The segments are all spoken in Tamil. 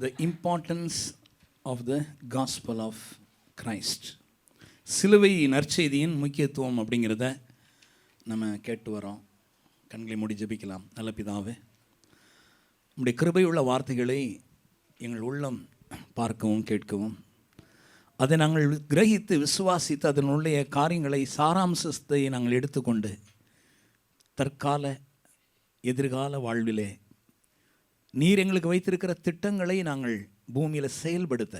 the importance of the gospel of Christ. சிலுவை நற்செய்தியின் முக்கியத்துவம் அப்படிங்கிறத நம்ம கேட்டு வரோம். கண்களை மூடி ஜெபிக்கலாம். நல்ல பிதாவே, உம்முடைய கிருபையுள்ள வார்த்தைகளை எங்கள் உள்ளம் பார்க்கவும் கேட்கவும், அதை நாங்கள் கிரகித்து விசுவாசித்து அதனுடைய காரியங்களை சாராம்சத்தை நாங்கள் எடுத்துக்கொண்டு தற்கால எதிர்கால வாழ்விலே நீர் எங்களுக்கு வைத்திருக்கிற திட்டங்களை நாங்கள் பூமியில் செயல்படுத்த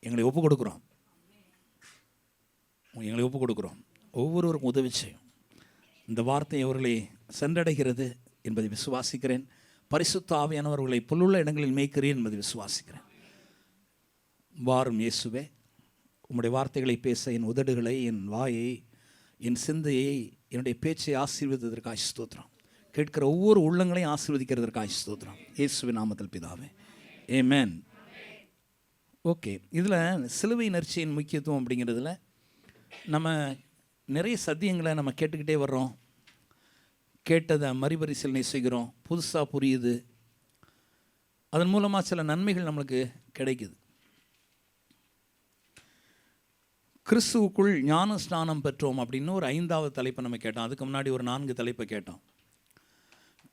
எங்களை ஒப்பு கொடுக்குறோம். ஒவ்வொருவருக்கும் உதவி செய்யும். இந்த வார்த்தை அவர்களை சென்றடைகிறது என்பதை விசுவாசிக்கிறேன். பரிசுத்த ஆவியானவர்களை புல்லுள்ள இடங்களில் மேய்க்கிறேன் என்பதை விசுவாசிக்கிறேன். வாரும் இயேசுவே, உம்முடைய வார்த்தைகளை பேச என் உதடுகளை, என் வாயை, என் சிந்தையை, என்னுடைய பேச்சை ஆசீர்வதிப்பதற்காக ஸ்தோத்திரம். கேட்கிற ஒவ்வொரு உள்ளங்களையும் ஆசீர்வதிக்கிறதற்காக ஸ்தோத்திரம். இயேசுவின் நாமத்தில் பிதாவே, ஆமென். ஓகே, இதில் சிலுவை நற்செய்தியின் முக்கியத்துவம் அப்படிங்கிறதுல நம்ம நிறைய சத்தியங்களை நம்ம கேட்டுக்கிட்டே வர்றோம். கேட்டதை மறுபரிசீலனை செய்கிறோம். புதுசாக புரியுது. அதன் மூலமாக சில நன்மைகள் நம்மளுக்கு கிடைக்குது. கிறிஸ்துவுக்குள் ஞான ஸ்நானம் பெற்றோம் அப்படின்னு ஒரு 5வது தலைப்பை நம்ம கேட்டோம். அதுக்கு முன்னாடி ஒரு 4 தலைப்பை கேட்டோம்.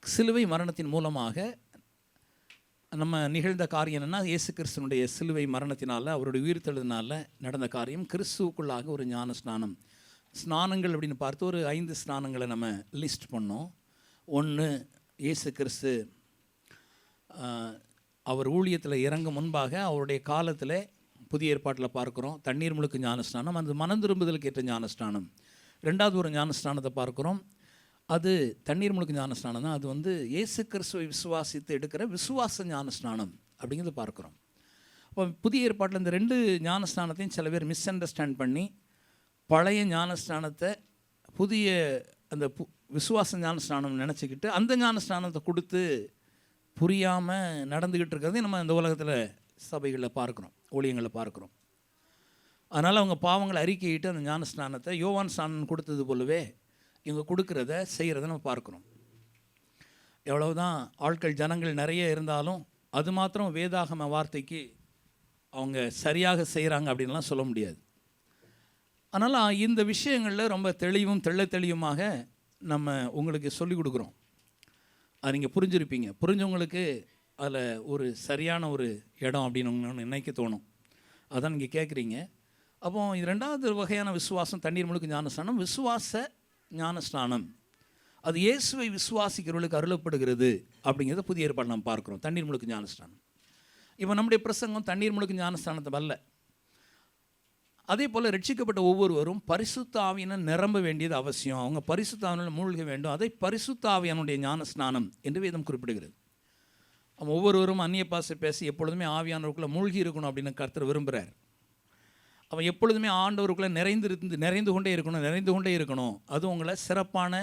சிலுவை மரணத்தின் மூலமாக நம்ம நிகழ்ந்த காரியம் என்னென்னா, இயேசு கிறிஸ்துவனுடைய சிலுவை மரணத்தினால், அவருடைய உயிர்த்தெழுதினால நடந்த காரியம் கிறிஸ்துவுக்குள்ளாக ஒரு ஞான ஸ்நானம். ஸ்நானங்கள் அப்படின்னு பார்த்து ஒரு 5 ஸ்நானங்களை நம்ம லிஸ்ட் பண்ணோம். 1, இயேசு கிறிஸ்து அவர் ஊழியத்தில் இறங்க முன்பாக அவருடைய காலத்தில் புதிய ஏற்பாட்டில் பார்க்குறோம் தண்ணீர் முழுக்கு ஞானஸ்நானம். அந்த மனம் திரும்புதலுக்கு ஏற்ற ஞானஸ்நானம். 2வது ஒரு ஞானஸ்நானத்தை பார்க்குறோம். அது தண்ணீர் முழுக்கு ஞானஸ்நானம் தான். அது இயேசு கிறிஸ்துவை விசுவாசித்து எடுக்கிற விசுவாச ஞானஸ்நானம் அப்படிங்கிறது பார்க்குறோம். அப்போ புதிய ஏற்பாட்டில் இந்த 2 ஞானஸ்நானத்தையும் சில பேர் மிஸ் அண்டர்ஸ்டாண்ட் பண்ணி பழைய ஞானஸ்நானத்தை புதிய அந்த விசுவாச ஞானஸ்நானம் நினச்சிக்கிட்டு அந்த ஞானஸ்நானத்தை கொடுத்து புரியாமல் நடந்துக்கிட்டு இருக்கிறதையும் நம்ம இந்த உலகத்தில் சபைகளில் பார்க்குறோம், ஊழியங்களில் பார்க்குறோம். அதனால் அவங்க பாவங்களை அறிக்கையிட்டு அந்த ஞானஸ்நானத்தை யோவான் ஸ்நானம் கொடுத்தது போலவே இவங்க கொடுக்குறத செய்கிறத நம்ம பார்க்குறோம். எவ்வளவுதான் ஆட்கள் ஜனங்கள் நிறைய இருந்தாலும் அது மாத்திரம் வேதாகம வார்த்தைக்கு அவங்க சரியாக செய்கிறாங்க அப்படின்லாம் சொல்ல முடியாது. அதனால் இந்த விஷயங்களில் ரொம்ப தெளிவுமாக நம்ம உங்களுக்கு சொல்லிக் கொடுக்குறோம். அது நீங்கள் புரிஞ்சிருப்பீங்க. புரிஞ்சவங்களுக்கு அதில் ஒரு சரியான ஒரு இடம் அப்படின்னு நினைக்க தோணும். அதான் நீங்கள் கேட்குறீங்க. அப்போ இது 2வது வகையான விசுவாசம் தண்ணீர் முழுக்கு ஞானஸ்நானம், விசுவாச ஞானஸ்நானம். அது இயேசுவை விசுவாசிக்கிறவர்களுக்கு அருளப்படுகிறது அப்படிங்கிறத புதிய ஏற்பாடு நம்ம பார்க்குறோம். தண்ணீர் முழுக்கு ஞானஸ்நானம். இப்போ நம்முடைய பிரசங்கம் தண்ணீர் முழுக்கு ஞானஸ்நானத்தை வல்ல. அதே போல் ரட்சிக்கப்பட்ட ஒவ்வொருவரும் பரிசுத்த ஆவியினர் நிரம்ப வேண்டியது அவசியம். அவங்க பரிசுத்த ஆவியினால் மூழ்க வேண்டும். அதை பரிசுத்த ஆவியானுடைய ஞானஸ்நானம் என்று வேதம் குறிப்பிடுகிறது. அவன் ஒவ்வொருவரும் அந்நிய பாஷை பேசி எப்பொழுதுமே ஆவியானவருக்குள்ளே மூழ்கி இருக்கணும் அப்படின்னு கர்த்தர் விரும்புகிறார். அவன் எப்பொழுதுமே ஆண்டவருக்குள்ளே நிறைந்து கொண்டே இருக்கணும். அது உங்களை சிறப்பான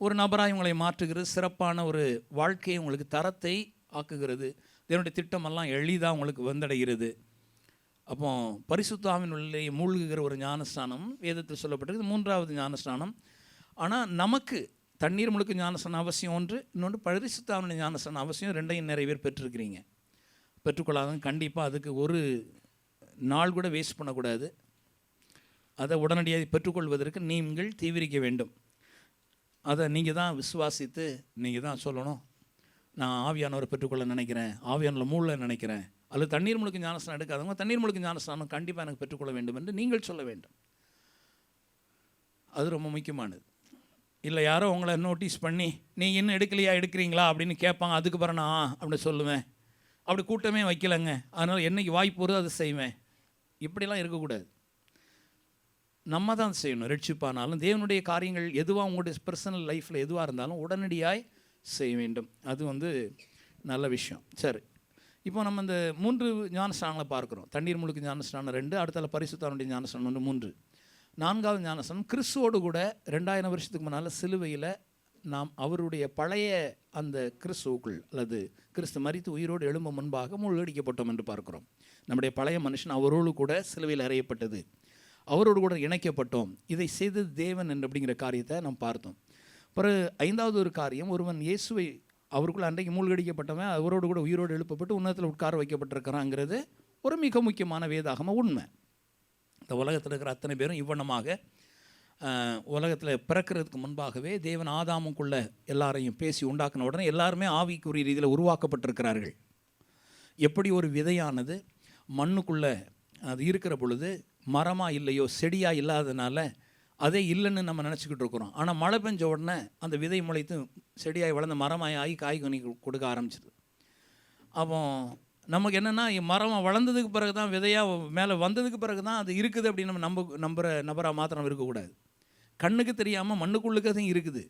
ஒரு நபராக உங்களை மாற்றுகிறது. சிறப்பான ஒரு வாழ்க்கையை உங்களுக்கு தரத்தை ஆக்குகிறது. இதனுடைய திட்டமெல்லாம் எளிதாக உங்களுக்கு வந்தடைகிறது. அப்போ பரிசுத்த ஆவியினுள்ளே மூழ்குகிற ஒரு ஞானஸ்நானம் வேதத்தில் சொல்லப்பட்டிருக்கு. 3வது ஞானஸ்நானம். ஆனால் நமக்கு தண்ணீர் முழுக்க ஞானஸ்நானம் அவசியம் ஒன்று, இன்னொன்று பரிசுத்த ஆவியினுடைய ஞானஸ்நானம் அவசியம். 2ஐயும் நிறைய பேர் பெற்றிருக்கிறீங்க. பெற்றுக்கொள்ளாதான் கண்டிப்பாக அதுக்கு ஒரு நாள் கூட வேஸ்ட் பண்ணக்கூடாது. அதை உடனடியாக பெற்றுக்கொள்வதற்கு நீங்கள் தீவிரிக்க வேண்டும். அதை நீங்கள் தான் விசுவாசித்து நீங்கள் தான் சொல்லணும், நான் ஆவியானவரை பெற்றுக்கொள்ள நினைக்கிறேன், ஆவியானவரை மூழ்க நினைக்கிறேன். அல்லது தண்ணீர் முழுக்க ஞானஸ்நானம் எடுக்காதவங்க தண்ணீர் முழுக்க ஞானஸ்நானம் கண்டிப்பாக எனக்கு பெற்றுக்கொள்ள வேண்டும் என்று நீங்கள் சொல்ல வேண்டும். அது ரொம்ப முக்கியமானது. இல்லை யாரோ உங்களை நோட்டீஸ் பண்ணி நீங்கள் இன்னும் எடுக்கிறீங்களா அப்படின்னு கேட்பாங்க. அதுக்கு பிறகு நான் அப்படி சொல்லுவேன். அப்படி கூட்டமே வைக்கலைங்க, அதனால் என்றைக்கு வாய்ப்பு வருதோ அதை செய்வேன். இப்படிலாம் இருக்கக்கூடாது. நம்ம தான் செய்யணும். ரட்சிப்பானாலும் தேவனுடைய காரியங்கள் எதுவாக உங்களுடைய பர்சனல் லைஃப்பில் எதுவாக இருந்தாலும் உடனடியாய் செய்ய வேண்டும். அது நல்ல விஷயம். சரி, இப்போ நம்ம இந்த 3 ஞானஸ்நானங்களை பார்க்குறோம். தண்ணீர் முழுக்கு ஞானஸ்நானம் 2, அடுத்தால பரிசுத்த ஆவியினுடைய ஞானஸ்நானம் 3. 4வது ஞானஸ்நானம் கிறிஸ்துவோடு கூட 2000 வருஷத்துக்கு முன்னால் சிலுவையில் நாம் அவருடைய பழைய அந்த கிறிஸ்துவுக்குள் அல்லது கிறிஸ்து மரித்து உயிரோடு எழும்ப முன்பாக மூழ்கடிக்கப்பட்டோம் என்று பார்க்கிறோம். நம்முடைய பழைய மனுஷன் அவரோடு கூட சிலுவையில் அறையப்பட்டது, அவரோடு கூட இணைக்கப்பட்டோம். இதை செய்தது தேவன் என்று அப்படிங்கிற காரியத்தை நாம் பார்த்தோம். பிறகு 5வது ஒரு காரியம், ஒருவன் இயேசுவை அவருக்குள்ள அன்றைக்கு மூழ்கடிக்கப்பட்டவன் அவரோடு கூட உயிரோடு எழுப்பப்பட்டு உன்னதத்தில் உட்கார வைக்கப்பட்டிருக்கிறாங்கிறது ஒரு மிக முக்கியமான வேதாகம உண்மை. இந்த உலகத்தில் இருக்கிற அத்தனை பேரும் இவ்வண்ணமாக உலகத்தில் பிறக்கிறதுக்கு முன்பாகவே தேவன் ஆதாமுக்குள்ளே எல்லாரையும் பேசி உண்டாக்கின உடனே எல்லாருமே ஆவிக்குரிய ரீதியில் உருவாக்கப்பட்டிருக்கிறார்கள். எப்படி ஒரு விதையானது மண்ணுக்குள்ளே அது இருக்கிற பொழுது மரமாக இல்லையோ செடியாக இல்லாததுனால அதே இல்லைன்னு நம்ம நினச்சிக்கிட்டு இருக்கிறோம். ஆனால் மழை பெஞ்ச உடனே அந்த விதை முளைத்து செடியாகி வளர்ந்த மரமாகி ஆகி காய் கனி கொடுக்க ஆரம்பிச்சிது. அப்போ நமக்கு என்னென்னா மரம் வளர்ந்ததுக்கு பிறகு தான் விதையாக மேலே வந்ததுக்கு பிறகு தான் அது இருக்குது அப்படின்னு நம்ம நம்புகிற நபராக மாத்திரம் இருக்கக்கூடாது. கண்ணுக்கு தெரியாமல் மண்ணுக்குள்ளுக்கதையும் இருக்குது,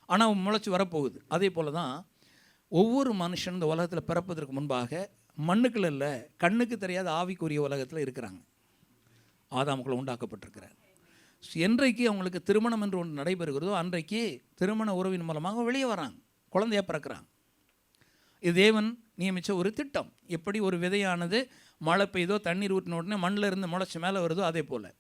ஆனால் முளைச்சி வரப்போகுது. அதே போல் தான் ஒவ்வொரு மனுஷன் இந்த உலகத்தில் பிறப்பதற்கு முன்பாக மண்ணுக்குள்ள இல்லை, கண்ணுக்கு தெரியாத ஆவிக்குரிய உலகத்தில் இருக்கிறாங்க. ஆதாமுக்குள்ள உண்டாக்கப்பட்டிருக்கிறார். என்றைக்கு அவங்களுக்கு திருமணம் என்று ஒன்று நடைபெறுகிறதோ அன்றைக்கு திருமண உறவின் மூலமாக வெளியே வராங்க, குழந்தையாக பிறக்கிறாங்க. இது தேவன் நியமித்த ஒரு திட்டம். எப்படி ஒரு விதையானது மழை பெய்தோ தண்ணீர் ஊற்றின உடனே மண்ணில் இருந்து முளைச்சி மேலே வருதோ அதே போல்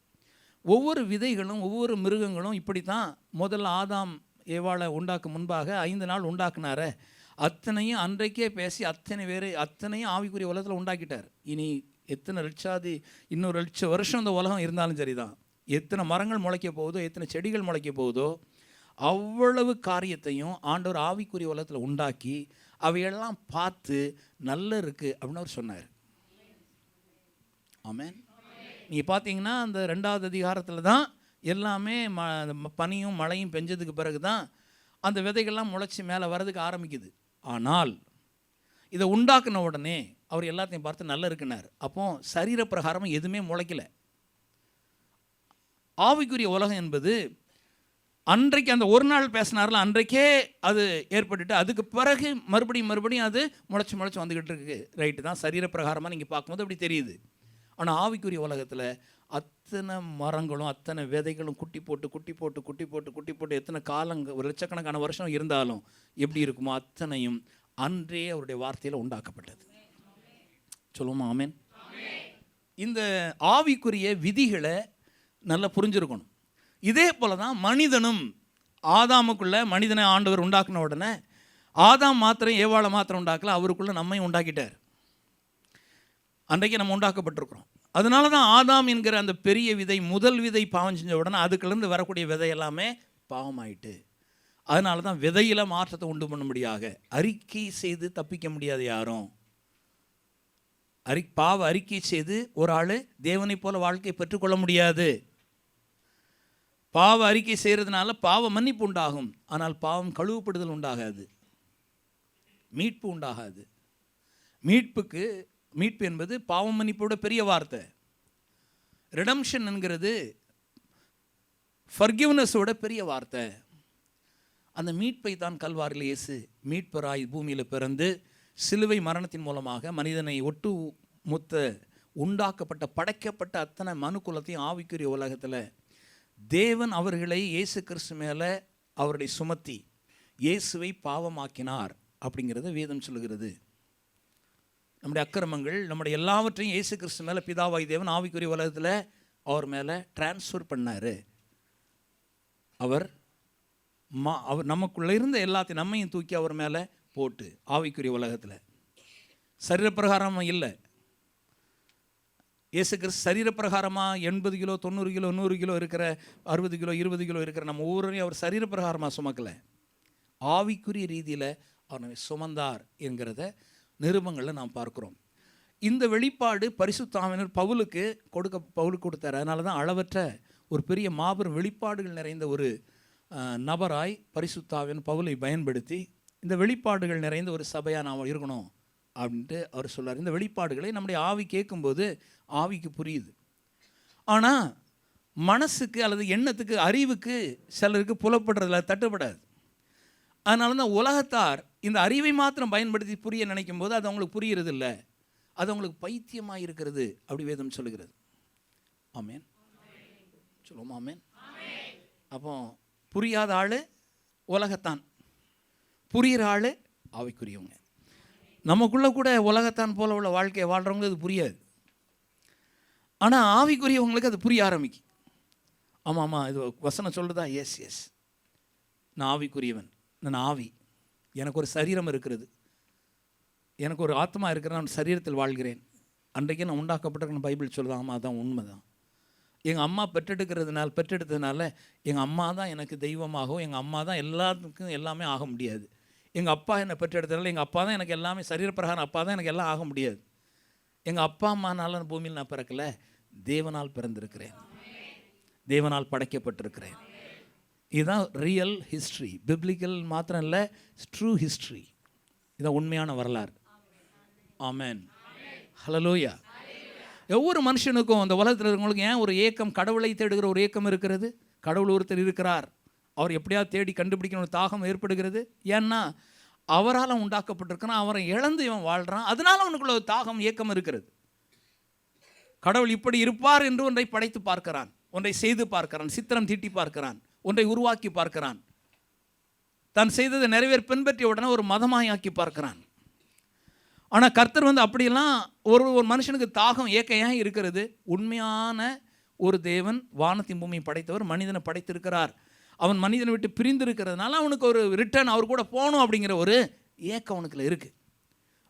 ஒவ்வொரு விதைகளும் ஒவ்வொரு மிருகங்களும் இப்படி தான் முதல்ல ஆதாம் ஏவாளை உண்டாக்கும் முன்பாக 5 நாள் உண்டாக்குனார அத்தனையும் அன்றைக்கே பேசி அத்தனையும் ஆவிக்குரிய உலகத்தில் உண்டாக்கிட்டார். இனி எத்தனை லட்சாதி இன்னொரு லட்சம் வருஷம் இந்த உலகம் இருந்தாலும் சரிதான், எத்தனை மரங்கள் முளைக்க போகுதோ எத்தனை செடிகள் முளைக்க போகுதோ அவ்வளவு காரியத்தையும் ஆண்டவர் ஆவிக்குரிய உலகத்தில் உண்டாக்கி அவையெல்லாம் பார்த்து நல்ல இருக்குது அப்படின்னு அவர் சொன்னார். ஆமென். நீங்கள் பார்த்தீங்கன்னா அந்த 2வது அதிகாரத்தில் தான் எல்லாமே பனியும் மழையும் பெஞ்சதுக்கு பிறகு தான் அந்த விதைகள்லாம் முளைச்சி மேலே வர்றதுக்கு ஆரம்பிக்குது. ஆனால் இதை உண்டாக்குன உடனே அவர் எல்லாத்தையும் பார்த்து நல்லா இருக்குனார். அப்போ சரீர பிரகாரம் எதுவுமே முளைக்கலை. ஆவிக்குரிய உலகம் என்பது அன்றைக்கு அந்த ஒரு நாள் பேசினார்ல அன்றைக்கே அது ஏற்பட்டுட்டு அதுக்கு பிறகு மறுபடியும் அது முளைச்சி வந்துக்கிட்டு இருக்கு. ரைட்டு தான், சரீர பிரகாரமாக நீங்கள் பார்க்கும்போது அப்படி தெரியுது. ஆனால் ஆவிக்குரிய உலகத்தில் அத்தனை மரங்களும் அத்தனை விதைகளும் குட்டி போட்டு எத்தனை காலங்கள் ஒரு லட்சக்கணக்கான வருஷம் இருந்தாலும் எப்படி இருக்குமோ அத்தனையும் அன்றே அவருடைய வார்த்தையில் உண்டாக்கப்பட்டது. சொல்லுவோமா ஆமென். இந்த ஆவிக்குரிய விதிகளை நல்லா புரிஞ்சிருக்கணும். இதே போல தான் மனிதனும் ஆதாமுக்குள்ளே மனிதனை ஆண்டவர் உண்டாக்குன உடனே ஆதாம் மாத்திரம் ஏவாளை மாத்திரம் உண்டாக்கல, அவருக்குள்ளே நம்மையும் உண்டாக்கிட்டார். அன்றைக்கு நம்ம உண்டாக்கப்பட்டிருக்கிறோம். அதனால தான் ஆதாம் என்கிற அந்த பெரிய விதை முதல் விதை பாவம் செஞ்ச உடனே அதுக்குலேருந்து வரக்கூடிய விதை எல்லாமே பாவமாயிட்டு. அதனால தான் விதையில் மாற்றத்தை உண்டு பண்ணும்படியாக அறிக்கை செய்து தப்பிக்க முடியாது யாரும். பாவ அறிக்கை செய்து ஒரு ஆள் தேவனை போல வாழ்க்கையை பெற்றுக்கொள்ள முடியாது. பாவ அறிக்கை செய்கிறதுனால பாவ மன்னிப்பு உண்டாகும், ஆனால் பாவம் கழுவுப்படுதல் உண்டாகாது, மீட்பு உண்டாகாது. மீட்பு என்பது பாவ மன்னிப்போட பெரிய வார்த்தை. ரிடம்ஷன் என்கிறது ஃபர்கிவ்னஸோட பெரிய வார்த்தை. அந்த மீட்பை தான் கல்வாரில் இயேசு மீட்பராய் பூமியில் பிறந்து சிலுவை மரணத்தின் மூலமாக மனிதனை ஒட்டு மொத்த உண்டாக்கப்பட்ட படைக்கப்பட்ட அத்தனை மனுக்குலத்தையும் ஆவிக்குரிய உலகத்தில் தேவன் அவர்களை இயேசு கிறிஸ்து மேலே அவருடைய சுமத்தி இயேசுவை பாவமாக்கினார் அப்படிங்கிறத வேதம் சொல்லுகிறது. நம்முடைய அக்கிரமங்கள் நம்முடைய எல்லாவற்றையும் இயேசு கிறிஸ்து மேலே பிதாவாய் தேவன் ஆவிக்குரிய உலகத்தில் அவர் மேலே டிரான்ஸ்ஃபர் பண்ணார். அவர் நமக்குள்ளே இருந்த எல்லாத்தையும் நம்மையும் தூக்கி அவர் மேலே போட்டு ஆவிக்குரிய உலகத்தில் சரீரப்பிரகாரமாக இல்லை. இயேசு கிறிஸ்து சரீரப்பிரகாரமாக 80 கிலோ 90 கிலோ 100 கிலோ இருக்கிற 60 கிலோ 20 கிலோ இருக்கிற நம்ம ஒவ்வொருவரையும் அவர் சரீரப்பிரகாரமாக சுமக்கலை, ஆவிக்குரிய ரீதியில் அவர் சுமந்தார் என்கிறத நிருபங்களில் நாம் பார்க்குறோம். இந்த வெளிப்பாடு பரிசுத்த ஆவியானவர் பவுலுக்கு கொடுத்தார். அதனால தான் அளவற்ற ஒரு பெரிய மாபெரும் வெளிப்பாடுகள் நிறைந்த ஒரு நபராய் பரிசுத்த ஆவியானவர் பவுலை பயன்படுத்தி இந்த வெளிப்பாடுகள் நிறைந்த ஒரு சபையாக நாம் இருக்கணும் அப்படின்ட்டு அவர் சொல்கிறார். இந்த வெளிப்பாடுகளை நம்முடைய ஆவி கேட்கும்போது ஆவிக்கு புரியுது, ஆனால் மனசுக்கு அல்லது எண்ணத்துக்கு அறிவுக்கு சிலருக்கு புலப்படுறதில்ல, தட்டுப்படாது. அதனால தான் உலகத்தார் இந்த அறிவை மாத்திரம் பயன்படுத்தி புரிய நினைக்கும் போது அது அவங்களுக்கு புரிகிறது இல்லை, அது அவங்களுக்கு பைத்தியமாக இருக்கிறது அப்படி வேதம் சொல்லுகிறது. ஆமேன், சொல்லுவோம் ஆமேன். அப்போ புரியாத ஆள் உலகத்தான், புரிகிற ஆள் ஆவிக்குரியவங்க. நமக்குள்ளே கூட உலகத்தான் போல உள்ள வாழ்க்கையை வாழ்கிறவங்களுக்கு அது புரியாது, ஆனால் ஆவிக்குரியவங்களுக்கு அது புரிய ஆரம்பிக்கும். ஆமாம் இது வசனம் சொல்லுதா, எஸ் நான் ஆவிக்குரியவன், நான் ஆவி, எனக்கு ஒரு சரீரம் இருக்கிறது, எனக்கு ஒரு ஆத்மா இருக்கிறது, நான் சரீரத்தில் வாழ்கிறேன். அன்றைக்கே நான் உண்டாக்கப்பட்டிருக்கேன் பைபிள் சொல்லுது. ஆமாம், அதான் உண்மைதான். எங்கள் அம்மா பெற்றெடுத்ததுனால எங்கள் அம்மா தான் எனக்கு தெய்வமாகவும், எங்கள் அம்மா தான் எல்லாத்துக்கும் எல்லாமே ஆக முடியாது. எங்கள் அப்பா என்னை பெற்றெடுத்ததுனால எங்கள் அப்பா தான் எனக்கு எல்லாமே, சரீரப்பிரகாரம் அப்பா தான் எனக்கு எல்லாம் ஆக முடியாது. எங்கள் அப்பா அம்மானால பூமியில் நான் பிறக்கலை, தேவனால் பிறந்திருக்கிறேன், தேவனால் படைக்கப்பட்டிருக்கிறேன். இதுதான் ரியல் ஹிஸ்ட்ரி. பிப்ளிக்கல் மாத்திரம் இல்லை, ட்ரூ ஹிஸ்ட்ரி. இதுதான் உண்மையான வரலாறு. ஆமென், ஹல்லேலூயா. ஒவ்வொரு மனுஷனுக்கும் அந்த உலகத்தில் இருக்கிறவங்களுக்கு ஏன் ஒரு ஏக்கம், கடவுளை தேடுகிற ஒரு ஏக்கம் இருக்கிறது? கடவுள் ஒருத்தர் இருக்கிறார், அவர் எப்படியாவது தேடி கண்டுபிடிக்கணும் தாகம் ஏற்படுகிறது. ஏன்னா அவரால் உண்டாக்கப்பட்டிருக்கிறான், அவரை இழந்து இவன் வாழ்கிறான், அதனால அவனுக்குள்ள ஒரு தாகம் ஏக்கம் இருக்கிறது. கடவுள் இப்படி இருப்பார் என்று ஒன்றை படைத்து பார்க்கிறான், ஒன்றை செய்து பார்க்கிறான், சித்திரம் தீட்டி பார்க்கிறான், ஒன்றை உருவாக்கி பார்க்கிறான். தான் செய்ததை பின்பற்றிய உடனே ஒரு மதமாயாக்கி பார்க்கிறான். ஆனால் கர்த்தர் அப்படியெல்லாம் ஒரு மனுஷனுக்கு தாகம் ஏக்கையாக இருக்கிறது. உண்மையான ஒரு தேவன் வானத்தின் பூமியை படைத்தவர், மனிதனை படைத்திருக்கிறார். அவன் மனிதனை விட்டு பிரிந்திருக்கிறதுனால அவனுக்கு ஒரு ரிட்டர்ன், அவர் கூட போகணும் அப்படிங்கிற ஒரு ஏக்கம் அவனுக்குள்ள இருக்குது.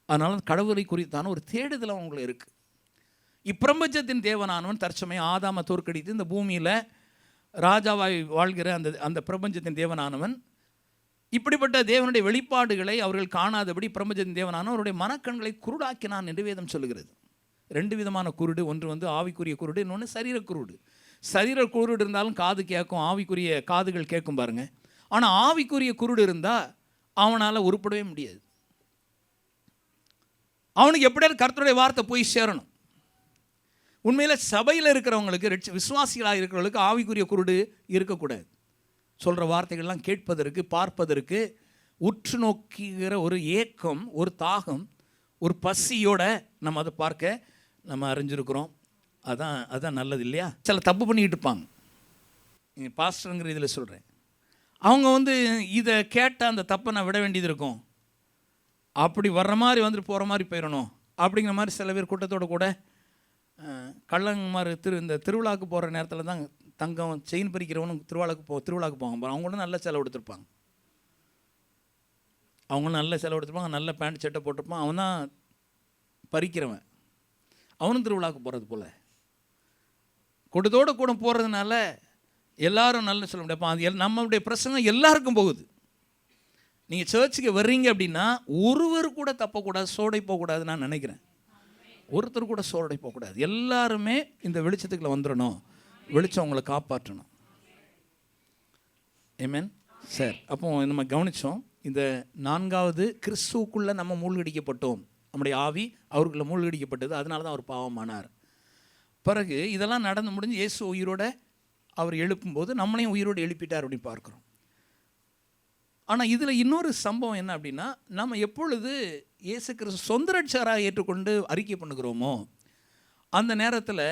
அதனால கடவுளை குறித்தான ஒரு தேடுதல் அவங்களுக்கு இருக்குது. இப்பிரபஞ்சத்தின் தேவனானவன் தற்சமயம் ஆதாமை தோற்கடித்து இந்த பூமியில் ராஜாவாய் வாழ்கிற அந்த பிரபஞ்சத்தின் தேவனானவன் இப்படிப்பட்ட தேவனுடைய வெளிப்பாடுகளை அவர்கள் காணாதபடி பிரபஞ்சத்தின் தேவனான அவருடைய மனக்கண்களை குருடாக்கினான் என்று வேதம் சொல்லுகிறது. 2 விதமான குருடு, ஒன்று ஆவிக்குரிய குருடு, இன்னொன்று சரீர குருடு. சரீர குருடு இருந்தாலும் காது கேட்கும், ஆவிக்குரிய காதுகள் கேட்கும் பாருங்க. ஆனால் ஆவிக்குரிய குருடு இருந்தால் அவனால் உருப்படவே முடியாது. அவனுக்கு எப்படியாவது கர்த்தருடைய வார்த்தை போய் சேரணும். உண்மையில் சபையில் இருக்கிறவங்களுக்கு, விசுவாசிகளாக இருக்கிறவங்களுக்கு ஆவிக்குரிய குருடு இருக்கக்கூடாது. சொல்கிற வார்த்தைகள்லாம் கேட்பதற்கு, பார்ப்பதற்கு, உற்று நோக்குகிற ஒரு ஏக்கம், ஒரு தாகம், ஒரு பசியோட நம்ம அதை பார்க்க நம்ம அறிஞ்சிருக்கிறோம். அதான் நல்லது இல்லையா? சில தப்பு பண்ணிக்கிட்டு இருப்பாங்க. பாஸ்டருங்கிற இதில் சொல்கிறேன். அவங்க இதை கேட்டால் அந்த தப்பை நான் விட வேண்டியது இருக்கும், அப்படி வர்ற மாதிரி வந்துட்டு போகிற மாதிரி போயிடணும் அப்படிங்கிற மாதிரி சில பேர் கூட்டத்தோடு கூட கள்ளங்க மாதிரி இந்த திருவிழாவுக்கு போகிற நேரத்தில் தான் தங்கம் செயின் பறிக்கிறவனும் திருவிழாவுக்கு போவாங்க. அவங்களும் நல்ல செலவு எடுத்திருப்பாங்க, அவங்களும் நல்ல செலவு எடுத்துருப்பாங்க, நல்ல பேண்ட் சட்டை போட்டிருப்பான். அவன் தான் பறிக்கிறவன், அவனும் திருவிழாவுக்கு போகிறது போல் கூட்டத்தோடு கூட போகிறதுனால எல்லாரும் நல்ல சொல்ல முடியாது. அது நம்மளுடைய பிரசங்கம் எல்லாருக்கும் போகுது. நீங்கள் சர்ச்சுக்கு வர்றீங்க அப்படின்னா ஒருவர் கூட தப்பக்கூடாது, சோடை போகக்கூடாது. நான் நினைக்கிறேன் ஒருத்தர் கூட சோடை போகக்கூடாது. எல்லாருமே இந்த வெளிச்சத்துக்குள்ள வந்துடணும், வெளிச்சம் அவங்களை காப்பாற்றணும். ஆமென். சரி, அப்போ நம்ம கவனித்தோம், இந்த 4வது கிறிஸ்துவுக்குள்ளே நம்ம மூழ்கடிக்கப்பட்டோம், நம்முடைய ஆவி அவருக்குள்ளே மூழ்கடிக்கப்பட்டது, அதனால தான் அவர் பாவமானார். பிறகு இதெல்லாம் நடந்து முடிஞ்சு இயேசு உயிரோட அவர் எழுப்பும்போது நம்மளையும் உயிரோடு எழுப்பிட்டார் அப்படின்னு பார்க்குறோம். ஆனால் இதில் இன்னொரு சம்பவம் என்ன அப்படின்னா, நம்ம எப்பொழுது இயேசு கிறிஸ்து சொந்த ரட்சகராக ஏற்றுக்கொண்டு அறிக்கை பண்ணுகிறோமோ அந்த நேரத்தில்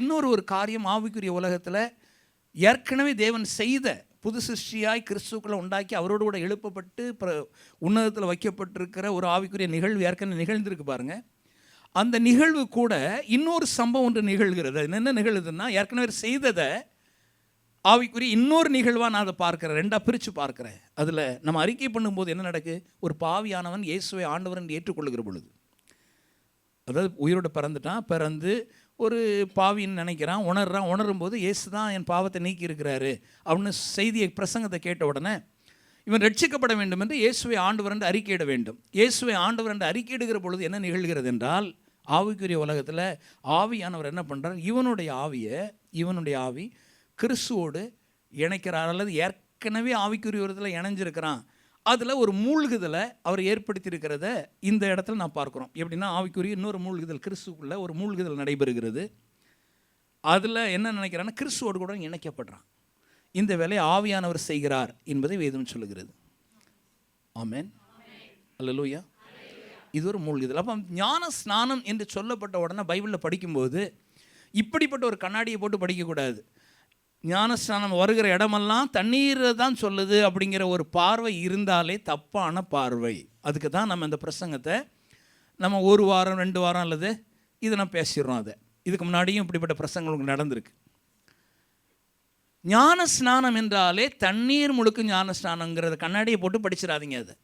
இன்னொரு காரியம் ஆவிக்குரிய உலகத்தில் ஏற்கனவே தேவன் செய்த புது சிருஷ்டியாய் கிறிஸ்துக்குள்ளே உண்டாக்கி அவரோடு கூட எழுப்பப்பட்டு உன்னதத்தில் வைக்கப்பட்டிருக்கிற ஒரு ஆவிக்குரிய நிகழ்வு ஏற்கனவே நிகழ்ந்திருக்கு பாருங்கள். அந்த நிகழ்வு கூட இன்னொரு சம்பவம் ஒன்று நிகழ்கிறது. அது என்ன நிகழ்வுதுன்னா, ஏற்கனவே செய்ததை ஆவிக்குரிய இன்னொரு நிகழ்வாக நான் அதை பார்க்குறேன், 2ஆக பிரித்து பார்க்குறேன். அதில் நம்ம அறிக்கை பண்ணும்போது என்ன நடக்கு, ஒரு பாவியானவன் இயேசுவை ஆண்டவர் என்று ஏற்றுக்கொள்ளுகிற பொழுது, அதாவது உயிரோடு பிறந்து ஒரு பாவின்னு நினைக்கிறான், உணரும்போது இயேசு தான் என் பாவத்தை நீக்கி இருக்கிறாரு அப்படின்னு செய்தியை பிரசங்கத்தை கேட்ட உடனே இவன் ரட்சிக்கப்பட வேண்டும் என்று இயேசுவை ஆண்டவர் என்று அறிக்கையிட வேண்டும். இயேசுவை ஆண்டவர் என்று அறிக்கையிடுகிற பொழுது என்ன நிகழ்கிறது என்றால், ஆவிக்குரிய உலகத்தில் ஆவியானவர் என்ன பண்ணுறார், இவனுடைய ஆவி கிறிஸ்துவோடு இணைக்கிறார், அல்லது ஏற்கனவே ஆவிக்குரிய உலகத்தில் இணைஞ்சிருக்கிறான். அதில் ஒரு மூழ்குதலை அவர் ஏற்படுத்தியிருக்கிறத இந்த இடத்துல நான் பார்க்குறோம். எப்படின்னா, ஆவிக்குரிய இன்னொரு மூழ்குதல், கிறிஸ்துக்குள்ளே ஒரு மூழ்குதல் நடைபெறுகிறது. அதில் என்ன நினைக்கிறான்னா, கிறிஸ்துவோடு கூட இணைக்கப்படுறான். இந்த வேலையை ஆவியானவர் செய்கிறார் என்பதை வேதம் சொல்லுகிறது. ஆமென், அல்லேலூயா. இது ஒரு மூழ்குதல். அப்போ ஞான ஸ்நானம் என்று சொல்லப்பட்ட உடனே பைபிளில் படிக்கும்போது இப்படிப்பட்ட ஒரு கண்ணாடியை போட்டு படிக்கக்கூடாது. ஞானஸ்நானம் வருகிற இடமெல்லாம் தண்ணீரை தான் சொல்லுது அப்படிங்கிற ஒரு பார்வை இருந்தாலே தப்பான பார்வை. அதுக்கு தான் நம்ம இந்த பிரசங்கத்தை நம்ம 1 வாரம் 2 வாரம் அல்லது இதை நம்ம பேசிடுறோம். அதை இதுக்கு முன்னாடியும் இப்படிப்பட்ட பிரசங்கங்களுக்கு நடந்திருக்கு. ஞான ஸ்நானம் என்றாலே தண்ணீர் முழுக்க ஞான ஸ்நானங்கிறத கண்ணாடியை போட்டு படிச்சிடாதீங்க. அதை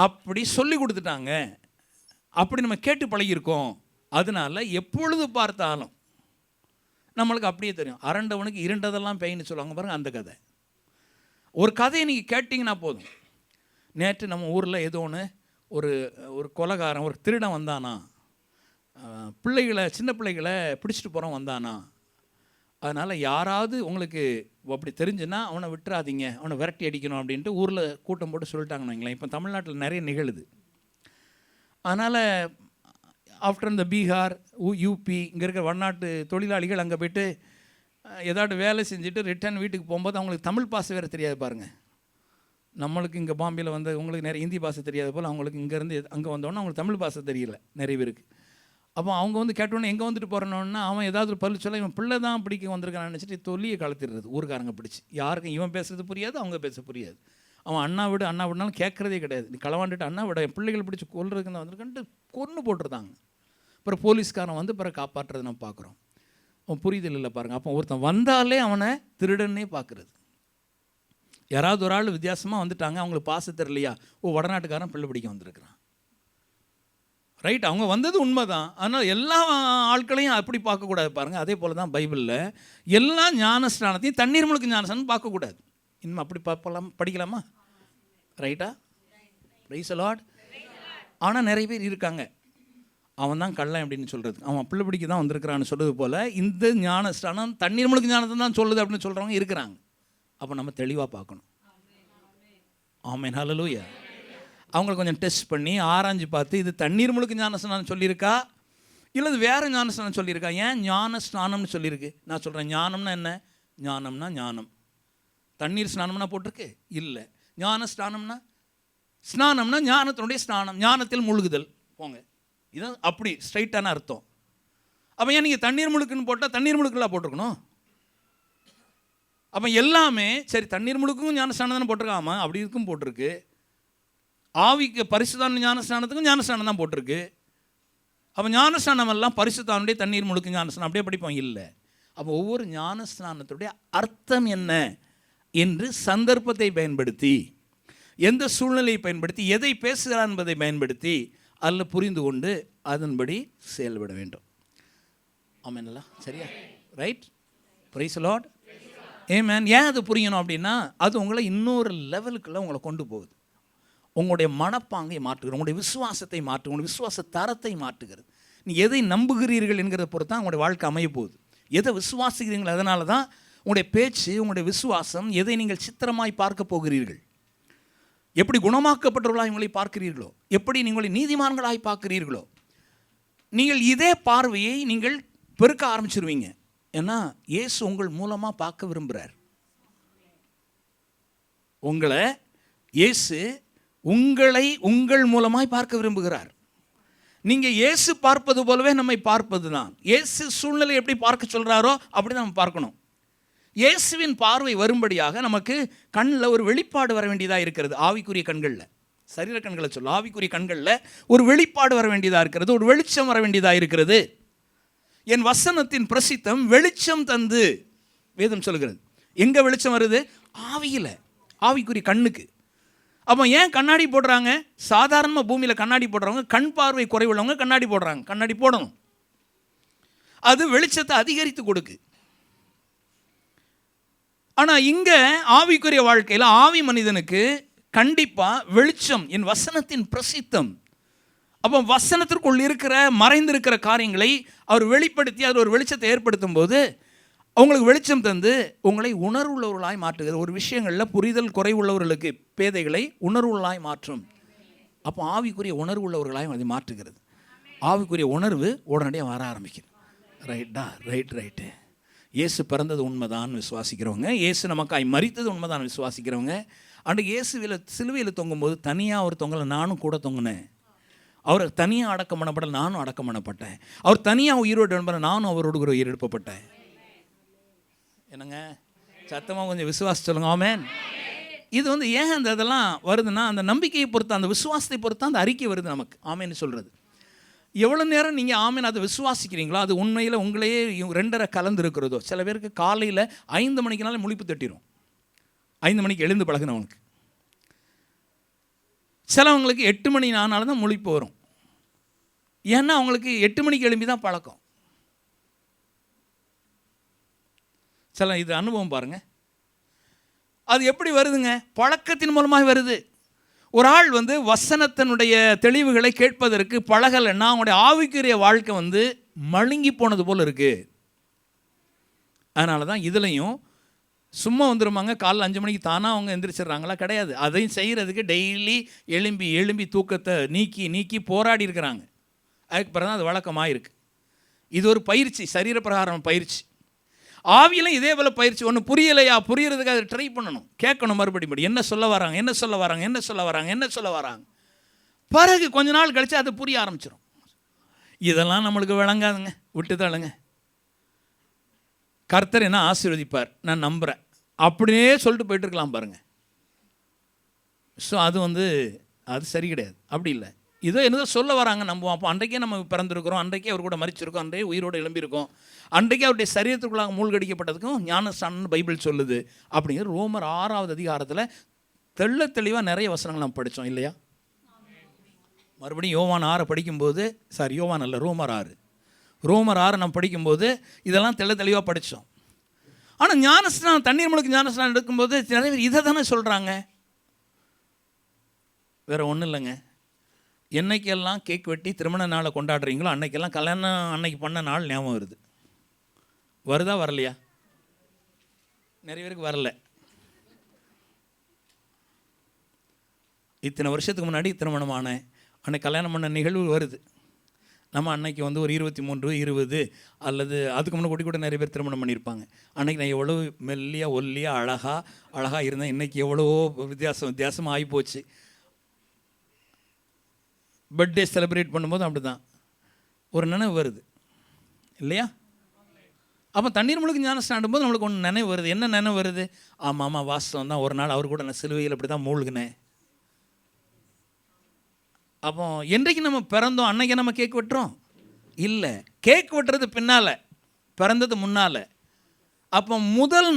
அப்படி சொல்லி கொடுத்துட்டாங்க, அப்படி நம்ம கேட்டு பழகியிருக்கோம். அதனால எப்பொழுது பார்த்தாலும் நம்மளுக்கு அப்படியே தெரியும். அரண்டவனுக்கு இருண்டதெல்லாம் பேயின்னு சொல்லுவாங்க பாருங்க, அந்த கதை. ஒரு கதையை நீங்கள் கேட்டிங்கன்னா போதும். நேற்று நம்ம ஊரில் ஏதோ ஒன்று ஒரு கொலைகாரன், ஒரு திருடன் வந்தானா, சின்ன பிள்ளைகளை பிடிச்சிட்டு போகிறோம் வந்தானா. அதனால் யாராவது உங்களுக்கு அப்படி தெரிஞ்சுன்னா அவனை விட்டுறாதீங்க, அவனை விரட்டி அடிக்கணும் அப்படின்ட்டு ஊரில் கூட்டம் போட்டு சொல்லிட்டாங்கன்னு வைங்களேன். இப்போ தமிழ்நாட்டில் நிறைய நிகழுது. அதனால் ஆஃப்டர் இந்த பீகார், யூபி இங்கே இருக்கிற வடநாட்டு தொழிலாளிகள் அங்கே போய்ட்டு ஏதாவது வேலை செஞ்சுட்டு ரிட்டர்ன் வீட்டுக்கு போகும்போது அவங்களுக்கு தமிழ் பாஷை வேறு தெரியாது பாருங்கள். நம்மளுக்கு இங்கே பாம்பேயில் வந்து உங்களுக்கு நிறைய ஹிந்தி பாஷை தெரியாத போல் அவங்களுக்கு இங்கேருந்து அங்கே வந்தோன்னா அவங்களுக்கு தமிழ் பாஷை தெரியல நிறைய பேருக்கு. அப்போ அவங்க வந்து கேட்டோன்னே எங்கே வந்துட்டு போகிறோன்னா அவன் ஏதாவது ஒரு பல்லு சொல்ல இவன் பிள்ளை தான் பிடிக்க வந்திருக்கான்னு நினச்சிட்டு தொல்லியை கலத்திடுறது ஊருக்காரங்க பிடிச்சி. யாருக்கும் இவன் பேசுறது புரியாது, அவங்க பேச புரியாது. அவன் அண்ணா விடனாலும் கேட்குறதே கிடையாது. நீ களவாண்டுட்டு அண்ணா விட என் பிள்ளைகள் பிடிச்சி கொல்றதுக்கு தான் வந்திருக்கான்ட்டு கொன்று போட்டுருந்தாங்க. அப்புறம் போலீஸ்காரன் வந்து பிறகு காப்பாற்றுறதை நம்ம பார்க்குறோம். அவன் புரிதல் இல்லை பாருங்கள். அப்போ ஒருத்தன் வந்தாலே அவனை திருடன்னே பார்க்குறது. யாராவது ஒரு ஆள் வித்தியாசமாக வந்துட்டாங்க, அவங்களுக்கு பாச தெரியலையா, வடநாட்டுக்காரன் பிள்ளை பிடிக்க வந்திருக்கிறான், ரைட், அவங்க வந்தது உண்மை தான். ஆனால் எல்லா ஆட்களையும் அப்படி பார்க்கக்கூடாது பாருங்கள். அதே போல் தான் பைபிளில் எல்லா ஞானஸ்நானத்தையும் தண்ணீர் முழுக்க ஞானஸ்நானம் பார்க்கக்கூடாது. இன்னும் அப்படி படிக்கலாமா? ரைட்டா? Price the Lord. ஆனால் நிறைய பேர் இருக்காங்க, அவன் தான் கள்ளன் அப்படின்னு சொல்கிறது, அவன் பிள்ளை பிடிக்க தான் வந்திருக்கிறான்னு சொல்கிறது போல் இந்த ஞானஸ்நானம் தண்ணீர் முழுக்க ஞானத்தை தான் சொல்லுது அப்படின்னு சொல்கிறவங்க இருக்கிறாங்க. அப்போ நம்ம தெளிவாக பார்க்கணும். ஆமென், ஹல்லேலூயா. அவங்கள கொஞ்சம் டெஸ்ட் பண்ணி ஆராய்ஞ்சு பார்த்து இது தண்ணீர் முழுக்க ஞானஸ்நானம் சொல்லியிருக்கா இல்லை இது வேறு ஞானஸ்நானம் சொல்லியிருக்கா. ஏன் ஞானஸ்நானம்னு சொல்லியிருக்கு? நான் சொல்கிறேன், ஞானம்னா என்ன? ஞானம்னா ஞானம். தண்ணீர் ஸ்நானம்னா போட்டிருக்கு இல்லை. ஞானஸ்நானம்னா ஸ்நானம்னா ஞானத்தினுடைய ஸ்நானம், ஞானத்தில் முழுகுதல். போங்க, இதான் அப்படி ஸ்ட்ரைட்டான அர்த்தம். அப்போ ஏன் நீங்கள் தண்ணீர் முழுக்குன்னு போட்டால் தண்ணீர் முழுக்கெல்லாம் போட்டிருக்கணும்? அப்போ எல்லாமே சரி, தண்ணீர் முழுக்கும் ஞானஸ்நானம் தானே போட்டிருக்காமா, அப்படி இருக்கும் போட்டிருக்கு. ஆவிக்கு பரிசுத்தான ஞானஸ்நானத்துக்கும் ஞானஸ்நானம் தான் போட்டிருக்கு. அப்போ ஞானஸ்நானம் எல்லாம் பரிசுத்தானுடைய தண்ணீர் முழுக்க ஞானஸ்நானம் அப்படியே படிப்போம் இல்லை. அப்போ ஒவ்வொரு ஞானஸ்நானத்துடைய அர்த்தம் என்ன என்று சந்தர்ப்பத்தை பயன்படுத்தி, எந்த சூழ்நிலையை பயன்படுத்தி, எதை பேசுகிறார் என்பதை பயன்படுத்தி அதில் புரிந்து கொண்டு அதன்படி செயல்பட வேண்டும். ஆமென்ல, சரியா? ரைட், பிரைஸ் தி லார்ட், ஆமென். ஏன் அது புரியணும் அப்படின்னா அது உங்களை இன்னொரு லெவலுக்குள்ள உங்களை கொண்டு போகுது. உங்களுடைய மனப்பாங்கை மாற்றுகிறது, உங்களுடைய விசுவாசத்தை மாற்று, உங்களுடைய விசுவாச தரத்தை மாற்றுகிறது. நீ எதை நம்புகிறீர்கள் என்கிறத பொறுத்து தான் உங்களுடைய வாழ்க்கை அமைய போகுது. எதை விசுவாசிக்கிறீர்கள், அதனால தான் உங்களுடைய பேச்சு, உங்களுடைய விசுவாசம், எதை நீங்கள் சித்திரமாய் பார்க்க போகிறீர்கள், எப்படி குணமாக்கப்பட்டவர்களாய் உங்களை பார்க்கிறீர்களோ, எப்படி நீங்களை நீதிமான்களாய் பார்க்கிறீர்களோ, நீங்கள் இதே பார்வையை நீங்கள் பெருக்க ஆரம்பிச்சிருவீங்க. ஏன்னா இயேசு உங்கள் மூலமாக பார்க்க விரும்புகிறார். உங்களை உங்கள் மூலமாய் பார்க்க விரும்புகிறார். நீங்கள் இயேசு பார்ப்பது போலவே நம்மை பார்ப்பது தான். இயேசு சூழ்நிலை எப்படி பார்க்க சொல்கிறாரோ அப்படி நம்ம பார்க்கணும். இயேசுவின் பார்வை வரும்படியாக நமக்கு கண்ணில் ஒரு வெளிப்பாடு வர வேண்டியதாக இருக்கிறது. ஆவிக்குரிய கண்களில், சரீர கண்களை சொல்ல, ஆவிக்குரிய கண்களில் ஒரு வெளிப்பாடு வர வேண்டியதாக இருக்கிறது, ஒரு வெளிச்சம் வர வேண்டியதாக இருக்கிறது. என் வசனத்தின் பிரசித்தம் வெளிச்சம் தந்து, வேதம் சொல்கிறது. எங்கே வெளிச்சம் வருது? ஆவியில், ஆவிக்குரிய கண்ணுக்கு. அப்போ ஏன் கண்ணாடி போடுறாங்க? சாதாரணமாக பூமியில் கண்ணாடி போடுறவங்க, கண் பார்வை குறைவுள்ளவங்க கண்ணாடி போடுறாங்க. கண்ணாடி போடணும், அது வெளிச்சத்தை அதிகரித்து கொடுக்கு. ஆனால் இங்கே ஆவிக்குரிய வாழ்க்கையில் ஆவி மனிதனுக்கு கண்டிப்பாக வெளிச்சம், என் வசனத்தின் பிரசித்தம். அப்போ வசனத்திற்குள் இருக்கிற மறைந்திருக்கிற காரியங்களை அவர் வெளிப்படுத்தி அதில் ஒரு வெளிச்சத்தை ஏற்படுத்தும் போது அவங்களுக்கு வெளிச்சம் தந்து உங்களை உணர்வுள்ளவர்களாய் மாற்றுகிறது. ஒரு விஷயங்களில் புரிதல் குறைவுள்ளவர்களுக்கு, பேதைகளை உணர்வுள்ளவர்களாய் மாற்றும். அப்போ ஆவிக்குரிய உணர்வு உள்ளவர்களாய் அதை மாற்றுகிறது. ஆவிக்குரிய உணர்வு உடனடியாக வர ஆரம்பிக்குது. ரைட்டா? ரைட்டு. இயேசு பிறந்தது உண்மைதான் விசுவாசிக்கிறவங்க, இயேசு நமக்காய் மரித்தது உண்மைதான் விசுவாசிக்கிறவங்க. அன்றைக்கு இயேசுவில் சிலுவையில் தொங்கும்போது தனியாக ஒரு தொங்கலை, நானும் கூட தொங்கினேன். அவர் தனியாக அடக்கம் பண்ணப்பட, நானும் அடக்கம் பண்ணப்பட்டேன். அவர் தனியாக உயிரோடு எழுப்ப, நானும் அவரோடு கூட உயிர் எழுப்பப்பட்டேன். என்னங்க, சத்தமாக கொஞ்சம் விசுவாசி சொல்லுங்க. ஆமென். இது ஏன் அந்த இதெல்லாம் வருதுன்னா அந்த நம்பிக்கையை பொறுத்து, அந்த விசுவாசத்தை பொறுத்து அந்த அறிக்கை வருது நமக்கு. ஆமென்னு சொல்கிறது. எவ்வளோ நேரம் நீங்கள் ஆமென் அதை விசுவாசிக்கிறீங்களோ அது உண்மையில் உங்களையே 2:30 கலந்து இருக்கிறதோ. சில பேருக்கு காலையில் 5 மணிக்குனாலே முழிப்பு தட்டிடும், 5 மணிக்கு எழுந்து பழகினவனுக்கு. சிலவங்களுக்கு 8 மணி ஆனாலும் தான் முழிப்பு வரும். ஏன்னா அவங்களுக்கு 8 மணிக்கு எழும்பி தான் பழக்கம். சில இது அனுபவம் பாருங்கள். அது எப்படி வருதுங்க? பழக்கத்தின் மூலமாக வருது. ஒரு ஆள் வசனத்தினுடைய தெளிவுகளை கேட்பதற்கு பழகலைன்னா அவங்களுடைய ஆவிக்குரிய வாழ்க்கை மழுங்கி போனது போல் இருக்குது. அதனால தான் இதுலையும் சும்மா வந்துருமாங்க. காலைல 5 மணிக்கு தானாக அவங்க எந்திரிச்சிடுறாங்களா? கிடையாது. அதையும் செய்கிறதுக்கு டெய்லி எழும்பி தூக்கத்தை நீக்கி போராடி இருக்கிறாங்க. அதுக்கு பிறகு தான் அது வழக்கமாக இருக்குது. இது ஒரு பயிற்சி, சரீரப்பிரகாரம் பயிற்சி. ஆவியிலும் இதே போல் பயிற்சி. ஒன்று புரியலையா, புரியறதுக்கு அதை ட்ரை பண்ணணும், கேட்கணும் மறுபடியும். என்ன சொல்ல வராங்க. பிறகு கொஞ்ச நாள் கழித்து அது புரிய ஆரம்பிச்சிடும். இதெல்லாம் நம்மளுக்கு விளங்காதுங்க, விட்டு தள்ளுங்க. கர்த்தர் என்ன ஆசீர்வதிப்பார், நான் நம்புகிறேன் அப்படியே சொல்லிட்டு போயிட்டு இருக்கலாம் பாருங்கள். ஸோ அது சரி கிடையாது. அப்படி இல்லை, இதோ என்னதோ சொல்ல வராங்க, நம்புவோம். அப்போ அன்றைக்கே நம்ம பிறந்திருக்கிறோம், அன்றைக்கே அவர் கூட மரிச்சிருக்கோம், அன்றைக்கே உயிரோடு எழும்பியிருக்கோம், அன்றைக்கே அவருடைய சரீரத்துக்குள்ளாக மூழ்கடிக்கப்பட்டதுக்கும் ஞானஸ்தானம்னு பைபிள் சொல்லுது. அப்படிங்கிற ரோமர் 6வது அதிகாரத்தில் தெளிவாக நிறைய வசனங்கள் நம்ம படித்தோம் இல்லையா? மறுபடியும் யோவான் 6 படிக்கும்போது, யோவான் அல்ல, ரோமர் 6 நம்ம படிக்கும்போது இதெல்லாம் தெளிவாக படித்தோம். ஆனால் ஞானஸ்நானம், தண்ணீர் முழுக்கு ஞானஸ்நானம் எடுக்கும்போது நிறைய பேர் இதை தானே சொல்கிறாங்க. வேறு ஒன்றும் இல்லைங்க. என்னைக்கெல்லாம் கேக் வெட்டி திருமண நாளை கொண்டாடுறீங்களோ அன்னைக்கெல்லாம் கல்யாணம் அன்னைக்கு பண்ண நாள் ஞாபகம் வருதா வரலையா? நிறைய பேருக்கு வரல. இத்தனை வருஷத்துக்கு முன்னாடி திருமணமான அன்னைக்கு கல்யாணம் பண்ண நிகழ்வு வருது. நம்ம அன்னைக்கு ஒரு 23, 20 அல்லது அதுக்கு முன்னே கூட நிறைய பேர் திருமணம் பண்ணியிருப்பாங்க. அன்றைக்கி நான் எவ்வளோ மெல்லியாக ஒல்லியாக அழகாக இருந்தேன். இன்றைக்கி எவ்வளவோ வித்தியாசமாக ஆகிப்போச்சு. பர்த்டே செலிப்ரேட் பண்ணும்போது அப்படி தான் ஒரு நினைவு வருது இல்லையா? அப்போ தண்ணீர் முழுக்க ஞானஸ்நானம் போது நம்மளுக்கு ஒன்று நினைவு வருது. என்ன நினைவு வருது? ஆமாம் வாஸ்தவம் தான், ஒரு நாள் அவர் கூட நான் சிலுவையில் அப்படி தான் மூழ்கினேன். அப்போ என்றைக்கு நம்ம பிறந்தோம் அன்னைக்கு நம்ம கேக் வெட்டுறோம்? இல்லை, கேக் வெட்டுறது பின்னால், பிறந்தது முன்னால். அப்போ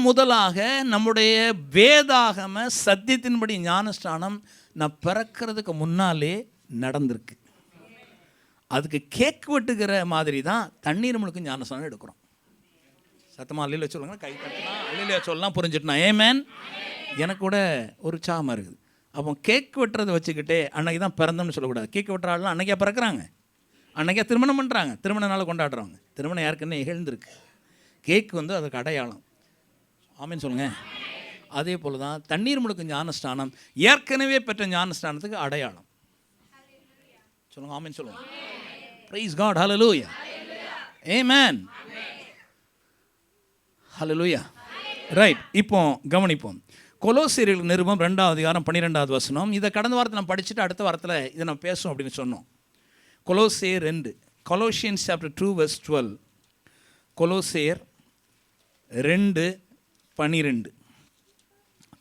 முதலாக நம்முடைய வேதாகம சத்தியத்தின்படி ஞானஸ்நானம் நான் பிறக்கிறதுக்கு முன்னாலே நடந்திருக்கு. அதுக்கு கேக் வெட்டுகிற மாதிரி தான் தண்ணீர் முழுக்க ஞானஸ்நானம் எடுக்கிறோம். சத்தமாக அல்லேலூயா சொல்லுங்க, கை தட்டினா அல்லேலூயா சொல்லலாம், புரிஞ்சுட்டுனா ஏமேன். எனக்கு கூட ஒரு சாமம் இருக்குது. அப்போ கேக் வெட்டுறதை வச்சுக்கிட்டே அன்றைக்கி தான் பிறந்தோம்னு சொல்லக்கூடாது. கேக் வெட்டுறாள்லாம் அன்றைக்கே பிறக்கிறாங்க, அன்றைக்கே திருமணம் பண்ணுறாங்க, திருமண நாளை கொண்டாடுறவங்க. திருமணம் யாருக்குன்னு இகழ்ந்துருக்கு. கேக் அதுக்கு அடையாளம். ஆமேன்னு சொல்லுங்கள். அதே போல் தான் தண்ணீர் முழுக்க ஞானஸ்நானம் ஏற்கனவே பெற்ற ஞானஸ்நானத்துக்கு அடையாளம். சொல்லுங்கள், ஆமேன்னு சொல்லுங்கள். பிரைஸ் காட், ஹல்லேலூயா, ஆமென், ஹல்லேலூயா. ரைட், இப்போ கவனிப்போம். கொலோசியர்கள் நிருபம் 2வது அதிகாரம் 12வது வசனம். இதை கடந்த வாரத்தில் நம்ம படிச்சுட்டு அடுத்த வாரத்தில் இதை நம்ம பேசுவோம் அப்படின்னு சொன்னோம். கொலோசியர் 2, கொலோசியன்ஸ் சாப்டர் 2 verse 12. கொலோசியர் 2:12.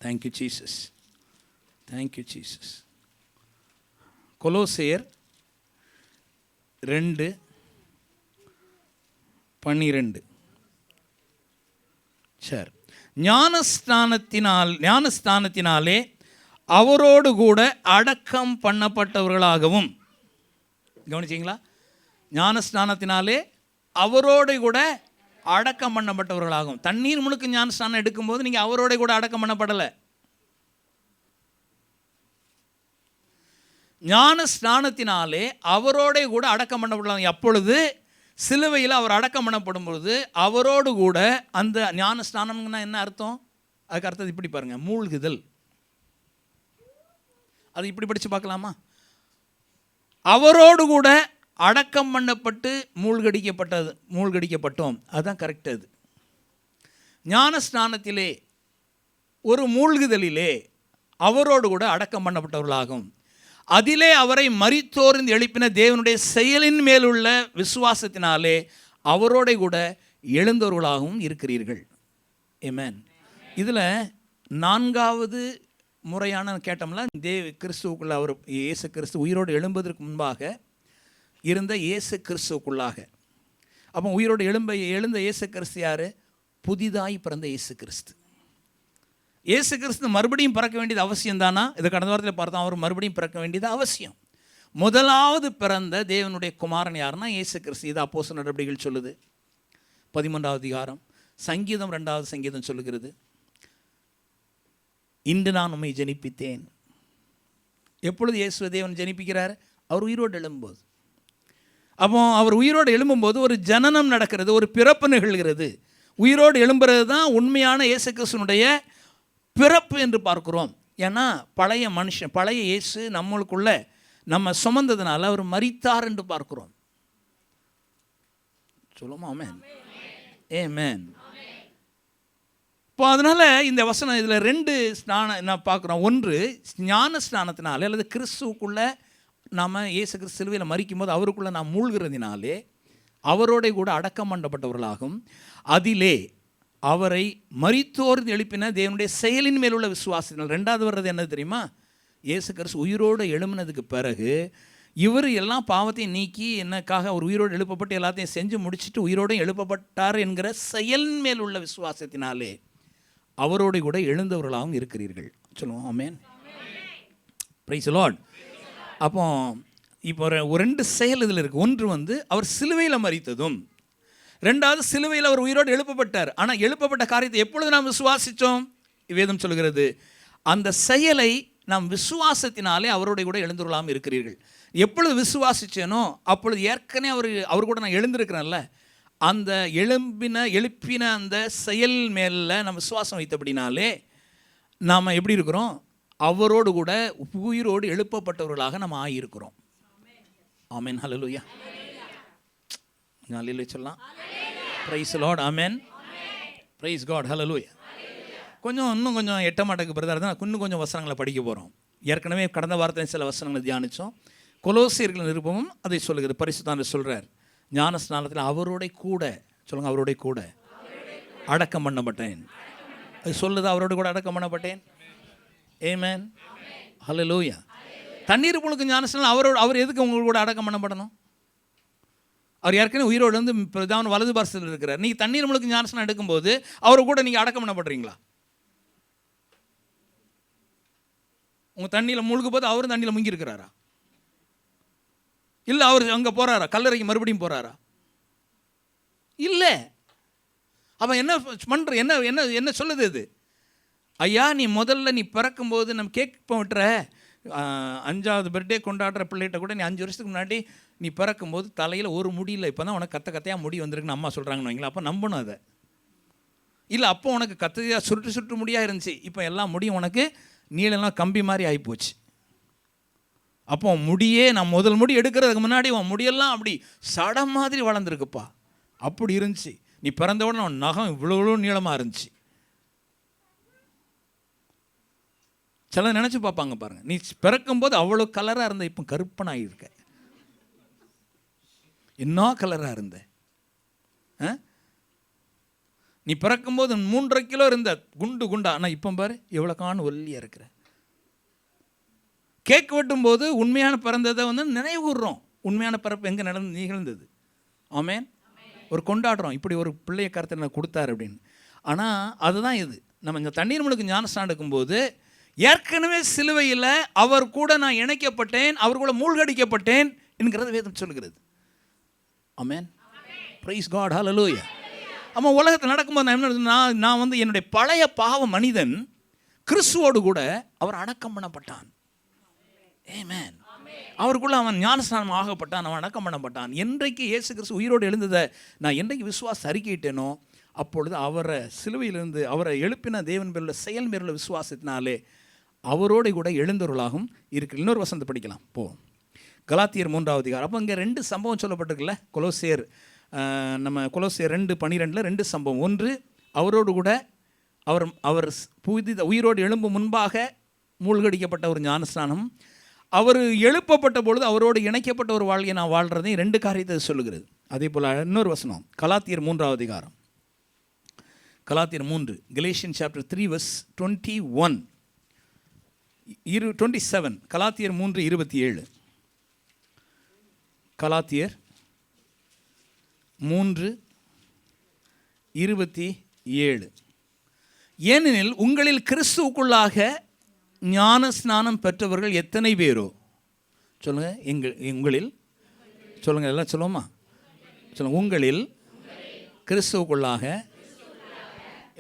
Thank you Jesus, thank you Jesus. கொலோசியர் 2:12. சரி. ஞானஸ்தானத்தினாலே அவரோடு கூட அடக்கம் பண்ணப்பட்டவர்களாகவும், கவனிச்சிங்களா? ஞானஸ்நானத்தினாலே அவரோடு கூட அடக்கம் பண்ணப்பட்டவர்களாகவும். தண்ணீர் முழுக்க ஞானஸ்நானம் எடுக்கும்போது நீங்கள் அவரோட கூட அடக்கம் பண்ணப்படலை. ஞானஸ்நானத்தினாலே அவரோட கூட அடக்கம் பண்ணப்படலாம். அப்பொழுது சிலுவையில் அவர் அடக்கம் பண்ணப்படும் பொழுது அவரோடு கூட, அந்த ஞானஸ்நானம்னா என்ன அர்த்தம்? அதுக்கு அர்த்தம் இப்படி பாருங்கள், மூழ்குதல். அது இப்படி படித்து பார்க்கலாமா? அவரோடு கூட அடக்கம் பண்ணப்பட்டு மூழ்கடிக்கப்பட்டோம். அதுதான் கரெக்ட். அது ஞானஸ்நானத்திலே ஒரு மூழ்குதலிலே அவரோடு கூட அடக்கம் பண்ணப்பட்டவர்களாகும். அதிலே அவரை மரித்தோரில் எழுப்பின தேவனுடைய செயலின் மேலுள்ள விசுவாசத்தினாலே அவரோட கூட எழுந்தவர்களாகவும் இருக்கிறீர்கள். ஆமென். இதில் 4வது முறையான கேட்டோம்ல, கிறிஸ்துவுக்குள்ள அவர் இயேசு கிறிஸ்து உயிரோடு எழும்புவதற்கு முன்பாக இருந்த இயேசு கிறிஸ்துவுக்குள்ளாக. அப்போ உயிரோடு எழுந்த இயேசு கிறிஸ்து யார்? புதிதாய் பிறந்த இயேசு கிறிஸ்து. இயேசு கிறிஸ்து மறுபடியும் பிறக்க வேண்டியது அவசியம் தானா? இதை கடந்த வாரத்தில் பார்த்தோம். அவர் மறுபடியும் பிறக்க வேண்டியது அவசியம். முதலாவது பிறந்த தேவனுடைய குமாரன் யாருன்னா இயேசு கிறிஸ்து. இது அப்போஸ்தலர் நடவடிக்கைகள் சொல்லுது, 13வது அதிகாரம். சங்கீதம் 2வது சங்கீதம் சொல்லுகிறது, இன்று நான் உம்மை ஜெனிப்பித்தேன். எப்பொழுது இயேசு தேவன் ஜெனிப்பிக்கிறார்? அவர் உயிரோடு எழும்பும்போது. அப்போ அவர் உயிரோடு எழும்பும்போது ஒரு ஜனனம் நடக்கிறது, ஒரு பிறப்பு நிகழ்கிறது. உயிரோடு எழும்புறது தான் உண்மையான இயேசு கிறிஸ்துனுடைய பிறப்பு என்று பார்க்கிறோம். ஏன்னா பழைய மனுஷன், பழைய இயேசு நம்மளுக்குள்ள நம்ம சுமந்ததுனால அவர் மரித்தார் என்று பார்க்கிறோம். சொல்லுமா? ஆமென், ஆமென். இப்போ அதனால் இந்த வசனம் இதில் 2 ஸ்நானம் நான் பார்க்குறோம். ஒன்று, ஞான ஸ்நானத்தினாலே அல்லது கிறிஸ்துவுக்குள்ளே நாம் இயேசு கிறிஸ்து சிலுவையில் மரிக்கும் போது அவருக்குள்ளே நாம் மூழ்கிறதினாலே அவரோட கூட அடக்கம் பண்ணப்பட்டவர்களாகும். அதிலே அவரை மரித்தோர் எழுப்பின தேவனுடைய செயலின் மேலுள்ள விசுவாசத்தினால். 2வது வர்றது என்ன தெரியுமா? இயேசு கிறிஸ்து உயிரோடு எழும்பினதுக்கு பிறகு இவர் எல்லாம் பாவத்தையும் நீக்கி என்னக்காக அவர் உயிரோடு எழுப்பப்பட்டு எல்லாத்தையும் செஞ்சு முடிச்சுட்டு உயிரோடு எழுப்பப்பட்டார் என்கிற செயலின் மேல் உள்ள விசுவாசத்தினாலே அவரோடு கூட எழுந்தவர்களாகவும் இருக்கிறீர்கள். சொல்லுவோம் ஆமென், பிரைஸ் தி லார்ட். அப்போ இப்போ ஒரு 2 செயல் இதில் இருக்குது. ஒன்று அவர் சிலுவையில் மரித்ததும், 2வது சிலுவையில் அவர் உயிரோடு எழுப்பப்பட்டார். ஆனால் எழுப்பப்பட்ட காரியத்தை எப்பொழுது நாம் விசுவாசித்தோம்? வேதம் சொல்கிறது, அந்த செயலை நாம் விசுவாசத்தினாலே அவரோட கூட எழுந்துள்ளாமல் இருக்கிறீர்கள். எப்பொழுது விசுவாசிச்சேனோ அப்பொழுது ஏற்கனவே அவர் கூட நான் எழுந்திருக்கிறேன்ல, அந்த எழுப்பின அந்த செயல் மேலே நம்ம விசுவாசம் வைத்தபடினாலே நாம் எப்படி இருக்கிறோம்? அவரோடு கூட உயிரோடு எழுப்பப்பட்டவர்களாக நம்ம ஆகியிருக்கிறோம். ஆமென், ஹல்லேலூயா. ஹல்லேலூயா சொல்லலாம். Praise the Lord. Amen, praise God, hallelujah. இன்னும் கொஞ்சம் எட்ட மாட்டேக்கு பிரதர் தான் இன்னும் கொஞ்சம் வசனங்களை படிக்க போகிறோம். ஏற்கனவே கடந்த வாரத்தில் சில வசனங்களை தியானித்தோம். கொலோசியர்கள் நிருபமும் அதை சொல்லுகிறது. பரிசுத்தர் சொல்கிறார், ஞான ஸ்நானத்தில் அவரோட கூட, சொல்லுங்கள், அவரோட கூட அடக்கம் பண்ணப்பட்டேன். அது சொல்லுது, அவரோட கூட அடக்கம் பண்ணப்பட்டேன். ஆமென், ஹல்லேலூயா. தண்ணீர் முழுக்க ஞான ஸ்நானம் அவர் எதுக்கு உங்களுக்கு கூட அடக்கம் பண்ணப்படணும்? அவர் ஏற்கனவே உயிரோடு வந்து பிரதான வலது பார்சத்தில் இருக்கிறார். நீங்கள் தண்ணீர் முழுக்க ஞான ஸ்நானம் எடுக்கும்போது அவரை கூட நீங்கள் அடக்கம் பண்ணப்படுறீங்களா? உங்கள் தண்ணியில் முழுகும் போது அவரும் தண்ணியில் முங்கி இருக்கிறாரா? இல்லை அவர் அங்கே போகிறாரா? கல்லறைக்கு மறுபடியும் போகிறாரா? இல்லை. அவன் என்ன பண்ணுற, என்ன என்ன என்ன சொல்லுது இது? ஐயா, நீ முதல்ல நீ பிறக்கும்போது நம்ம கேக் விட்டுற 5வது பர்த்டே கொண்டாடுற பிள்ளைகிட்ட கூட நீ 5 வருஷத்துக்கு முன்னாடி நீ பிறக்கும்போது தலையில் ஒரு முடியல, இப்போ தான் உனக்கு கத்தையாக முடி வந்திருக்குன்னு அம்மா சொல்கிறாங்கன்னு வைங்களா. அப்போ நம்பணும் அதை. இல்லை, அப்போ உனக்கு கத்தையாக சுருட்டு முடியாக இருந்துச்சு, இப்போ எல்லாம் முடியும் உனக்கு நீளெல்லாம் கம்பி மாதிரி ஆகிப்போச்சு. அப்போ முடியே நான் முதல் முடி எடுக்கிறதுக்கு முன்னாடி உன் முடியெல்லாம் அப்படி சடம் மாதிரி வளர்ந்துருக்குப்பா, அப்படி இருந்துச்சு. நீ பிறந்த உடனே உன் நகம் இவ்வளோ நீளமாக இருந்துச்சு. சில நினச்சி பார்ப்பாங்க பாருங்கள், நீ பிறக்கும்போது அவ்வளோ கலராக இருந்த, இப்போ கருப்பனாக இருக்க. என்ன கலராக இருந்த? நீ பிறக்கும்போது 3.5 கிலோ இருந்த குண்டா, ஆனால் இப்போ பாரு எவ்வளோ காணு ஒல்லியாக இருக்கிற. கேக் வெட்டும்போது உண்மையான பிறந்ததை நினைவு கூறுறோம். உண்மையான பிறப்பு எங்கே நிகழ்ந்தது? ஆமென். ஒரு கொண்டாடுறோம், இப்படி ஒரு பிள்ளைய கருத்தை நான் கொடுத்தாரு அப்படின்னு. ஆனால் அதுதான் இது. நம்ம இங்கே தண்ணீர் முழுக்க ஞானஸ்நானம் எடுக்கும்போது ஏற்கனவே சிலுவையில் அவர் கூட நான் இணைக்கப்பட்டேன், அவர் கூட மூழ்கடிக்கப்பட்டேன் என்கிறது வேதம் சொல்லுகிறது. ஆமென், பிரைஸ் காட், ஹல்லேலூயா. ஆமா, உலகத்தில் நடக்கும்போது நான் என்னுடைய பழைய பாவ மனிதன் கிறிஸ்துவோடு கூட அவர் அடக்கம் பண்ணப்பட்டான். ஆமென். அவருக்குள்ள அவன் ஞானஸ்நானம் ஆகப்பட்டான், அவன் அடக்கம் பண்ணப்பட்டான். என்றைக்கு இயேசு கிறிஸ்து உயிரோடு எழுந்ததை நான் என்றைக்கு விசுவாசம் அறிக்கையிட்டேனோ அப்பொழுது அவரை சிலுவையிலிருந்து அவரை எழுப்பின தேவன் பேருள்ள செயல் மேலுள்ள விசுவாசத்தினாலே அவரோடு கூட எழுந்தவர்களாகவும் இருக்கு. இன்னொரு வசனத்தை படிக்கலாம் போ, கலாத்தியர் 3வது அதிகாரம். அப்போ இங்கே 2 சம்பவம் சொல்லப்பட்டிருக்குல்ல. நம்ம கொலோசியர் 2:12 2 சம்பவம். ஒன்று, அவரோடு கூட அவர் உயிரோடு எழும்பும் முன்பாக மூழ்கடிக்கப்பட்ட ஒரு ஞானஸ்நானம். அவர் எழுப்பப்பட்ட பொழுது அவரோடு இணைக்கப்பட்ட ஒரு வாழ்க்கையை நான் வாழ்கிறதையும் 2 காரியத்தை சொல்லுகிறது. அதே போல் இன்னொரு வசனம் கலாத்தியர் 3வது அதிகாரம். கலாத்தியர் 3, கலேஷியன் சாப்டர் 3 verse 27. கலாத்தியர் 3:27. கலாத்தியர் 3:27. ஏனெனில் உங்களில் கிறிஸ்துவுக்குள்ளாக ஞான ஸ்நானம் பெற்றவர்கள் எத்தனை பேரோ, சொல்லுங்கள், உங்களில், சொல்லுங்கள், எல்லாம் சொல்லுவோமா, சொல்லுங்கள், உங்களில் கிறிஸ்துவுக்குள்ளாக,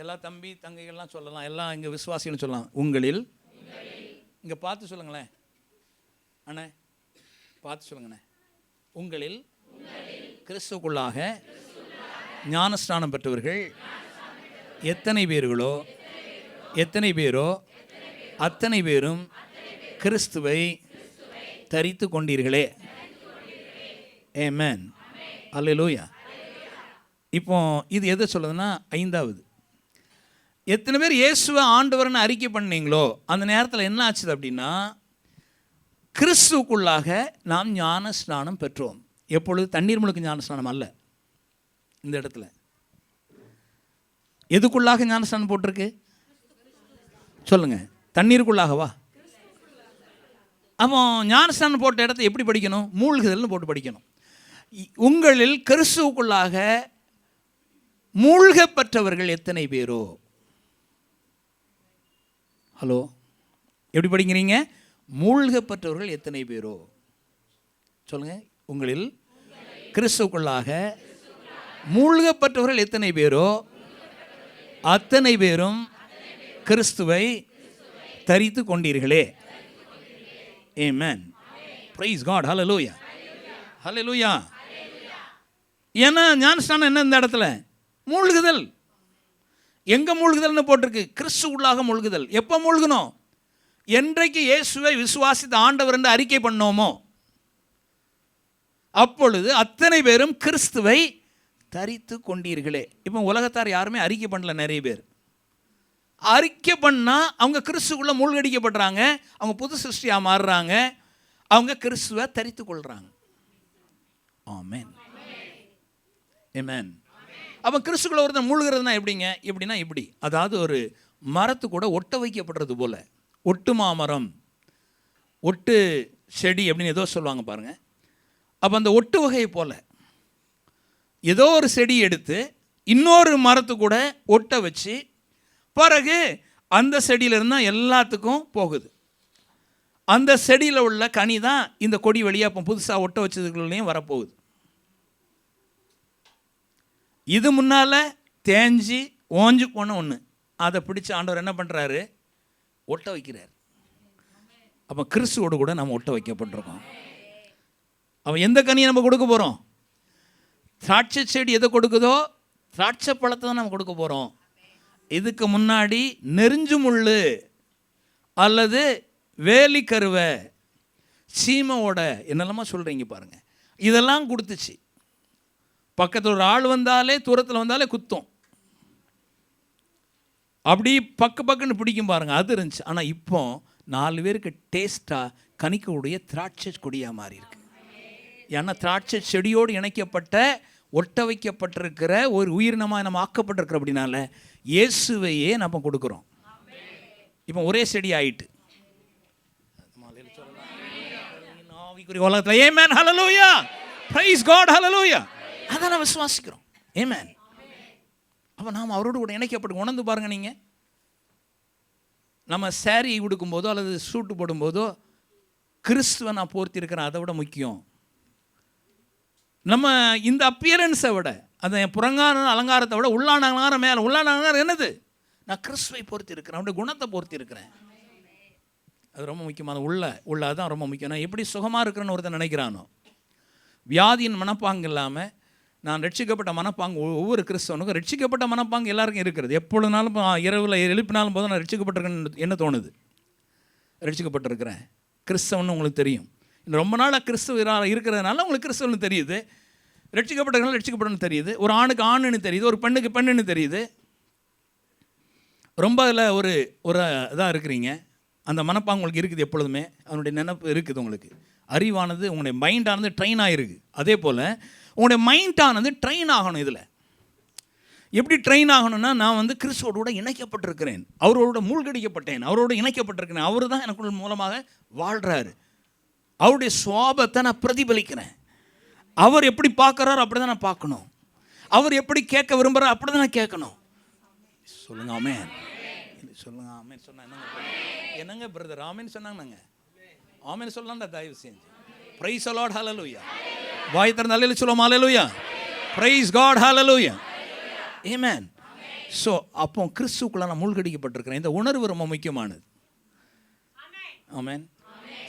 எல்லா தம்பி தங்கைகள்லாம் சொல்லலாம், எல்லாம் இங்கே விசுவாசின்னு சொல்லலாம், உங்களில், இங்கே பார்த்து சொல்லுங்களேன் அண்ணே, பார்த்து சொல்லுங்கண்ணே, உங்களில் கிறிஸ்துவுக்குள்ளாக ஞானஸ்நானம் பெற்றவர்கள் எத்தனை பேர்களோ, எத்தனை பேரோ அத்தனை பேரும் கிறிஸ்துவை தரித்து கொண்டீர்களே. ஆமென், அல்லேலூயா. இப்போ இது எதை சொல்லுதுன்னா, 5வது, எத்தனை பேர் இயேசுவை ஆண்டவர்னு அறிக்கை பண்ணீங்களோ அந்த நேரத்தில் என்ன ஆச்சுது அப்படின்னா, கிறிஸ்துவுக்குள்ளாக நாம் ஞான ஸ்நானம் பெற்றோம். எப்பொழுது? தண்ணீர் முழுக்கு ஞான ஸ்நானம் அல்ல. இந்த இடத்துல எதுக்குள்ளாக ஞான ஸ்நானம் போட்டிருக்கு சொல்லுங்க? தண்ணீருக்குள்ளாகவா? அப்போ ஞானஸ்நானம் போட்ட இடத்த எப்படி படிக்கணும்? மூழ்குதல்னு போட்டு படிக்கணும். உங்களில் கிறிஸ்துவுக்குள்ளாக மூழ்கப்பட்டவர்கள் எத்தனை பேரோ. ஹலோ, எப்படி படிக்கிறீங்க? மூழ்கப்பட்டவர்கள் எத்தனை பேரோ சொல்லுங்க. உங்களில் கிறிஸ்துவுக்குள்ளாக மூழ்கப்பட்டவர்கள் எத்தனை பேரோ அத்தனை பேரும் கிறிஸ்துவை தரித்து கொண்டீர்களே. ஆமென், பிரைஸ் காட், ஹல்லேலூயா, ஹல்லேலூயா. ஏன்னா ஞானஸ்நானம் என்ன இந்த இடத்துல? மூழ்குதல். எங்கே மூழ்குதல்னு போட்டிருக்கு? கிறிஸ்துவுக்குள்ளாக மூழ்குதல். எப்போ மூழ்கணும்? என்றைக்கு இயேசுவை விசுவாசித்த ஆண்டவர் என்று அறிக்கை பண்ணோமோ அப்பொழுது அத்தனை பேரும் கிறிஸ்துவை தரித்து கொண்டீர்களே. இப்போ உலகத்தார் யாருமே அறிக்கை பண்ணல. நிறைய பேர் அறிக்கை பண்ணால் அவங்க கிறிஸ்துக்குள்ளே மூழ்கடிக்கப்படுறாங்க, அவங்க புது சிருஷ்டியாக மாறுறாங்க, அவங்க கிறிஸ்துவை தரித்து கொள்கிறாங்க. ஆமென், ஆமென். அப்போ கிறிஸ்துக்குள்ள ஒருத்தன் மூழ்கிறதுனா எப்படிங்க? எப்படின்னா இப்படி, அதாவது ஒரு மரத்து கூட ஒட்ட வைக்கப்படுறது போல், ஒட்டு மாமரம், ஒட்டு செடி அப்படின்னு ஏதோ சொல்லுவாங்க பாருங்கள். அப்போ அந்த ஒட்டு வகையை போல் ஏதோ ஒரு செடி எடுத்து இன்னொரு மரத்து கூட ஒட்ட வச்சு பிறகு அந்த செடியிலிருந்து தான் எல்லாத்துக்கும் போகுது. அந்த செடியில் உள்ள கனி தான் இந்த கொடி வழியாக இப்போ புதுசாக ஒட்ட வச்சதுக்குள்ளேயும் வரப்போகுது. இது முன்னால் தேஞ்சி ஓஞ்சு போன ஒன்று, அதை பிடிச்சி ஆண்டவர் என்ன பண்ணுறாரு? ஒட்ட வைக்கிறார். அப்போ கிறிஸ்துவோடு கூட நம்ம ஒட்ட வைக்கப்பட்டிருக்கோம். அவன் எந்த கனியை நம்ம கொடுக்க போகிறோம்? திராட்சை செடி எதை கொடுக்குதோ திராட்சை பழத்தை தான் நம்ம கொடுக்க போகிறோம். இதுக்கு முன்னாடி நெருஞ்சு முள் அல்லது வேலிக்கருவை, சீமையோட என்னெல்லாமா சொல்கிறீங்க பாருங்கள், இதெல்லாம் கொடுத்துச்சு. பக்கத்தில் ஒரு ஆள் வந்தாலே, தூரத்தில் வந்தாலே குத்தும், அப்படி பக்குன்னு பிடிக்கும் பாருங்கள், அது இருந்துச்சு. ஆனால் இப்போ 4 பேருக்கு டேஸ்ட்டாக கனிக்கக்கூடிய திராட்சை கொடியாக மாறி இருக்கு. ஏன்னா திராட்சை செடியோடு இணைக்கப்பட்ட ஒட்ட வைக்கப்பட்டிருக்கிற ஒரு உயிரினமாக நம்ம ஆக்கப்பட்டிருக்கிற அப்படின்னால இயேசுவையே நம்ம கொடுக்குறோம். இப்போ ஒரே செடி ஆயிட்டு உலகத்தில். ஆமென், ஹல்லேலூயா, பிரைஸ் காட், ஹல்லேலூயா. அதான் நம்ம விசுவாசிக்கிறோம். ஆமென். அப்போ நாம் அவரோடு கூட இணைக்கப்பட்டு உணர்ந்து பாருங்கள். நீங்கள் நம்ம சாரி உடுக்கும்போதோ அல்லது சூட்டு போடும்போதோ கிறிஸ்துவை நான் போர்த்தி இருக்கிறேன், அதை விட முக்கியம் நம்ம இந்த அப்பியரன்ஸை விட, அந்த புறங்கான அலங்காரத்தை விட உள்ளான அலங்காரம் மேலே. உள்ளான அலங்காரம் என்னது? நான் கிறிஸ்துவை பொறுத்தி இருக்கிறேன், அவருடைய குணத்தை பொறுத்தி இருக்கிறேன். அது ரொம்ப முக்கியமான உள்ள அதுதான் ரொம்ப முக்கியம். நான் எப்படி சுகமாக இருக்கிறேன்னு ஒருத்தன் நினைக்கிறானோ, வியாதியின் மனப்பாங்கு இல்லாமல் நான் ரட்சிக்கப்பட்ட மனப்பாங்கு ஒவ்வொரு கிறிஸ்தவனுக்கும் ரட்சிக்கப்பட்ட மனப்பாங்கு எல்லாருக்கும் இருக்கிறது. எப்பொழுதுனாலும் இரவில் எழுப்பினாலும் போதும் நான் ரட்சிக்கப்பட்டிருக்கேன்னு என்ன தோணுது? ரட்சிக்கப்பட்டிருக்கிறேன் கிறிஸ்தவன்னு உங்களுக்கு தெரியும். ரொம்ப நாளாக கிறிஸ்துவ இருக்கிறதுனால உங்களுக்கு கிறிஸ்தவன்னு தெரியுது, ரட்சிக்கப்பட்டவர்கள் ரட்சிக்கப்படணும்னு தெரியுது, ஒரு ஆணுக்கு ஆணுன்னு தெரியுது, ஒரு பெண்ணுக்கு பெண்ணுன்னு தெரியுது. ரொம்ப அதில் ஒரு இதாக இருக்கிறீங்க. அந்த மனப்பாங்கு உங்களுக்கு இருக்குது, எப்பொழுதுமே அவனுடைய நினைப்பு இருக்குது. உங்களுக்கு அறிவானது, உங்களுடைய மைண்டானது ட்ரெயின் ஆகிருக்கு. அதே போல் உங்களுடைய மைண்டானது ட்ரெயின் ஆகணும். இதில் எப்படி ட்ரெயின் ஆகணும்னா, நான் கிறிஸ்துவோடு கூட இணைக்கப்பட்டிருக்கிறேன், அவரோட மூழ்கடிக்கப்பட்டேன், அவரோடு இணைக்கப்பட்டிருக்கிறேன், அவர் தான் எனக்குள்ள மூலமாக வாழ்கிறாரு, அவருடைய சுவாபத்தை நான் பிரதிபலிக்கிறேன், அவர் எப்படி பார்க்குறாரோ அப்படி தான் நான் பார்க்கணும், அவர் எப்படி கேட்க விரும்புகிறார் அப்படி தான் நான் கேட்கணும். சொல்லுங்க ஆமென். சொல்லுங்க. ஆமென் சொன்னா என்னங்க பிரதர்? ஆமென் சொன்னாங்க. ஆமென் சொல்லலாம்டா தயவு செஞ்சு. பிரைஸ் தி லார்ட், ஹalleluya. வாய் திறந்து அல்லேலூயா சொல்லுவோம். ஹalleluya. பிரைஸ் காட், ஹalleluya. ஆமென். ஸோ அப்போ கிறிஸ்துக்குள்ள நான் மூழ்கடிக்கப்பட்டிருக்கிறேன். இந்த உணர்வு ரொம்ப முக்கியமானது. ஆமென்.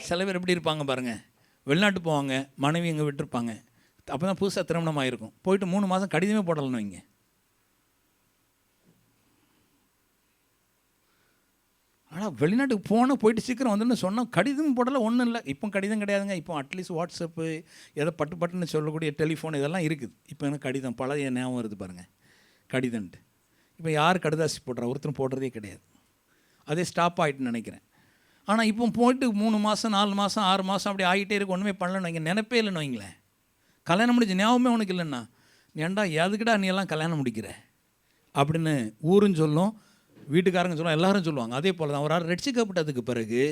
சில பேர் எப்படி இருப்பாங்க பாருங்கள், வெளிநாட்டு போவாங்க, மனைவி இங்கே விட்டுருப்பாங்க, அப்போ தான் புதுசாக திருமணம் ஆகிருக்கும், போயிட்டு 3 மாதம் கடிதமே போடலன்னு வைங்க. ஆனால் வெளிநாட்டுக்கு போயிட்டு சீக்கிரம் வந்துன்னு சொன்னால் கடிதம் போடலை, ஒன்றும் இல்லை. இப்போ கடிதம் கிடையாதுங்க. இப்போ அட்லீஸ்ட் வாட்ஸ்அப்பு, ஏதோ பட்டுன்னு சொல்லக்கூடிய டெலிஃபோன் இதெல்லாம் இருக்குது. இப்போ எனக்கு கடிதம் பழைய ஞாபகம் வருது பாருங்கள், கடிதம்ட்டு. இப்போ யார் கடிதாசி போடுறா? ஒருத்தரும் போடுறதே கிடையாது. அதே ஸ்டாப் ஆகிட்டுன்னு நினைக்கிறேன். ஆனால் இப்போ போயிட்டு 3 மாதம் 4 மாதம் 6 மாதம் அப்படி ஆகிட்டே இருக்கு, ஒன்றுமே பண்ணலன்னு வைங்க. நினைப்பே இல்லைன்னு வைங்களேன். கல்யாணம் முடிஞ்ச ஞாபகமே உனக்கு இல்லைண்ணா, ஏன்டா எதுக்குடா நீ எல்லாம் கல்யாணம் முடிக்கிற அப்படின்னு ஊருன்னு சொல்லும், வீட்டுக்காரங்க சொல்லுவோம், எல்லாரும் சொல்லுவாங்க. அதே போல் தான் ஒரு ஆள் ரட்சிக்கப்பட்டதுக்கு பிறகு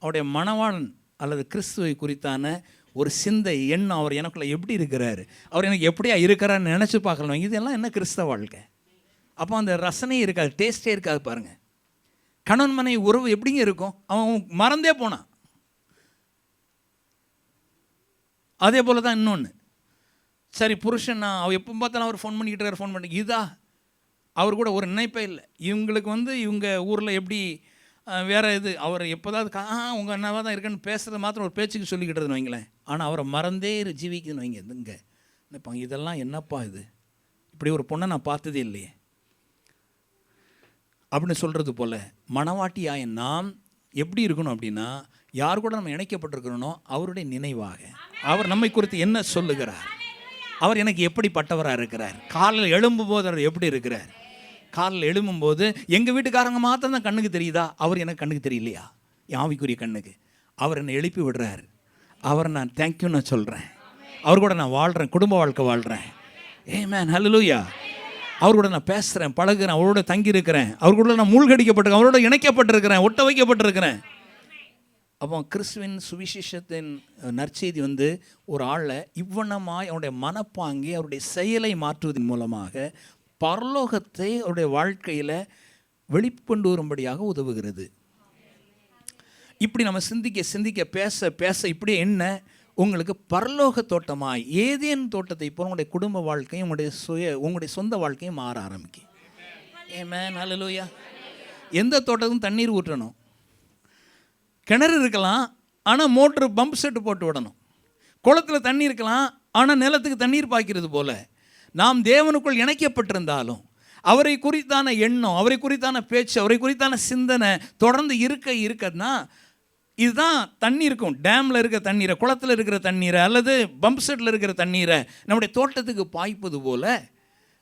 அவருடைய மணவாளன் அல்லது கிறிஸ்துவை குறித்தான ஒரு சிந்தை எண்ணம், அவர் எனக்குள்ளே எப்படி இருக்கிறார், அவர் எனக்கு எப்படியா இருக்கிறான்னு நினச்சி பார்க்கலாம். இதெல்லாம் என்ன கிறிஸ்தவ வாழ்க்கை? அப்போ அந்த ரசனையே இருக்காது, டேஸ்ட்டே இருக்காது பாருங்கள். கணவன் மனைவி உறவு எப்படிங்க இருக்கும்? அவன் மறந்தே போனான். அதே போல் தான் இன்னொன்று. சரி புருஷன் அவள் எப்போ பார்த்தாலும் அவர் ஃபோன் பண்ணிக்கிட்டு இருக்கார், ஃபோன் பண்ணி இதா அவர் கூட ஒரு நினைப்பே இல்லை. இவங்களுக்கு இவங்க ஊரில் எப்படி வேறு இது, அவர் எப்போதாவது உங்கள் என்னவாக தான் இருக்குன்னு பேசுகிறது மாத்திரம் ஒரு பேச்சுக்கு சொல்லிக்கிட்டதுன்னு வைங்களேன். ஆனால் அவரை மறந்தே ஜீவிக்குதுன்னு வைங்க. இதுங்க நினைப்பாங்க, இதெல்லாம் என்னப்பா இது, இப்படி ஒரு பொண்ணை நான் பார்த்ததே இல்லையே அப்படின்னு சொல்கிறது போல், மணவாட்டியாய நாம் எப்படி இருக்கணும் அப்படின்னா, யார் கூட நம்ம இணைக்கப்பட்டிருக்கிறோனோ அவருடைய நினைவாக, அவர் நம்மை குறித்து என்ன சொல்லுகிறார், அவர் எனக்கு எப்படிப்பட்டவராக இருக்கிறார், காலையில் எழும்பும்போது அவர் எப்படி இருக்கிறார். காலையில் எழும்பும்போது எங்கள் வீட்டுக்காரங்க மாத்திரம் தான் கண்ணுக்கு தெரியுதா, அவர் எனக்கு கண்ணுக்கு தெரியலையா? ஆவிக்குரிய கண்ணுக்கு அவர் என்னை எழுப்பி விடுறார். அவரை நான் தேங்க்யூ நான் சொல்கிறேன். அவர் கூட நான் வாழ்கிறேன், குடும்ப வாழ்க்கை வாழ்கிறேன். ஆமென், ஹல்லேலூயா. அவர் கூட நான் பேசுகிறேன், பழகுறேன், அவரோட தங்கியிருக்கிறேன், அவர் கூட நான் மூழ்கடிக்கப்பட்டிருக்கேன், அவரோட இணைக்கப்பட்டிருக்கிறேன், ஒட்ட வைக்கப்பட்டிருக்கிறேன். அப்போ கிறிஸ்துவின் சுவிசேஷத்தின் நற்செய்தி ஒரு ஆளை இவ்வண்ணமாய் அவருடைய மனப்பாங்கி அவருடைய செயலை மாற்றுவதன் மூலமாக பரலோகத்தை அவருடைய வாழ்க்கையில் வெளிக்கொண்டு வரும்படியாக உதவுகிறது. இப்படி நம்ம சிந்திக்க சிந்திக்க பேச பேச இப்படியே என்ன உங்களுக்கு பரலோக தோட்டமாய் ஏதேன் தோட்டத்தை போல உங்களுடைய குடும்ப வாழ்க்கையும் உங்களுடைய சொந்த வாழ்க்கையும் மாற ஆரம்பிக்கும். ஆமென், ஹல்லேலூயா. எந்த தோட்டத்துக்கும் தண்ணீர் ஊற்றணும். கிணறு இருக்கலாம், ஆனால் மோட்ரு பம்ப் செட்டு போட்டு விடணும். குளத்தில் தண்ணி இருக்கலாம், ஆனால் நிலத்துக்கு தண்ணீர் பாய்க்கிறது போல நாம் தேவனுக்குள் இணைக்கப்பட்டிருந்தாலும் அவரை குறித்தான எண்ணம், அவரை குறித்தான பேச்சு, அவரை குறித்தான சிந்தனை தொடர்ந்து இருக்கன்னா இதுதான் தண்ணி இருக்கும். டேமில் இருக்கிற தண்ணீரை, குளத்தில் இருக்கிற தண்ணீரை அல்லது பம்ப் செட்டில் இருக்கிற தண்ணீரை நம்முடைய தோட்டத்துக்கு பாய்ப்பது போல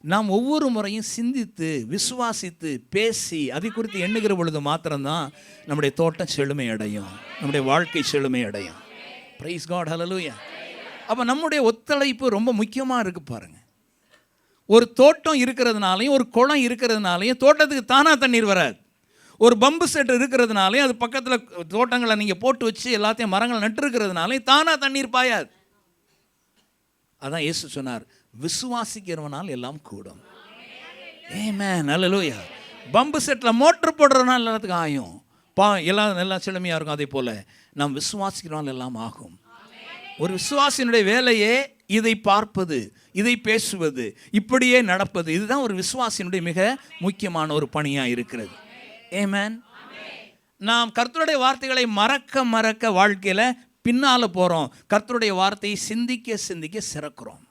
நாம் ஒவ்வொரு முறையும் சிந்தித்து விசுவாசித்து பேசி அதை குறித்து எண்ணுகிற பொழுது மாத்திரம்தான் நம்முடைய தோட்டம் செழுமை அடையும், நம்முடைய வாழ்க்கை செழுமை அடையும். பிரைஸ் காட், ஹல்லேலூயா. அப்போ நம்முடைய ஒத்துழைப்பு ரொம்ப முக்கியமாக இருக்குது பாருங்கள். ஒரு தோட்டம் இருக்கிறதுனாலையும் ஒரு குளம் இருக்கிறதுனாலையும் தோட்டத்துக்கு தானாக தண்ணீர் வராது. ஒரு பம்பு செட் இருக்கிறதுனாலையும் அது பக்கத்தில் தோட்டங்களை நீங்கள் போட்டு வச்சு எல்லாத்தையும் மரங்களை நட்டுருக்கிறதுனாலையும் தானாக தண்ணீர் பாயாது. அதான் இயேசு சொன்னார், விசுவாசிக்கிறவனால் எல்லாம் கூடும். ஆமென், ஹல்லேலூயா. பம்பு செட்டில் மோட்டர் போடுறதுனால எல்லாத்துக்கும் ஆகும், எல்லாம் செழுமையாக இருக்கும். அதே போல் நாம் விசுவாசிக்கிறவனால் எல்லாம் ஆகும். ஒரு விசுவாசியினுடைய வேலையே இதை பார்ப்பது, இதை பேசுவது, இப்படியே நடப்பது. இதுதான் ஒரு விசுவாசியினுடைய மிக முக்கியமான ஒரு பணியாக இருக்கிறது. ஆமென். நாம் கர்த்தருடைய வார்த்தைகளை மறக்க வாழ்க்கையில் பின்னால் போகிறோம். கர்த்தருடைய வார்த்தையை சிந்திக்க சிந்திக்க சிறக்கிறோம்.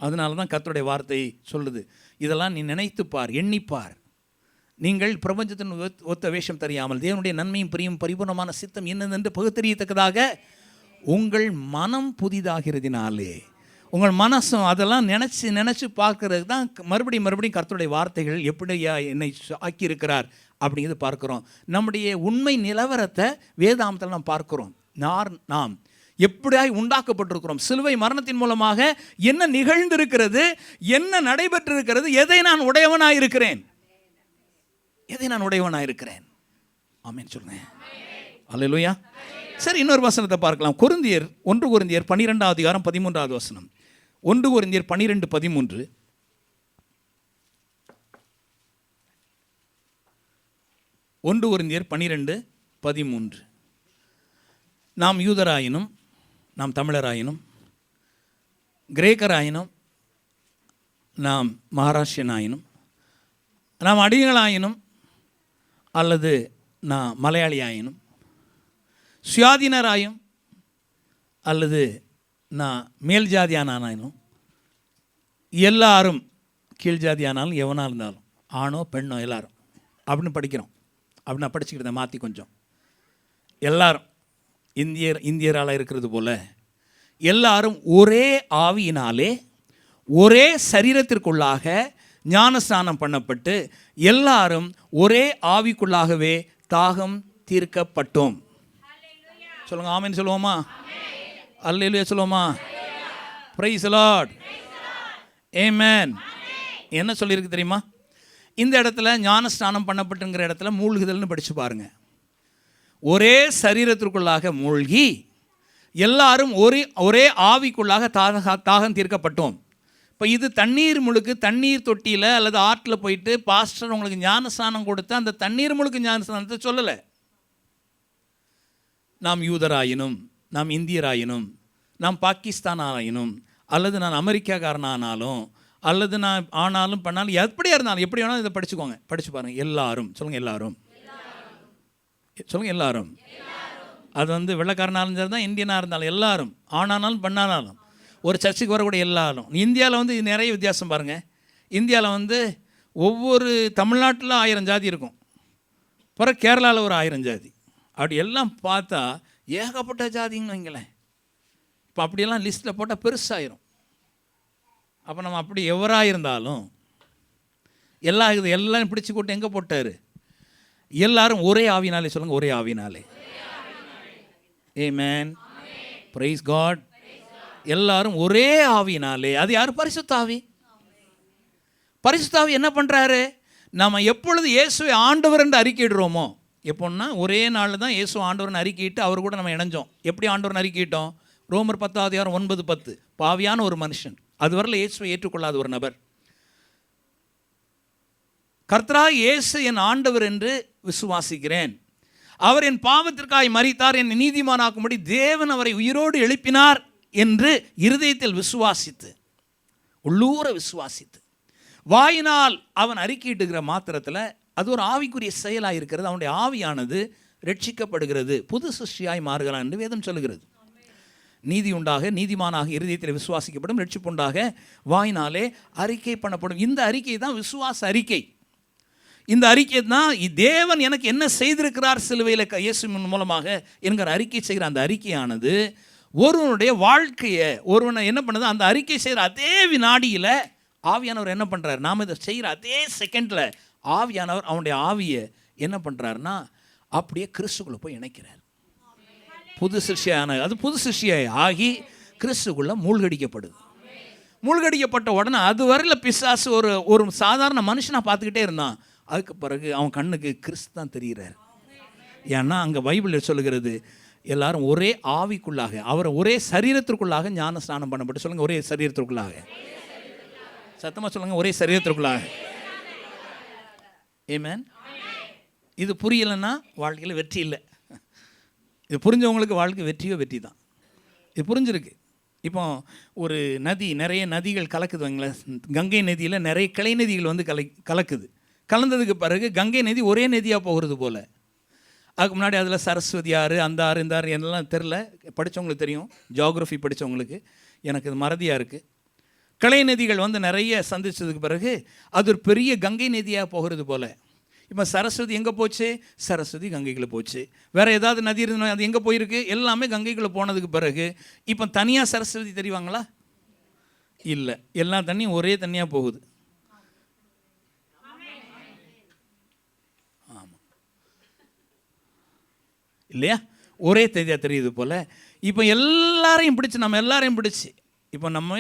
அதனால தான் கர்த்தருடைய வார்த்தை சொல்லுது, இதெல்லாம் நீ நினைத்துப்பார், எண்ணிப்பார். நீங்கள் பிரபஞ்சத்தின் ஒத்த வேஷம் தெரியாமல் தேவனுடைய நன்மையும் பிரியும் பரிபூர்ணமான சித்தம் என்னதென்று பகுத்தறியத்தக்கதாக உங்கள் மனம் புதிதாகிறதுனாலே, உங்கள் மனசும் அதெல்லாம் நினச்சி பார்க்கறது தான் மறுபடியும் கர்த்தருடைய வார்த்தைகள் எப்படியா என்னை ஆக்கியிருக்கிறார் அப்படிங்கிறது பார்க்குறோம். நம்முடைய உண்மை நிலவரத்தை வேதாந்தத்தில் நாம் பார்க்குறோம். நாம் எப்படியாய் உண்டாக்கப்பட்டிருக்கிறோம், சிலுவை மரணத்தின் மூலமாக என்ன நிகழ்ந்திருக்கிறது, என்ன நடைபெற்றிருக்கிறது, எதை நான் உடையவனாயிருக்கிறேன், ஆமென் சொல்லுங்க. அல்லேலூயா. சரி, இன்னொரு வசனத்தை பார்க்கலாம். 1 கொரிந்தியர் 12 அதிகாரம் 13வது வசனம். 1 கொரிந்தியர் 12:13. 1 கொரிந்தியர் 12:13. நாம் யூதராயினும், நாம் தமிழராயினும், கிரேக்கராயினும், நாம் மகாராஷ்டிரனாயினும், நாம் அடிகளாயினும் அல்லது நான் மலையாளியாயினும், சுயாதீனராயும் அல்லது நான் மேல் ஜாதியானாலும், எல்லாரும் கீழ் ஜாதியானாலும் எவனாக இருந்தாலும், ஆணோ பெண்ணோ எல்லாரும் அப்படின்னு படிக்கிறோம். அப்படி நான் படிச்சுக்கிட்டேன் மாற்றி கொஞ்சம். எல்லாரும் இந்தியரால் இருக்கிறது போல் எல்லாரும் ஒரே ஆவியினாலே ஒரே சரீரத்திற்குள்ளாக ஞானஸ்நானம் பண்ணப்பட்டு எல்லாரும் ஒரே ஆவிக்குள்ளாகவே தாகம் தீர்க்கப்பட்டோம். சொல்லுங்க, ஆமென் சொல்லுவோமா? அல்லேலூயா சொல்லுவோமா? Praise the Lord. ஆமென். என்ன சொல்லியிருக்கு தெரியுமா? இந்த இடத்துல ஞானஸ்நானம் பண்ணப்பட்டுங்கிற இடத்துல மூழ்குதல்னு படித்து பாருங்க. ஒரே சரீரத்திற்குள்ளாக மூழ்கி எல்லாரும் ஒரே ஆவிக்குள்ளாக தாகம் தீர்க்கப்பட்டோம். இப்போ இது தண்ணீர் முழுக்கு, தண்ணீர் தொட்டியில் அல்லது ஆற்றில் போயிட்டு பாஸ்டர் உங்களுக்கு ஞானஸ்நானம் கொடுத்து அந்த தண்ணீர் முழுக்கு ஞானஸ்நானத்தை சொல்லலை. நாம் யூதராயினும், நாம் இந்தியராயினும், நாம் பாகிஸ்தான் ஆயினும், அல்லது நான் அமெரிக்காக்காரனானாலும், அல்லது நான் ஆனாலும் பண்ணாலும், எப்படியா இருந்தாலும் எப்படி வேணாலும் இதை படிச்சுக்கோங்க, படித்து பாருங்கள். எல்லாரும் சொல்லுங்கள், எல்லாரும் சொல்லுங்கள், எல்லாரும். அது வந்து வெள்ளைக்காரனாலும் சரி தான், இந்தியனாக இருந்தாலும் எல்லாரும், ஆனானாலும் பண்ணாலும், ஒரு சர்ச்சுக்கு வரக்கூடிய எல்லாரும். இந்தியாவில் வந்து நிறைய வித்தியாசம் பாருங்கள். இந்தியாவில் வந்து ஒவ்வொரு தமிழ்நாட்டில் 1000 ஜாதி இருக்கும், பிறகு கேரளாவில் ஒரு 1000 ஜாதி, அப்படி எல்லாம் பார்த்தா ஏகப்பட்ட ஜாதின்னு வைங்களேன். இப்போ அப்படியெல்லாம் லிஸ்ட்டில் போட்டால் பெருசாயிரும். அப்போ நம்ம அப்படி எவராக இருந்தாலும் எல்லாம் பிடிச்சி கூட்டு எங்கே போட்டார்? எல்லாரும் ஒரே ஆவினாலே சொல்லுங்கள், ஒரே ஆவினாலே. ஆமென். Praise God. எல்லாரும் ஒரே ஆவினாலே. அது யார்? பரிசுத்த ஆவி. பரிசுத்த ஆவி என்ன பண்ணுறாரு? நம்ம எப்பொழுது இயேசுவை ஆண்டவர் என்று அறிக்கையிடுறோமோ, எப்போன்னா ஒரே நாளில் தான் இயேசு ஆண்டவர்னு அறிக்கையிட்டு அவர் கூட நம்ம இணைஞ்சோம். எப்படி ஆண்டவர்னு அறிக்கையிட்டோம்? ரோமர் 10:9-10. பாவியான ஒரு மனுஷன், அதுவரையில் இயேசுவை ஏற்றுக்கொள்ளாத ஒரு நபர், கர்த்தராகிய இயேசு என் ஆண்டவர் என்று விசுவாசிக்கிறேன், அவர் என் பாவத்திற்காய் மரித்தார், என்னை நீதிமானாக்கும்படி தேவன் அவரை உயிரோடு எழுப்பினார் என்று இருதயத்தில் விசுவாசித்து, உள்ளூர விசுவாசித்து, வாயினால் அவன் அறிக்கையிட்டுகிற மாத்திரத்தில் அது ஒரு ஆவிக்குரிய செயலாக இருக்கிறது. அவனுடைய ஆவியானது ரட்சிக்கப்படுகிறது, புது சிருஷ்டியாய் மாறுகிறான் என்று வேதம் சொல்லுகிறது. நீதி உண்டாக, நீதிமானாக இருதயத்தில் விசுவாசிக்கப்படும், ரட்சிப்புண்டாக வாயினாலே அறிக்கை பண்ணப்படும். இந்த அறிக்கை தான் விசுவாச அறிக்கை. இந்த அறிக்கை தான் தேவன் எனக்கு என்ன செய்திருக்கிறார் சிலுவையில் இயேசு மூலமாக என்கிற அறிக்கை செய்கிற அந்த அறிக்கையானது ஒருவனுடைய வாழ்க்கையை, ஒருவனை என்ன பண்ணுது, அந்த அறிக்கை செய்கிற அதே வினாடியில் ஆவியானவர் என்ன பண்ணுறாரு? நாம் இதை செய்கிற அதே செகண்டில் ஆவியானவர் அவனுடைய ஆவியை என்ன பண்ணுறாருன்னா அப்படியே கிறிஸ்துக்குள்ளே போய் இணைக்கிறார். புது சிருஷ்டியான அது புது சிருஷ்டியாய் ஆகி கிறிஸ்துக்குள்ளே மூழ்கடிக்கப்படுது. மூழ்கடிக்கப்பட்ட உடனே அது வரையில் பிசாசு ஒரு சாதாரண மனுஷனாக பார்த்துக்கிட்டே இருந்தான். அதுக்கு பிறகு அவன் கண்ணுக்கு கிறிஸ்து தான் தெரிகிறார். ஏன்னா அங்கே பைபிளில் சொல்லுகிறது, எல்லாரும் ஒரே ஆவிக்குள்ளாக, அவரை ஒரே சரீரத்திற்குள்ளாக ஞான ஸ்நானம் பண்ணப்பட்டு. சொல்லுங்கள், ஒரே சரீரத்திற்குள்ளாக. சத்தமாக சொல்லுங்கள், ஒரே சரீரத்திற்குள்ளாக. ஆமென். இது புரியலைன்னா வாழ்க்கையில் வெற்றி இல்லை. இது புரிஞ்சவங்களுக்கு வாழ்க்கை வெற்றியோ வெற்றி தான். இது புரிஞ்சிருக்கு. இப்போ ஒரு நதி, நிறைய நதிகள் கலக்குது வைங்களேன். கங்கை நதியில் நிறைய கிளை நதிகள் வந்து கலக்குது. கலந்ததுக்கு பிறகு கங்கை நதி ஒரே நதியாக போகிறது போல். அதுக்கு முன்னாடி அதில் சரஸ்வதி ஆறு, அந்த ஆறு, இந்த ஆறு என்னெல்லாம் தெரில. படித்தவங்களுக்கு தெரியும், ஜியாகிரஃபி படித்தவங்களுக்கு. எனக்கு இது மறதியாக இருக்குது. கிளை நதிகள் வந்து நிறைய சந்தித்ததுக்கு பிறகு அது ஒரு பெரிய கங்கை நதியாக போகிறது போல். இப்போ சரஸ்வதி எங்கே போச்சு? சரஸ்வதி கங்கைக்குள்ளே போச்சு. வேறு ஏதாவது நதி இருந்தால் அது எங்கே போயிருக்கு? எல்லாமே கங்கைக்குள்ளே போனதுக்கு பிறகு இப்போ தனியாக சரஸ்வதி தெரிவாங்களா? இல்லை, எல்லா தண்ணியும் ஒரே தண்ணியாக போகுது. ஆமாம், இல்லையா? ஒரே தேதியாக தெரியுது போல். இப்போ எல்லாரையும் பிடிச்சி, நம்ம எல்லாரையும் பிடிச்சி இப்போ நம்ம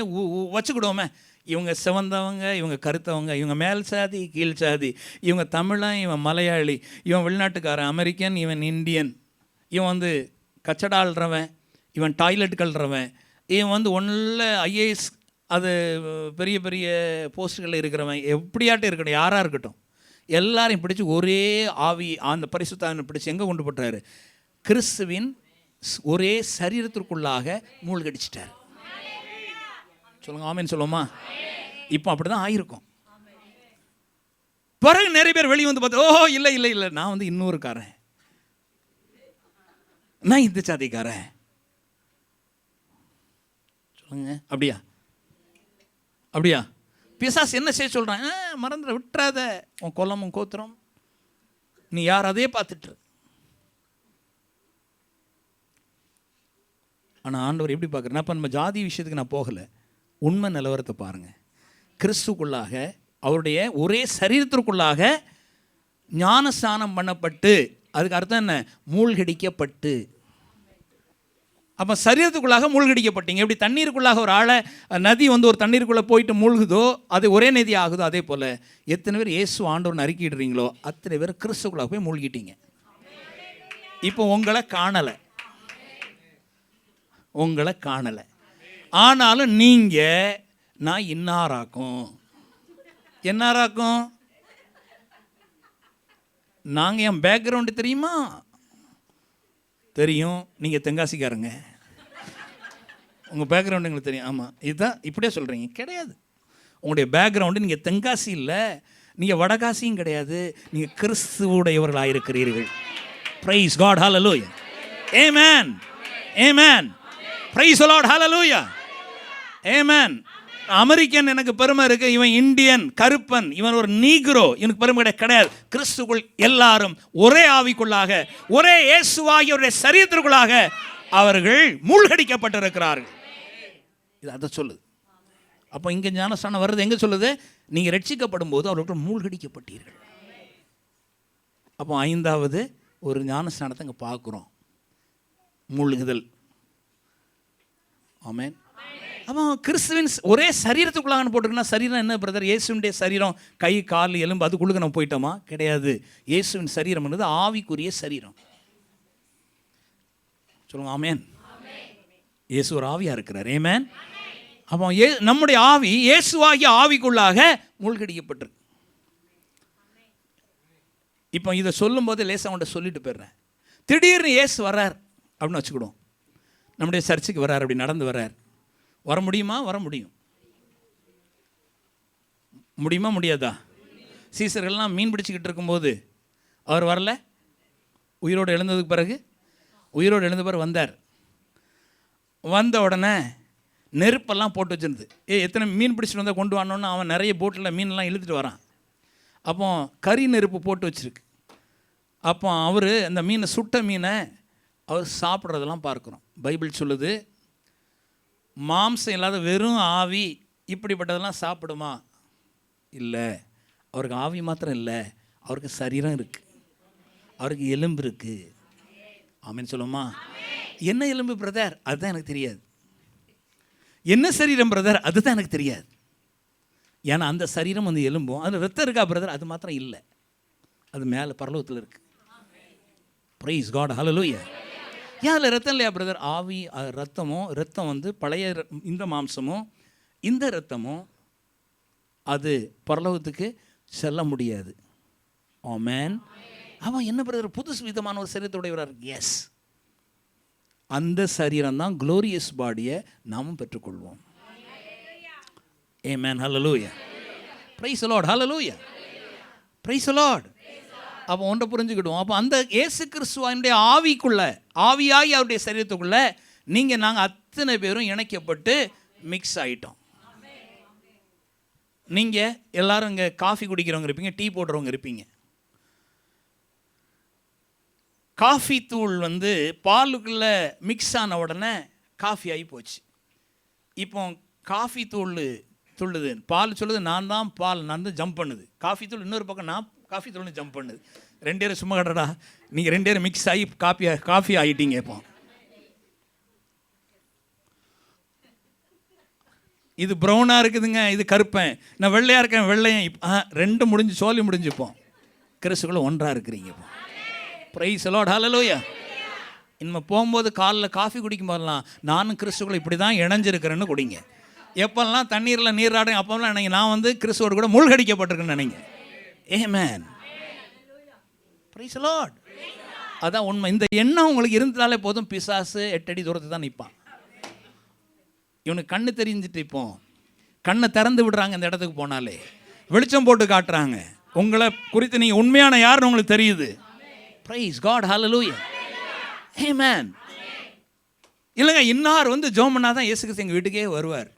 வச்சுக்கிடுவோமே, இவங்க சிவந்தவங்க, இவங்க கருத்தவங்க, இவங்க மேல் சாதி, கீழ் சாதி, இவங்க தமிழன், இவன் மலையாளி, இவன் வெளிநாட்டுக்காரன், அமெரிக்கன், இவன் இந்தியன், இவன் வந்து கச்சடாள்றவன், இவன் டாய்லெட் கழுறவன், இவன் வந்து ஒன்றில் ஐஏஎஸ், அது பெரிய பெரிய போஸ்ட்டுகளில் இருக்கிறவன், எப்படியாட்டும் இருக்கட்டும், யாராக இருக்கட்டும், எல்லாரையும் பிடிச்சி ஒரே ஆவி அந்த பரிசுத்த ஆவியை பிடிச்சி எங்கே கொண்டு போட்டார்? கிறிஸ்துவின் ஒரே சரீரத்திற்குள்ளாக மூழ்கடிச்சிட்டார். சொல்லுங்க ஆமேன்னு சொல்லுவோமா? இப்போ அப்படி தான் ஆயிருக்கும். பிறகு நிறைய பேர் வெளியே வந்து பார்த்து, ஓஹோ இல்லை இல்லை இல்லை, நான் வந்து இன்னொருக்காரன், நான் இந்த சாதிக்காரன். சொல்லுங்க அப்படியா? அப்படியா? பிசாசு என்ன செய்ய சொல்கிறான்? மறந்துட, விட்டுறாத, உன் கொல்லமும் கோத்திரம், நீ யார் அதே பார்த்துட்டு. ஆனால் ஆண்டவர் எப்படி பார்க்குறேன்? இப்போ நம்ம ஜாதி விஷயத்துக்கு நான் போகலை, உண்மை நிலவரத்தை பாருங்கள். கிறிஸ்துக்குள்ளாக, அவருடைய ஒரே சரீரத்திற்குள்ளாக ஞானஸ்நானம் பண்ணப்பட்டு, அதுக்கு அர்த்தம் என்ன? மூழ்கடிக்கப்பட்டு. அப்போ சரீரத்துக்குள்ளாக மூழ்கடிக்கப்பட்டீங்க. எப்படி தண்ணீருக்குள்ளாக ஒரு ஆளை, நதி வந்து ஒரு தண்ணீருக்குள்ளே போயிட்டு மூழ்குதோ, அது ஒரே நதி ஆகுதோ, அதே போல் எத்தனை பேர் இயேசு ஆண்டவர்னு அறிக்கையிடுறீங்களோ அத்தனை பேர் கிறிஸ்துக்குள்ளாக போய் மூழ்கிட்டீங்க. இப்போ உங்களை காணலை, உங்களை காணலை. ஆனாலும் நீங்கள் நான் இன்னாராக்கும், என்னாராக்கும். நாங்கள் என் பேக்ரவுண்டு தெரியுமா? தெரியும். நீங்கள் தென்காசிக்காரங்க, உங்கள் பேக்ரவுண்டு எங்களுக்கு தெரியும். ஆமாம், இதுதான் இப்படியே சொல்கிறீங்க. கிடையாது, உங்களுடைய பேக்ரவுண்டு நீங்கள் தென்காசி இல்லை, நீங்கள் வடகாசியும் கிடையாது, நீங்கள் கிறிஸ்துவுடையவர்களாக இருக்கிறீர்கள். Praise God, hallelujah, amen, amen, praise the Lord, hallelujah, amen. American எனக்கு பெருமை இருக்கு, இவன் இந்தியன், கருப்பன், இவன் ஒரு நீக்ரோ, இவனுக்கு பெருமை கிடையாது. கிறிஸ்துக்குள் எல்லாரும் ஒரே ஆவிக்குள்ளாக, ஒரே இயேசுவாகிய ஒரே சரீரத்திற்குள்ளாக அவர்கள் மூழ்கடிக்கப்பட்டிருக்கிறார்கள். இது அதை சொல்லுது. அப்போ இங்கே ஞானஸ்நானம் வர்றது எங்கே சொல்லுது? நீங்கள் ரட்சிக்கப்படும் போது அவர்கள் மூழ்கடிக்கப்பட்டீர்கள். அப்போ 5வது ஒரு ஞானஸ்நானத்தை இங்கே பார்க்குறோம், மூழ்குதல். ஆமென். அப்போ கிறிஸ்துவின் ஒரே சரீரத்துக்குள்ளாக போட்டிருக்குன்னா, சரீரம் என்ன பிரதர்? இயேசுடைய சரீரம், கை கால் எலும்பு, அதுக்குள்ளுக்கு நம்ம போயிட்டோமா? கிடையாது. இயேசுவின் சரீரம் என்பது ஆவிக்குரிய சரீரம். சொல்லுங்க ஆமென். இயேசு ஒரு ஆவியாக இருக்கிறார். ஆமென். அப்போ நம்முடைய ஆவி இயேசுவாகிய ஆவிக்குள்ளாக மூழ்கடிக்கப்பட்டிருக்கு. இப்போ இதை சொல்லும்போது லேசாக அவன்கிட்ட சொல்லிட்டு போயிடுறேன். திடீர்னு இயேசு வர்றார் அப்படின்னு வச்சுக்கிடுவோம். நம்முடைய சர்ச்சுக்கு வர்றார், அப்படி நடந்து வர்றார். வர முடியுமா? வர முடியும். முடியுமா முடியாதா? சீசர்கள்லாம் மீன் பிடிச்சிக்கிட்டு இருக்கும்போது அவர் வரல. உயிரோடு எழுந்ததுக்கு பிறகு, உயிரோடு எழுந்த பிறகு வந்தார். வந்த உடனே நெருப்பெல்லாம் போட்டு வச்சுருது. எத்தனை மீன் பிடிச்சிட்டு வந்தால் கொண்டு வானோன்னு அவன் நிறைய போட்டில் மீனெல்லாம் இழுத்துட்டு வரான். அப்போ கறி நெருப்பு போட்டு வச்சுருக்கு. அப்போ அவர் அந்த மீனை, சுட்ட மீனை அவர் சாப்பிட்றதெல்லாம் பார்க்குறோம். பைபிள் சொல்லுது, மாம்சம் இல்லாத வெறும் ஆவி இப்படிப்பட்டதெல்லாம் சாப்பிடுமா? இல்லை. அவருக்கு ஆவி மாத்திரம் இல்லை, அவருக்கு சரீரம் இருக்குது, அவருக்கு எலும்பு இருக்குது. ஆமென் சொல்லுமா? என்ன எலும்பு பிரதர்? அதுதான் எனக்கு தெரியாது. என்ன சரீரம் பிரதர்? அதுதான் எனக்கு தெரியாது. ஏன்னா அந்த சரீரம் வந்து எலும்பும், அதில் ரத்தம் இருக்கா பிரதர்? அது மாத்திரம் இல்லை, அது மேலே பரலோகத்தில் இருக்குது. பிரைஸ் காட், ஹல்லேலூயா. ஏன் அதில் ரத்தம் இல்லையா பிரதர்? ஆவி ரத்தமும், ரத்தம் வந்து பழைய இந்த மாம்சமும் இந்த ரத்தமும் அது பரலோகத்துக்கு செல்ல முடியாது. ஆமென். அவன் என்ன பிரதர் புதுசு விதமான ஒரு சரீரத்துடையவராக? எஸ், அந்த சரீரம் தான் குளோரியஸ் பாடியை நாமும் பெற்றுக்கொள்வோம். Amen, hallelujah, praise the Lord, hallelujah, praise the Lord. அப்போ ஒன்றை புரிஞ்சுக்கிடுவோம். அப்போ அந்த இயேசு கிறிஸ்துவனுடைய ஆவிக்குள்ள, ஆவியாகி அவருடைய சரீரத்துக்குள்ள நீங்கள் நாங்கள் அத்தனை பேரும் இணைக்கப்பட்டு மிக்ஸ் ஆகிட்டோம். நீங்கள் எல்லாரும் இங்கே காஃபி குடிக்கிறவங்க இருப்பீங்க, டீ போடுறவங்க இருப்பீங்க. காஃபி தூள் வந்து பாலுக்குள்ளே மிக்ஸ் ஆன உடனே காஃபி ஆகி போச்சு. இப்போ காஃபி தூள் துள்ளுது, பால் சொல்லுது நான் தான் பால், நான் தான் ஜம்ப் பண்ணுது. காஃபி தூள் இன்னொரு பக்கம் நான் காஃபி தூள்னு ஜம்ப் பண்ணுது. 2 பேரும் சும்மா கடடா, நீங்கள் 2 பேரும் மிக்ஸ் ஆகி காஃபி ஆகிட்டீங்க. இப்போ இது ப்ரௌனாக இருக்குதுங்க, இது கருப்பேன், நான் வெள்ளையாக இருக்கேன், வெள்ளையன். ரெண்டும் முடிஞ்சு, சோலி முடிஞ்சுப்போம். கிறிஸ்துக்குள்ள ஒன்றாக இருக்கிறீங்க. இப்போ பிரைஸ் தி லார்ட், ஹல்லேலூயா. இனிமே போகும்போது காலில் காஃபி குடிக்கும் போதெல்லாம் நானும் கிறிஸ்துக்குள்ள இப்படி தான் இணைஞ்சிருக்கிறேன்னு குடிங்க. எப்பெல்லாம் தண்ணீரில் நீராடும் அப்போல்லாம் நினைங்க நான் வந்து கிறிஸ்துவோடு கூட மூழ்கடிக்கப்பட்டிருக்கேன்னு நினைங்க. ஆமென். Praise the Lord. அதான் உண்மை. இந்த எண்ணம் உங்களுக்கு இருந்தாலே போதும், பிசாசு 8 அடி தூரத்து தான் நிற்பான். இவனுக்கு கண்ணு தெரிஞ்சுட்டு இப்போ கண்ணை திறந்து விடுறாங்க. இந்த இடத்துக்கு போனாலே வெளிச்சம் போட்டு காட்டுறாங்க. உங்களை குறித்து நீங்கள் உண்மையான யாருன்னு உங்களுக்கு தெரியுது. பிரைஸ் காட், ஹல்லேலூயா, ஆமென். இல்லைங்க, இன்னார் வந்து ஜெபம் பண்ணாதான் இயேசு கிறிஸ்து எங்கள் வீட்டுக்கே வருவார்.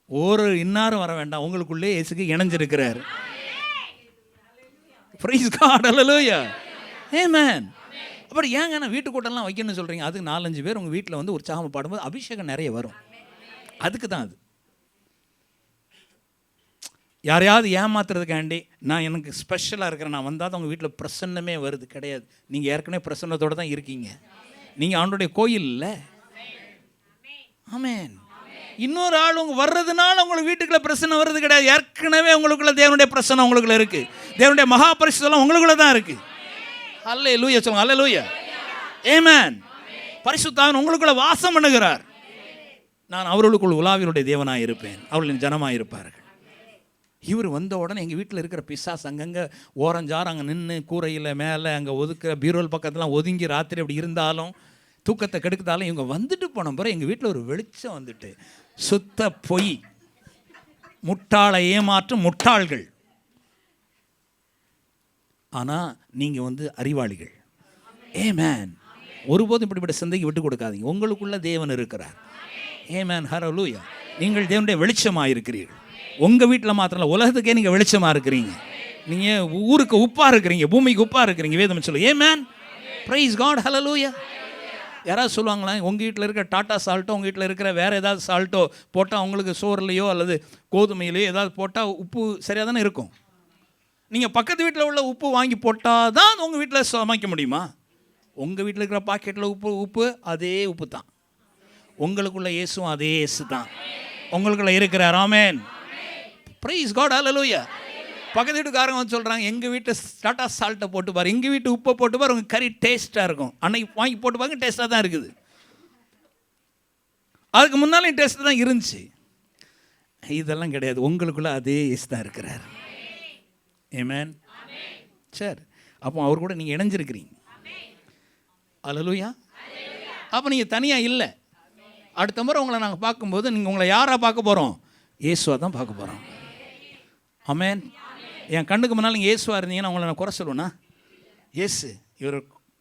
ஒரு இன்னாரும் வர வேண்டாம், உங்களுக்குள்ளே இயேசுக்கு இணைஞ்சிருக்கிறார். பிரைஸ் காட், ஹல்லேலூயா, ஆமென். அப்படி ஏங்க நான் வீட்டு கூட்டம்லாம் வைக்கணும்னு சொல்கிறீங்க? அதுக்கு 4-5 பேர் உங்கள் வீட்டில் வந்து உற்சாகம் பாடும்போது அபிஷேகம் நிறைய வரும். அதுக்கு தான் அது. யாரையாவது ஏமாத்துறதுக்காண்டி நான் எனக்கு ஸ்பெஷலாக இருக்கிறேன், நான் வந்தால் தான் உங்கள் வீட்டில் பிரசன்னமே வருது கிடையாது. நீங்கள் ஏற்கனவே பிரசன்னத்தோடு தான் இருக்கீங்க. நீங்கள் அவனுடைய கோயில் இல்லை. ஆமென். இன்னொரு ஆள் உங்க வர்றதுனால உங்களுக்கு வீட்டுக்குள்ள பிரசன்னம் வருது கிடையாது. ஏற்கனவே உங்களுக்குள்ள தேவனுடைய பிரசன்னம் உங்களுக்குள்ள இருக்கு. தேவனுடைய மகா பரிசுத்தம் உங்களுக்குள்ள தான் இருக்கு. ஹல்லேலூயா சொல்லுங்க, ஹல்லேலூயா, ஆமென். பரிசுத்த ஆவியானவர் உங்களுக்குள்ள வாசம் பண்ணுகிறார். நான் அவர்களுக்குள் உலாவினுடைய தேவனாக இருப்பேன், அவர்களின் ஜனமாக இருப்பார்கள். இவர் வந்த உடனே எங்கள் வீட்டில் இருக்கிற பிசாசு அங்கங்கே ஓரஞ்சாரம் அங்கே நின்று கூரையில் மேலே அங்கே ஒதுக்க பீரோல் பக்கத்துலாம் ஒதுங்கி ராத்திரி அப்படி இருந்தாலும் தூக்கத்தை கெடுக்கதாலும் இவங்க வந்துட்டு போன பிறகு எங்கள் வீட்டில் ஒரு வெளிச்சம் வந்துட்டு, சுத்த பொய், முட்டாளை ஏமாற்றும் முட்டாள்கள். ஆனால் நீங்கள் வந்து அறிவாளிகள். ஆமென். ஒருபோதும் இப்படிப்பட்ட சிந்தைக்கு விட்டு கொடுக்காதீங்க. உங்களுக்குள்ள தேவன் இருக்கிறார். ஆமென், ஹல்லேலூயா. நீங்கள் தேவனுடைய வெளிச்சமாக இருக்கிறீர்கள். உங்கள் வீட்டில் மாத்திரம் இல்லை, உலகத்துக்கே நீங்கள் வெளிச்சமாக இருக்கிறீங்க. நீங்கள் ஊருக்கு உப்பாக இருக்கிறீங்க, பூமிக்கு உப்பாக இருக்கிறீங்க. வேதம் சொல்லு, ஆமென். பிரைஸ் காட், ஹல்லேலூயா. யாராவது சொல்லுவாங்களா, உங்கள் வீட்டில் இருக்கிற டாட்டா சால்ட்டோ உங்கள் வீட்டில் இருக்கிற வேறு ஏதாவது சால்ட்டோ போட்டால் உங்களுக்கு சோறுலையோ அல்லது கோதுமையிலையோ ஏதாவது போட்டால் உப்பு சரியாக தானே இருக்கும். நீங்கள் பக்கத்து வீட்டில் உள்ள உப்பு வாங்கி போட்டால் தான் உங்கள் வீட்டில் சமைக்க முடியுமா? உங்கள் வீட்டில் இருக்கிற பாக்கெட்டில் உப்பு அதே உப்பு தான். உங்களுக்குள்ள இயேசுவும் அதே இயேசு தான் உங்களுக்குள்ள இருக்கிறார். ஆமென். பிரைஸ் காட், ஹல்லேலூயா. பக்கத்து வீட்டுக்காரங்க வந்து சொல்கிறாங்க, எங்கள் வீட்டு டாட்டா சால்ட்டை போட்டு பாரு, எங்கள் வீட்டு உப்பை போட்டு பாரு, உங்கள் கறி டேஸ்ட்டாக இருக்கும். அன்னைக்கு வாங்கி போட்டு பாருங்க, டேஸ்ட்டாக தான் இருக்குது. அதுக்கு முன்னாலும் டேஸ்ட்டு தான் இருந்துச்சு. இதெல்லாம் கிடையாது. உங்களுக்குள்ள அதே இயேசு தான் இருக்கிறார். ஆமென். சரி, அப்போ அவர் கூட நீங்கள் இணைஞ்சிருக்கிறீங்க. ஹல்லேலூயா. அப்போ நீங்கள் தனியாக இல்லை. அடுத்த முறை உங்களை நாங்கள் பார்க்கும்போது நீங்கள் உங்களை யாராக பார்க்க போகிறோம்? இயேசுவாக தான் பார்க்க போகிறோம். ஆமென். என் கண்ணுக்கு முன்னால் நீங்கள் இயேசுவாக இருந்தீங்கன்னா உங்களை நான் குறை சொல்லுவேன்னா, இயேசு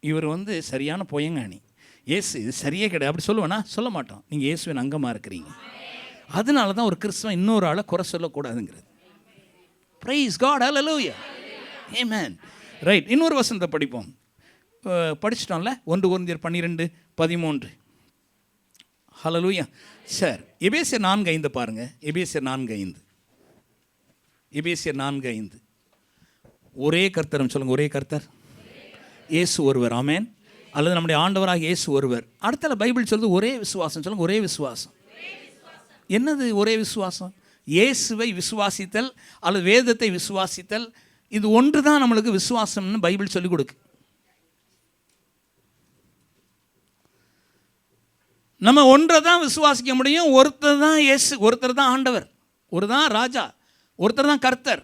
இவர் வந்து சரியான பொயங்காணி, இயேசு இது சரியே கிடையாது அப்படி சொல்லுவேன்னா? சொல்ல மாட்டோம். நீங்கள் இயேசுவின் அங்கமாக இருக்கிறீங்க. அதனால தான் ஒரு கிறிஸ்தவன் இன்னொரு ஆளை குறை சொல்லக்கூடாதுங்கிறது. பிரைஸ் காட், ஹல்லேலூயா, ஆமென். ரைட், இன்னொரு வசனத்தை படிப்போம். படிச்சிட்டோம்ல, 1 கொரிந்தியர் 12:13. ஹல்லேலூயா. சரி, எபேசியர் 4:5 பாருங்க. எபேசியர் 4:5. எபேசியர் 4:5. ஒரே கர்த்தர் சொல்லுங்க, ஒரே கர்த்தர், இயேசு ஒருவர். ஆமென். அல்லது நம்முடைய ஆண்டவராக இயேசு ஒருவர். அடுத்த பைபிள் சொல்லுது ஒரே விசுவாசம். சொல்லுங்க, ஒரே விசுவாசம். என்னது ஒரே விசுவாசம்? இயேசுவை விசுவாசித்தல் அல்லது வேதத்தை விசுவாசித்தல், இது ஒன்று தான் நம்மளுக்கு விசுவாசம்னு பைபிள் சொல்லிக் கொடுக்கு. நம்ம ஒன்றை தான் விசுவாசிக்க முடியும். ஒருத்தர் தான் இயேசு, ஒருத்தர் தான் ஆண்டவர், ஒரு தான் ராஜா, ஒருத்தர் தான் கர்த்தர்.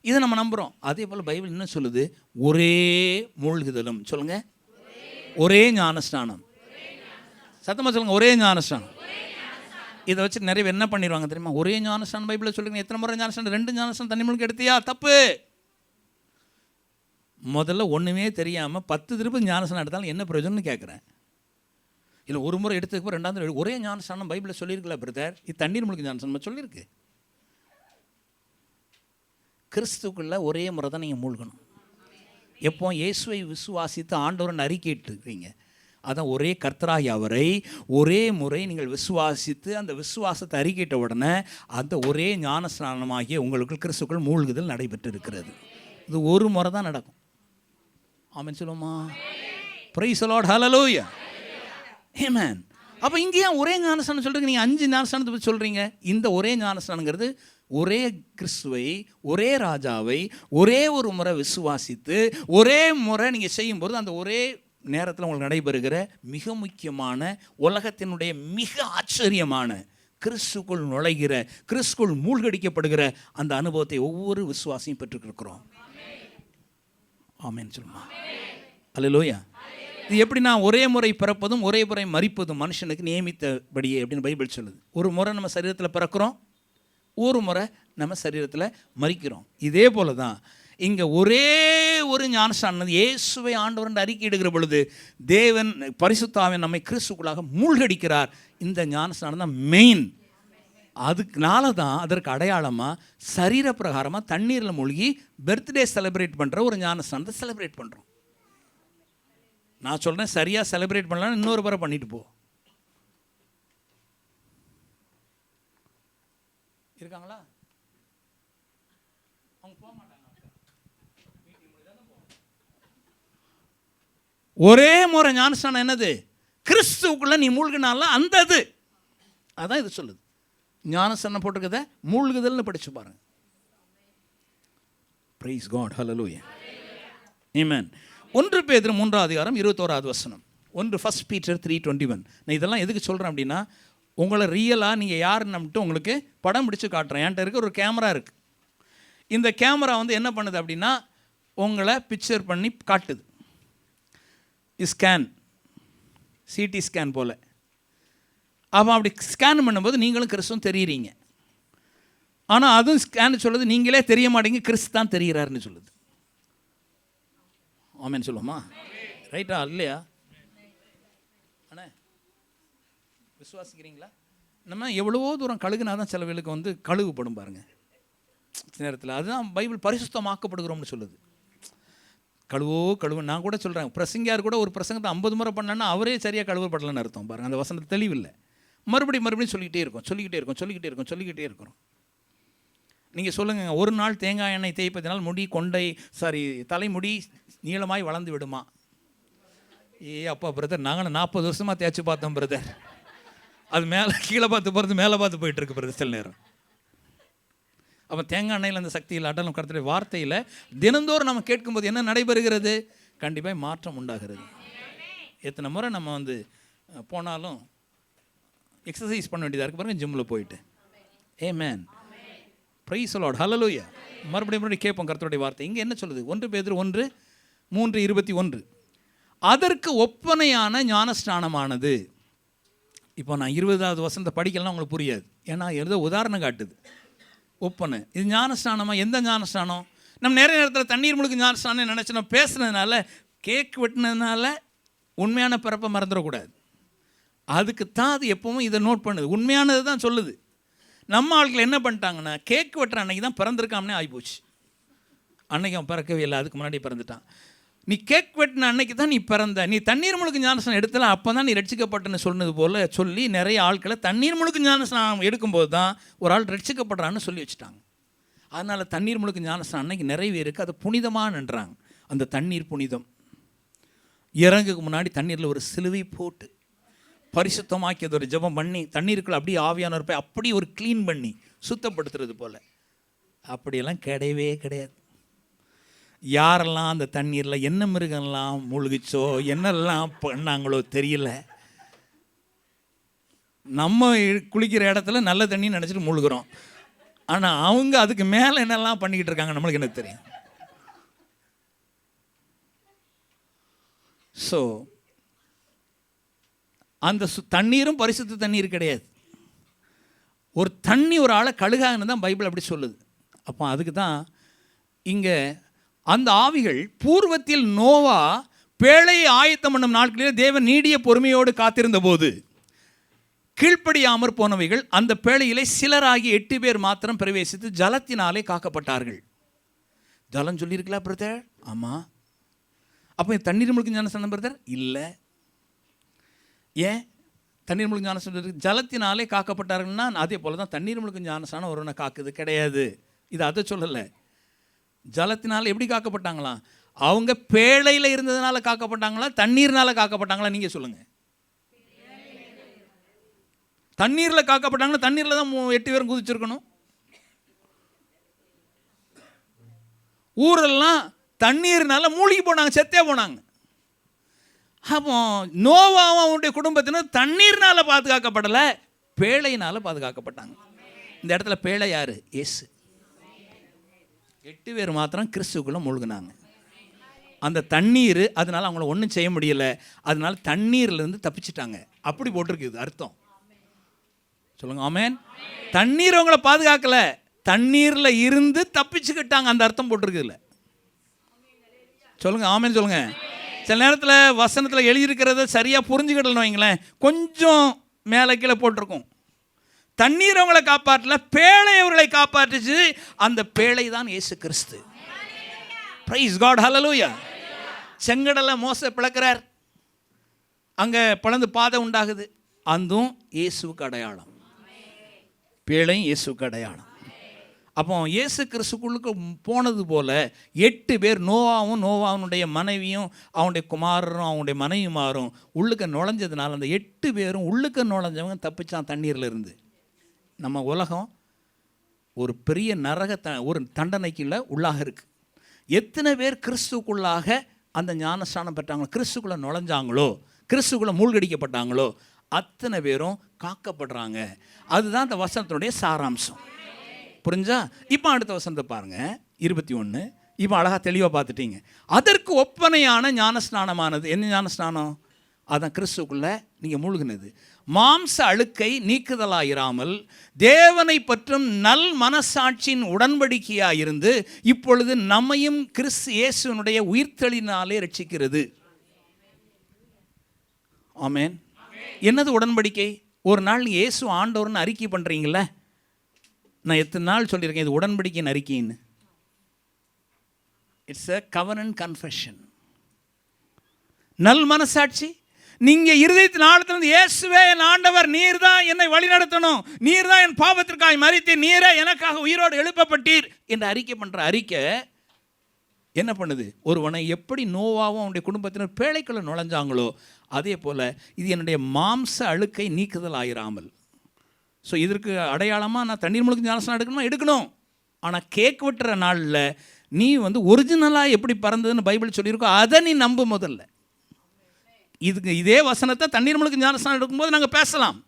இதை நம்ம நம்புகிறோம். அதே போல் பைபிள் என்ன சொல்லுது? ஒரே மூழ்குதலும். சொல்லுங்க, ஒரே ஞானஸ்நானம். சத்தமாக சொல்லுங்க, ஒரே ஞானஸ்நானம். இதை வச்சு நிறைய பேர் என்ன பண்ணிடுவாங்க தெரியுமா? ஒரே ஞானஸ்நானம் பைபிளில் சொல்லுங்க. எத்தனை முறை ஞானஸ்நானம்? 2 ஞானஸ்நானம் தண்ணி முழுக்க எடுத்தியா? தப்பு. முதல்ல ஒன்றுமே தெரியாமல் 10 திருப்பி ஞானஸ்நானம் எடுத்தாலும் என்ன பிரயோஜனம்னு கேட்குறேன். இல்லை, ஒரு முறை எடுத்ததுக்கு 2வது ஒரே ஞானஸ்நானம் பைபிளில் சொல்லியிருக்கல பிரதர். இது தண்ணீர் முழுக்க ஞானஸ்நானம் சொல்லியிருக்கு. கிறிஸ்துக்குள்ள ஒரே முறை தான் நீங்கள் மூழ்கணும். எப்போ இயேசுவை விசுவாசித்து ஆண்டவரன் அறிக்கையிட்டுருக்கீங்க, அதான் ஒரே கர்த்தராகி அவரை ஒரே முறை நீங்கள் விசுவாசித்து அந்த விசுவாசத்தை அறிக்கையிட்ட உடனே அந்த ஒரே ஞானஸ்நானமாகிய உங்களுக்கு கிறிஸ்துக்குள் மூழ்குதல் நடைபெற்று இருக்கிறது. இது ஒரு முறை தான் நடக்கும். ஆமென் சொல்லுமா? பிரைஸ் தி லார்ட், ஹல்லேலூயா, ஆமென். அப்போ இங்கே ஏன் ஒரே ஞானஸ்நானம் சொல்கிறீங்க? நீங்கள் 5 ஞானஸ்நானத்தை பற்றி சொல்கிறீங்க. இந்த ஒரே ஞானஸ்நானங்கிறது ஒரே கிறிஸ்துவை, ஒரே ராஜாவை ஒரே ஒரு முறை விசுவாசித்து ஒரே முறை நீங்கள் செய்யும்போது அந்த ஒரே நேரத்தில் உங்களுக்கு நடைபெறுகிற மிக முக்கியமான, உலகத்தினுடைய மிக ஆச்சரியமான, கிறிஸ்துக்குள் நுழைகிற, கிறிஸ்துக்குள் மூழ்கடிக்கப்படுகிற அந்த அனுபவத்தை ஒவ்வொரு விசுவாசியும் பெற்றுக்கிறோம். ஆமென் சொல்லுமா. அல்லேலூயா. இது எப்படின்னா, ஒரே முறை பிறப்பதும் ஒரே முறை மரிப்பதும் மனுஷனுக்கு நியமித்தபடியே அப்படின்னு பைபிள் சொல்லுது. ஒரு முறை நம்ம சரீரத்தில் பிறக்கிறோம், ஒரு முறை நம்ம சரீரத்தில் மரிக்கிறோம். இதே போல தான் இங்கே ஒரே ஒரு ஞானஸ்நானம் இயேசுவை ஆண்டவர் அறிக்கையிடுகிற பொழுது தேவன் பரிசுத்த ஆவியானவர் நம்மை கிறிஸ்துக்குள்ளாக மூழ்கடிக்கிறார். இந்த ஞானஸ்நானம் தான் மெயின். அதுக்குனால தான் அதற்கு அடையாளமாக சரீர பிரகாரமாக தண்ணீரில் மூழ்கி பர்த்டே செலிப்ரேட் பண்ணுற ஒரு ஞானஸ்நானத்தை செலிப்ரேட் பண்ணுறோம். நான் சொல்கிறேன், சரியாக செலிப்ரேட் பண்ணலாம், இன்னொரு முறை பண்ணிட்டு போ. இருக்காங்களா? அவங்க போக மாட்டாங்க. ஒரே முறை ஞானஸ்நானம் என்னது? கிறிஸ்துவுக்குள்ள நீ மூழ்கினால அந்த இது அதான் இது சொல்லுது. ஞானஸ்நானம் போட்டிருக்கத மூழ்குதல்னு படிச்சு பாருங்க. Price God. ஹல்லேலூயா. ஆமென். 1 பேதுரு 3:21. 1 பீட்டர் 3:21. நான் இதெல்லாம் எதுக்கு சொல்கிறேன் அப்படின்னா, உங்களை ரியலாக நீங்கள் யாருன்னு நம்பிட்டு உங்களுக்கு படம் பிடிச்சி காட்டுறேன். என்கிட்ட இருக்க ஒரு கேமரா இருக்குது. இந்த கேமரா என்ன பண்ணுது அப்படின்னா, உங்களை பிக்சர் பண்ணி காட்டுது. ஸ்கேன், சிடி ஸ்கேன் போல். அப்போ அப்படி ஸ்கேன் பண்ணும்போது நீங்களும் கிறிஸ்துவும் தெரியுறீங்க. ஆனால் அதுவும் ஸ்கேன் சொல்லுது நீங்களே தெரிய மாட்டீங்க, கிறிஸ்து தான் தெரிகிறாருன்னு சொல்லுது. ஆமென் சொல்லுவோமா? ரைட்டா இல்லையா? அண்ணே விசுவாசிக்கிறீங்களா? நம்ம எவ்வளவோ தூரம் கழுகுனா தான் சில வேளுக்கு கழுகுப்படும் பாருங்க நேரத்தில். அதுதான் பைபிள் பரிசுத்தமாக்கப்படுகிறோம்னு சொல்லுது. கழுவு. நான் கூட சொல்கிறேன், பிரசங்கியார் கூட ஒரு பிரசங்கத்தை 50 முறை பண்ணான்னா அவரே சரியாக கழுவப்படலன்னு அர்த்தம் பாருங்கள். அந்த வசனத்தை தெளிவில்லை. மறுபடியும் சொல்லிக்கிட்டே இருக்கிறோம். நீங்கள் சொல்லுங்கள், ஒரு நாள் தேங்காய் எண்ணெய் தேய்ப்பதினால் தலைமுடி நீளமாய் வளர்ந்து விடுமா? அப்பா பிரதர், நாங்கள் 40 வருஷமாக தேய்ச்சி பார்த்தோம் பிரதர். அது மேலே கீழே பார்த்து போகிறது, மேலே பார்த்து போயிட்டுருக்கு பிரதர் சில நேரம். அப்போ தேங்காய் எண்ணெயில் அந்த சக்தியில் அடலும் கடத்துடைய வார்த்தையில் தினந்தோறும் நம்ம கேட்கும்போது என்ன நடைபெறுகிறது? கண்டிப்பாக மாற்றம் உண்டாகிறது. எத்தனை முறை நம்ம போனாலும் எக்ஸசைஸ் பண்ண வேண்டியதாக இருக்குது பாருங்கள், ஜிம்மில் போயிட்டு. Amen. Praise the Lord. Hallelujah. மறுபடியும் கேட்போம் கர்த்தருடைய வார்த்தை. இங்கே என்ன சொல்லுது? 1 பேதுரு 1:3-21. அதற்கு ஒப்பனையான ஞானஸ்நானமானது. இப்போ நான் 20வது வசனத்தை படிக்கலாம் உங்களுக்கு புரியாது, ஏன்னா உதாரணம் காட்டுது. ஒப்பனை இது ஞானஸ்நானமா? எந்த ஞானஸ்நானம்? நம்ம நிறைய நேரத்தில் தண்ணீர் முழுக்க ஞானஸ்நானம் நினச்சி நம்ம பேசுனதுனால, கேக் வெட்டினதுனால உண்மையான பிறப்பை மறந்துடக்கூடாது. அதுக்கு தான் அது எப்பவும் இதை நோட் பண்ணுது. உண்மையானது தான் சொல்லுது. நம்ம ஆட்கள் என்ன பண்ணிட்டாங்கன்னா, கேக் வெட்டுற அன்னைக்கு தான் பிறந்திருக்காமனே ஆகிப்போச்சு. அன்னைக்கு அவன் பிறக்கவே இல்லை, அதுக்கு முன்னாடி பிறந்துட்டான். நீ கேக் வெட்டின அன்னைக்கு தான் நீ பிறந்த, நீ தண்ணீர் முழுக்க ஞானஸ்நானம் எடுத்தல, அப்போ தான் நீ ரட்சிக்கப்பட்டன்னு சொன்னது போல் சொல்லி நிறைய ஆட்களை தண்ணீர் முழுக்க ஞானஸ்நானம் எடுக்கும்போது தான் ஒரு ஆள் ரட்சிக்கப்படுறான்னு சொல்லி வச்சுட்டாங்க. அதனால் தண்ணீர் முழுக்க ஞானஸ்நானம் அன்னைக்கு நிறைவேறுக்கு அது புனிதமானன்றாங்க. அந்த தண்ணீர் புனிதம். இறங்குக்கு முன்னாடி தண்ணீரில் ஒரு சிலுவை போட்டு பரிசுத்தமாக்கி அது ஒரு ஜெபம் பண்ணி தண்ணீருக்குள்ள அப்படியே ஆவியானவர் போய் அப்படி ஒரு க்ளீன் பண்ணி சுத்தப்படுத்துறது போல். அப்படியெல்லாம் கிடையவே கிடையாது. யாரெல்லாம் அந்த தண்ணீரில் என்ன மிருகம்லாம் மூழ்கிச்சோ என்னெல்லாம் பண்ணாங்களோ தெரியல. நம்ம குளிக்கிற இடத்துல நல்ல தண்ணி நினச்சிட்டு மூழ்கிறோம். ஆனால் அவங்க அதுக்கு மேலே என்னெல்லாம் பண்ணிக்கிட்டு இருக்காங்க நம்மளுக்கு என்ன தெரியும்? ஸோ அந்த தண்ணீரும் பரிசுத்த தண்ணீர் கிடையாது. ஒரு தண்ணி ஒரு ஆளை கழுகாங்கன்னு தான் பைபிள் அப்படி சொல்லுது. அப்போ அதுக்கு தான் இங்கே அந்த ஆவிகள் பூர்வத்தில் நோவா பேழையை ஆயத்தம் பண்ணும் நாட்களிலே தேவன் நீடிய பொறுமையோடு காத்திருந்த போது கீழ்ப்படியாமற் போனவைகள் அந்த பேழையிலே சிலராகி 8 பேர் மாத்திரம் பிரவேசித்து ஜலத்தினாலே காக்கப்பட்டார்கள். ஜலம் சொல்லியிருக்கலாம் பிரதர்? ஆமாம். அப்போ தண்ணீர் முழுக்க ஞானஸ்நானம் பிரதர்? இல்லை. ஏன் தண்ணீர் முழுக்க ஞானஸ்நானம்? ஜலத்தினாலே காக்கப்பட்டார்கள்னா அதே போல் தான் தண்ணீர் முழுக்க ஞானஸ்நானம் ஒருவனை காக்குது கிடையாது. இது அதை சொல்லலை. ஜலத்தினால் எப்படி காக்கப்பட்டாங்களாம்? அவங்க பேழையில் இருந்ததுனால காக்கப்பட்டாங்களா, தண்ணீர்னால காக்கப்பட்டாங்களா? நீங்கள் சொல்லுங்கள். தண்ணீரில் காக்கப்பட்டாங்கன்னா தண்ணீரில் தான் 8 பேரும் குதிச்சிருக்கணும். ஊரெல்லாம் தண்ணீர்னால மூழ்கி போனாங்க, செத்தே போனாங்க. அப்போ நோவாவும் அவனுடைய குடும்பத்தினர் தண்ணீர்னால பாதுகாக்கப்படலை, பேழையினால் பாதுகாக்கப்பட்டாங்க. இந்த இடத்துல பேழை யார்? இயேசு. 8 பேர் மாத்திரம் கிறிஸ்துக்குள்ளே மூழ்கினாங்க. அந்த தண்ணீர், அதனால அவங்கள ஒன்றும் செய்ய முடியல, அதனால தண்ணீர்லேருந்து தப்பிச்சிட்டாங்க. அப்படி போட்டிருக்கு அர்த்தம். சொல்லுங்க ஆமென். தண்ணீர் அவங்கள பாதுகாக்கல, தண்ணீரில் இருந்து தப்பிச்சுக்கிட்டாங்க, அந்த அர்த்தம் போட்டிருக்குதுல. சொல்லுங்க ஆமென் சொல்லுங்க. சில நேரத்தில் வசனத்தில் எழுதியிருக்கிறத சரியாக புரிஞ்சுக்கிடலன்னு வைங்களேன், கொஞ்சம் மேலே கீழே போட்டிருக்கும். தண்ணீர் அவங்களை காப்பாற்றல, பேழை அவர்களை காப்பாற்றுச்சு. அந்த பேழை தான் இயேசு கிறிஸ்து. பிரைஸ் காட், ஹல்லேலூயா. செங்கடலை மோசே பிளக்கிறார், அங்கே பிளந்து பாதை உண்டாகுது. அதுவும் இயேசுவுக்கு அடையாளம், பேழையும் இயேசுவுக்கு அடையாளம். அப்போ இயேசு கிறிஸ்துக்குள்ளுக்கு போனது போல 8 பேர், நோவாவுடைய மனைவியும் அவனுடைய குமாரரும் அவனுடைய மனைவிமாரும் உள்ளுக்க நுழைஞ்சதுனால அந்த 8 பேரும் உள்ளுக்க நுழைஞ்சவங்க தப்பிச்சான் தண்ணீரில் இருந்து. நம்ம உலகம் ஒரு பெரிய ஒரு தண்டனைக்குள்ள உள்ளாக இருக்குது. எத்தனை பேர் கிறிஸ்துக்குள்ளாக அந்த ஞானஸ்நானம் பெற்றாங்களோ, கிறிஸ்துக்குள்ளே நுழைஞ்சாங்களோ, கிறிஸ்துக்குள்ளே மூழ்கடிக்கப்பட்டாங்களோ, அத்தனை பேரும் காக்கப்படுறாங்க. அதுதான் அந்த வசனத்தினுடைய சாராம்சம். புரிஞ்சா? இப்போ அடுத்த வசனத்தை பாருங்கள், 21. இப்போ அழகாக தெளிவாக பார்த்துட்டீங்க. அதற்கு ஒப்பனையான ஞானஸ்நானமானது என்ன ஞானஸ்நானம்? அதான் கிறிஸ்துக்குள்ளே நீங்கள் மூழ்கினது. மாம்ச அழுக்கை நீக்குதலாயிராமல் தேவனை பற்றும் நல் மனசாட்சியின் உடன்படிக்கையாக இருந்து இப்பொழுது நம்மையும் கிறிஸ்து இயேசுனுடைய உயிர்த்தெழினாலே ரட்சிக்கிறது. ஆமென். என்னது உடன்படிக்கை? ஒரு நாள் நீங்கள் இயேசு ஆண்டவர்னு அறிக்கை பண்ணுறீங்களே, நான் எத்தனை நாள் சொல்லியிருக்கேன் இது உடன்படிக்கையின் அறிக்கைன்னு. It's a கவர்னன்ட் confession. நல் மனசாட்சி, நீங்கள் இருதயத்தின் ஆழத்திலிருந்து இயேசுவே என் ஆண்டவர், நீர் தான் என்னை வழிநடத்தணும், நீர் தான் என் பாவத்திற்காக மரித்தீர், நீரே எனக்காக உயிரோடு எழுப்பப்பட்டீர் என்று அறிக்கை பண்ணுற அறிக்கை என்ன பண்ணுது? ஒருவனை எப்படி நோவாவும் அவனுடைய குடும்பத்தினர் பேழைக்குள்ள நுழைஞ்சாங்களோ அதே போல் இது என்னுடைய மாம்ச அழுக்கை நீக்குதல் ஆயிராமல். ஸோ இதற்கு அடையாளமாக நான் தண்ணீர் முழுக்க ஞானஸ்நானம் எடுக்கணும். ஆனால் கேக் வெட்டுற நாளில் நீ ஒரிஜினலாக எப்படி பறந்ததுன்னு பைபிள் சொல்லியிருக்கோ அதை நீ நம்பு முதல்ல. இதுக்கு இதே வசனத்தை தண்ணீர் முழுக்க ஞானஸ்நானம் எடுக்கும்போது நாங்கள் பேசலாம்.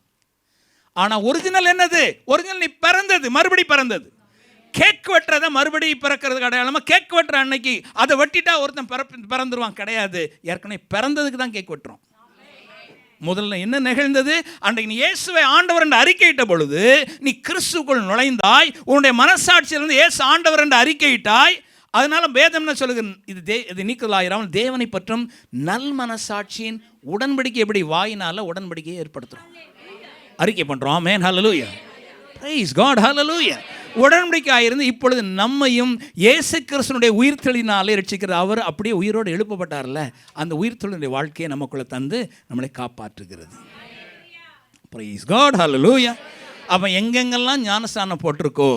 ஆனால் ஒரிஜினல் என்னது? ஒரிஜினல் நீ பிறந்தது, மறுபடி பிறந்தது. கேக் வெட்டுறதை மறுபடி பிறக்கிறதுக்கு அடையாளமாக கேக் வெட்டுற அன்னைக்கு அதை வெட்டிட்டா ஒருத்தன் பிறந்துருவான் கிடையாது. ஏற்கனவே பிறந்ததுக்கு தான் கேக் வெட்டுறோம். முதல்ல என்ன நிகழ்ந்தது? அன்றைக்கு நீ இயேசுவை ஆண்டவர் என்று அறிக்கையிட்ட பொழுது நீ கிறிஸ்துக்குள் நுழைந்தாய், உன்னுடைய மனசாட்சியிலிருந்து இயேசு ஆண்டவர் என்று அறிக்கையிட்டாய். அதனால வேதம் என்ன சொல்லுகிறது? இது நீக்குதலாயிராமல் தேவனை பற்றும் நல் மனசாட்சியின் உடன்படிக்கை. எப்படி? வாயினால உடன்படிக்கையை ஏற்படுத்துகிறோம், அறிக்கை பண்ணுறோம். ஆமென், ஹல்லேலூயா, பிரைஸ் காட், ஹல்லேலூயா. உடன்படிக்கையாயிருந்து இப்பொழுது நம்மையும் இயேசு கிறிஸ்துவினுடைய உயிர்த்தெழினாலே ரட்சிக்கிறது. அவர் அப்படியே உயிரோடு எழுப்பப்பட்டார்ல, அந்த உயிர்த்தெழினுடைய வாழ்க்கையை நமக்குள்ளே தந்து நம்மளை காப்பாற்றுகிறது. பிரைஸ் காட், ஹல்லேலூயா. அப்போ எங்கெங்கெல்லாம் ஞானஸ்நானம் போட்டிருக்கோ,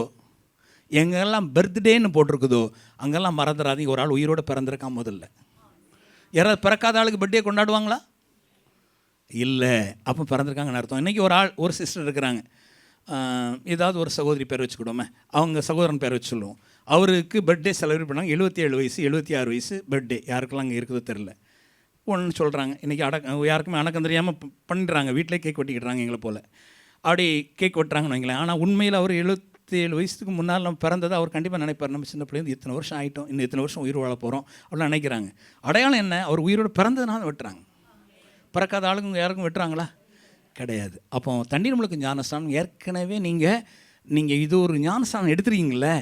எங்கெல்லாம் பர்த்டேன்னு போட்டிருக்குதோ அங்கெல்லாம் மறந்துடாதீங்க, ஒரு ஆள் உயிரோடு பிறந்திருக்கான். முதல்ல யாராவது பிறக்காத ஆளுக்கு பர்த்டே கொண்டாடுவாங்களா? இல்லை. அப்போ பிறந்திருக்காங்கன்னு அர்த்தம். இன்றைக்கி ஒரு சிஸ்டர் இருக்கிறாங்க, ஏதாவது ஒரு சகோதரி பேர் வச்சுக்கிடுவோமே, அவங்க சகோதரன் பேர் வச்சு சொல்லுவோம். அவருக்கு பர்த்டே செலிப்ரேட் பண்ணாங்க. 77 வயசு 76 வயசு பர்த்டே. யாருக்கெல்லாம் அங்கே இருக்குதோ தெரில. ஒன்று சொல்கிறாங்க, இன்றைக்கி யாருக்குமே அடக்கம் தெரியாமல் பண்ணிடுறாங்க, வீட்டிலே கேக் வெட்டிக்கிட்டுறாங்க எங்களை போல். அப்படி கேக் வெட்டுறாங்கன்னு வைங்களேன். ஆனால் உண்மையில் அவர் 77 வயசுக்கு முன்னால் நம்ம பிறந்ததை அவர் கண்டிப்பாக நினைப்பார். நம்ம சின்ன பிள்ளைங்க இத்தனை வருஷம் ஆகிட்டோம், இன்னும் இத்தனை வருஷம் உயிர் வாழ போகிறோம் அப்படிலாம் நினைக்கிறாங்க. அடையாளம் என்ன? அவர் உயிரோடு பிறந்ததுனால வெட்டுறாங்க. பிறக்காத ஆளுங்க யாருக்கும் வெட்டுறாங்களா? கிடையாது. அப்போ தண்ணீர் முழுக்க ஞானஸ்நானம் ஏற்கனவே நீங்கள் இது ஒரு ஞானஸ்நானம் எடுத்துருக்கீங்களே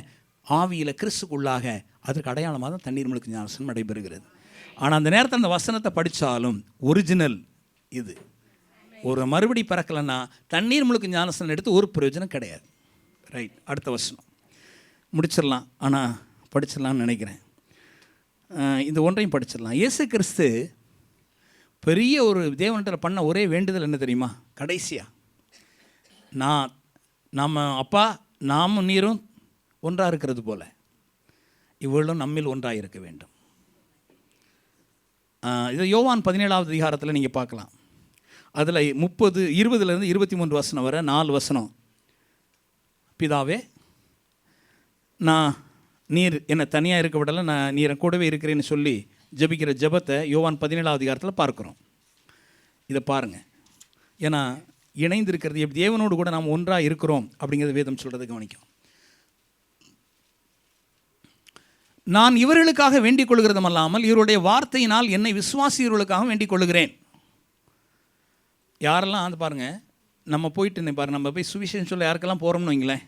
ஆவியில் கிறிஸ்துக்குள்ளாக, அதற்கு அடையாளமாக தான் தண்ணீர் முழுக்க ஞானஸ்நானம் நடைபெறுகிறது. ஆனால் அந்த நேரத்தில் அந்த வசனத்தை படித்தாலும் ஒரிஜினல் இது. ஒரு மறுபடி பிறக்கலைன்னா தண்ணீர் முழுக்க ஞானஸ்நானம் எடுத்து ஒரு பிரயோஜனம் கிடையாது. ரைட், அடுத்த வசனம் முடிச்சிடலாம், ஆனால் படிச்சிடலாம்னு நினைக்கிறேன். இந்த ஒன்றையும் படிச்சிடலாம். இயேசு கிறிஸ்து பெரிய ஒரு தேவன்கிட்ட பண்ண ஒரே வேண்டுதல் என்ன தெரியுமா? கடைசியாக நம்ம அப்பா நாமும் நீரும் ஒன்றாக இருக்கிறது போல் இவளும் நம்மில் ஒன்றாக இருக்க வேண்டும். இது யோவான் 17வது அதிகாரத்தில் நீங்கள் பார்க்கலாம். அதில் 20 23 வசனம் வரை 4 வசனம். பிதாவே, நீர் என்னை தனியாக இருக்க விடலை, நீர் கூடவே இருக்கிறேன்னு சொல்லி ஜெபிக்கிற ஜெபத்தை யோவான் 17வது அதிகாரத்தில் பார்க்குறோம். இதை பாருங்கள். ஏன்னா இணைந்திருக்கிறது தேவனோடு கூட நாம் ஒன்றாக இருக்கிறோம் அப்படிங்கிறது வேதம் சொல்கிறது கவனிக்கும். நான் இவர்களுக்காக வேண்டிக் கொள்கிறதும் அல்லாமல் இவருடைய வார்த்தையினால் என்னை விசுவாசியவர்களுக்காக வேண்டிக் கொள்கிறேன். யாரெல்லாம் அது பாருங்கள், நம்ம போயிட்டு பாருங்கள், நம்ம போய் சுவிசேஷம் சொல்ல யாருக்கெல்லாம் போகிறோம்னு வைங்களேன்,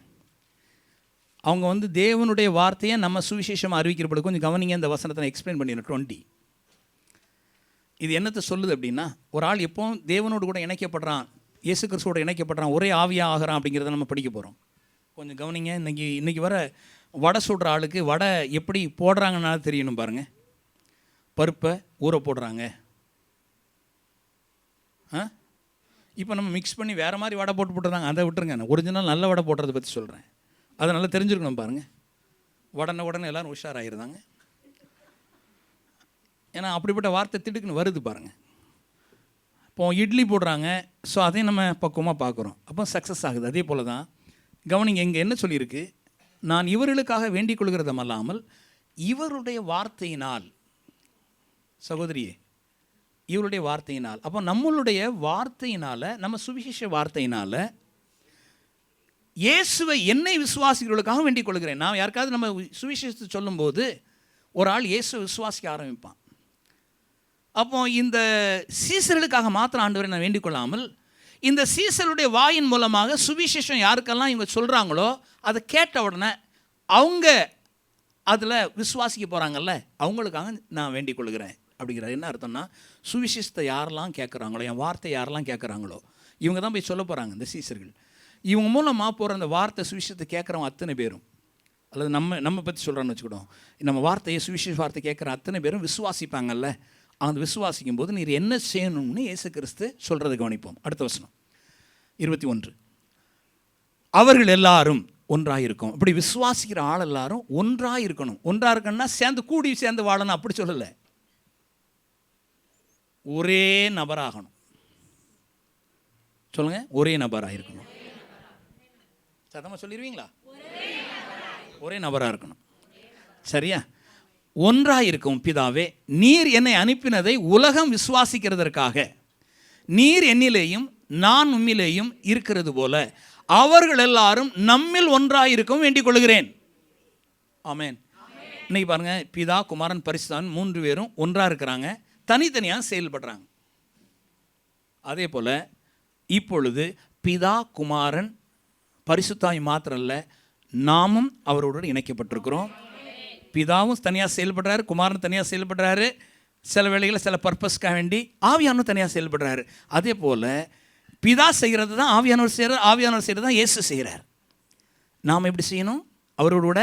அவங்க தேவனுடைய வார்த்தையை நம்ம சுவிசேஷமாக அறிவிக்கிறப்படி கொஞ்சம் கவனிங்க. இந்த வசனத்தை நான் எக்ஸ்பிளைன் பண்ணிடுறேன். 20 இது என்னத்தை சொல்லுது அப்படின்னா, ஒரு ஆள் எப்போ தேவனோடு கூட இணைக்கப்படுறான், இயேசு கிறிஸ்துவோட இணைக்கப்படுறான், ஒரே ஆவியாக ஆகிறான் அப்படிங்கிறத நம்ம படிக்க போகிறோம். கொஞ்சம் கவனிங்க. இன்றைக்கி வர வடை சுடுற ஆளுக்கு வடை எப்படி போடுறாங்கன்னாலும் தெரியணும் பாருங்கள். பருப்பை ஊற போடுறாங்க. இப்போ நம்ம மிக்ஸ் பண்ணி வேறு மாதிரி வடை போட்டுறாங்க. அதை விட்டுருங்க. நான் ஒரிஜினல் நல்ல வடை போடுறதை பற்றி சொல்கிறேன். அதை நல்லா தெரிஞ்சுருக்கணும் பாருங்கள். உடனே எல்லோரும் உஷாராயிருந்தாங்க. ஏன்னா அப்படிப்பட்ட வார்த்தை திடுக்குன்னு வருது பாருங்கள். இப்போ இட்லி போடுறாங்க, ஸோ அதையும் நம்ம பக்குவமாக பார்க்குறோம். அப்போ சக்ஸஸ் ஆகுது. அதே போல் தான் கவனிங்க, இங்கே என்ன சொல்லியிருக்கு, நான் இவர்களுக்காக வேண்டிக் கொள்கிறதும் அல்லாமல் இவருடைய வார்த்தையினால். சகோதரியே, இவருடைய வார்த்தையினால். அப்போ நம்மளுடைய வார்த்தையினால், நம்ம சுவிசேஷ வார்த்தையினால் இயேசுவை என்னை விசுவாசிகளுக்காக வேண்டிக் கொள்கிறேன். நான் யாருக்காவது நம்ம சுவிசேஷத்தை சொல்லும்போது ஒரு ஆள் இயேசுவை விசுவாசிக்க ஆரம்பிப்பான். அப்போ இந்த சீசர்களுக்காக மாத்திரம் ஆண்டவரை நான் வேண்டிக் கொள்ளாமல், இந்த சீசருடைய வாயின் மூலமாக சுவிசேஷம் யாருக்கெல்லாம் இவங்க சொல்கிறாங்களோ அதை கேட்ட உடனே அவங்க அதில் விசுவாசிக்க போகிறாங்கல்ல, அவங்களுக்காக நான் வேண்டிக் கொள்கிறேன் அப்படிங்கிறார். என்ன அர்த்தம்னா, சுவிசேஷத்தை யாரெல்லாம் கேட்குறாங்களோ, என் வார்த்தை யாரெல்லாம் கேட்குறாங்களோ இவங்க தான் போய் சொல்ல போகிறாங்க. இந்த சீசர்கள் இவங்க மூலமாக போகிற அந்த வார்த்தை சுவிசேஷத்தை கேட்குறவங்க அத்தனை பேரும், அல்லது நம்ம பற்றி சொல்கிறோன்னு வச்சுக்கிட்டோம், நம்ம வார்த்தையை சுவிசேஷ வார்த்தை கேட்குற அத்தனை பேரும் விசுவாசிப்பாங்கல்ல. அந்த விசுவாசிக்கும் போது நீர் என்ன செய்யணும்னு இயேசு கிறிஸ்து சொல்கிறத கவனிப்போம். அடுத்த வசனம் 21. அவர்கள் எல்லாரும் ஒன்றாக இருக்கும். அப்படி விசுவாசிக்கிற ஆள் எல்லாரும் ஒன்றாக இருக்கணும். ஒன்றாக இருக்கணும்னா கூடி சேர்ந்து வாழணும் அப்படி சொல்லலை, ஒரே நபராகணும். சொல்லுங்க, ஒரே நபராக இருக்கணும். சத்தமாக சொல்லிடுவீங்களா? ஒரே நபராக இருக்கணும். சரியா? ஒன்றாக இருக்கும். பிதாவே, நீர் என்னை அனுப்பினதை உலகம் விசுவாசிக்கிறதற்காக நீர் என்னிலேயும் நான் உம்மிலேயும் இருக்கிறது போல அவர்கள் எல்லாரும் நம்மில் ஒன்றாக இருக்கும் வேண்டிக் கொள்கிறேன். ஆமென். இன்னைக்கு பாருங்க, பிதா குமாரன் பரிசுத்தன் 3 பேரும் ஒன்றாக இருக்கிறாங்க, தனித்தனியாக செயல்படுறாங்க. அதே போல் இப்பொழுது பிதா குமாரன் பரிசுத்தாய் மாத்திரம் இல்லை, நாமும் அவரோடு இணைக்கப்பட்டிருக்கிறோம். பிதாவும் தனியாக செயல்படுறாரு, குமாரன் தனியாக செயல்படுறாரு, சில வேளைகளில் சில பர்பஸ்க்காக வேண்டி ஆவியானவர் தனியாக செயல்படுறாரு. அதே போல் பிதா செய்கிறது தான் ஆவியானவர் செய்கிறார், ஆவியானவர் செய்கிறது தான் இயேசு செய்கிறார். நாம் எப்படி செய்யணும்? அவரோடு கூட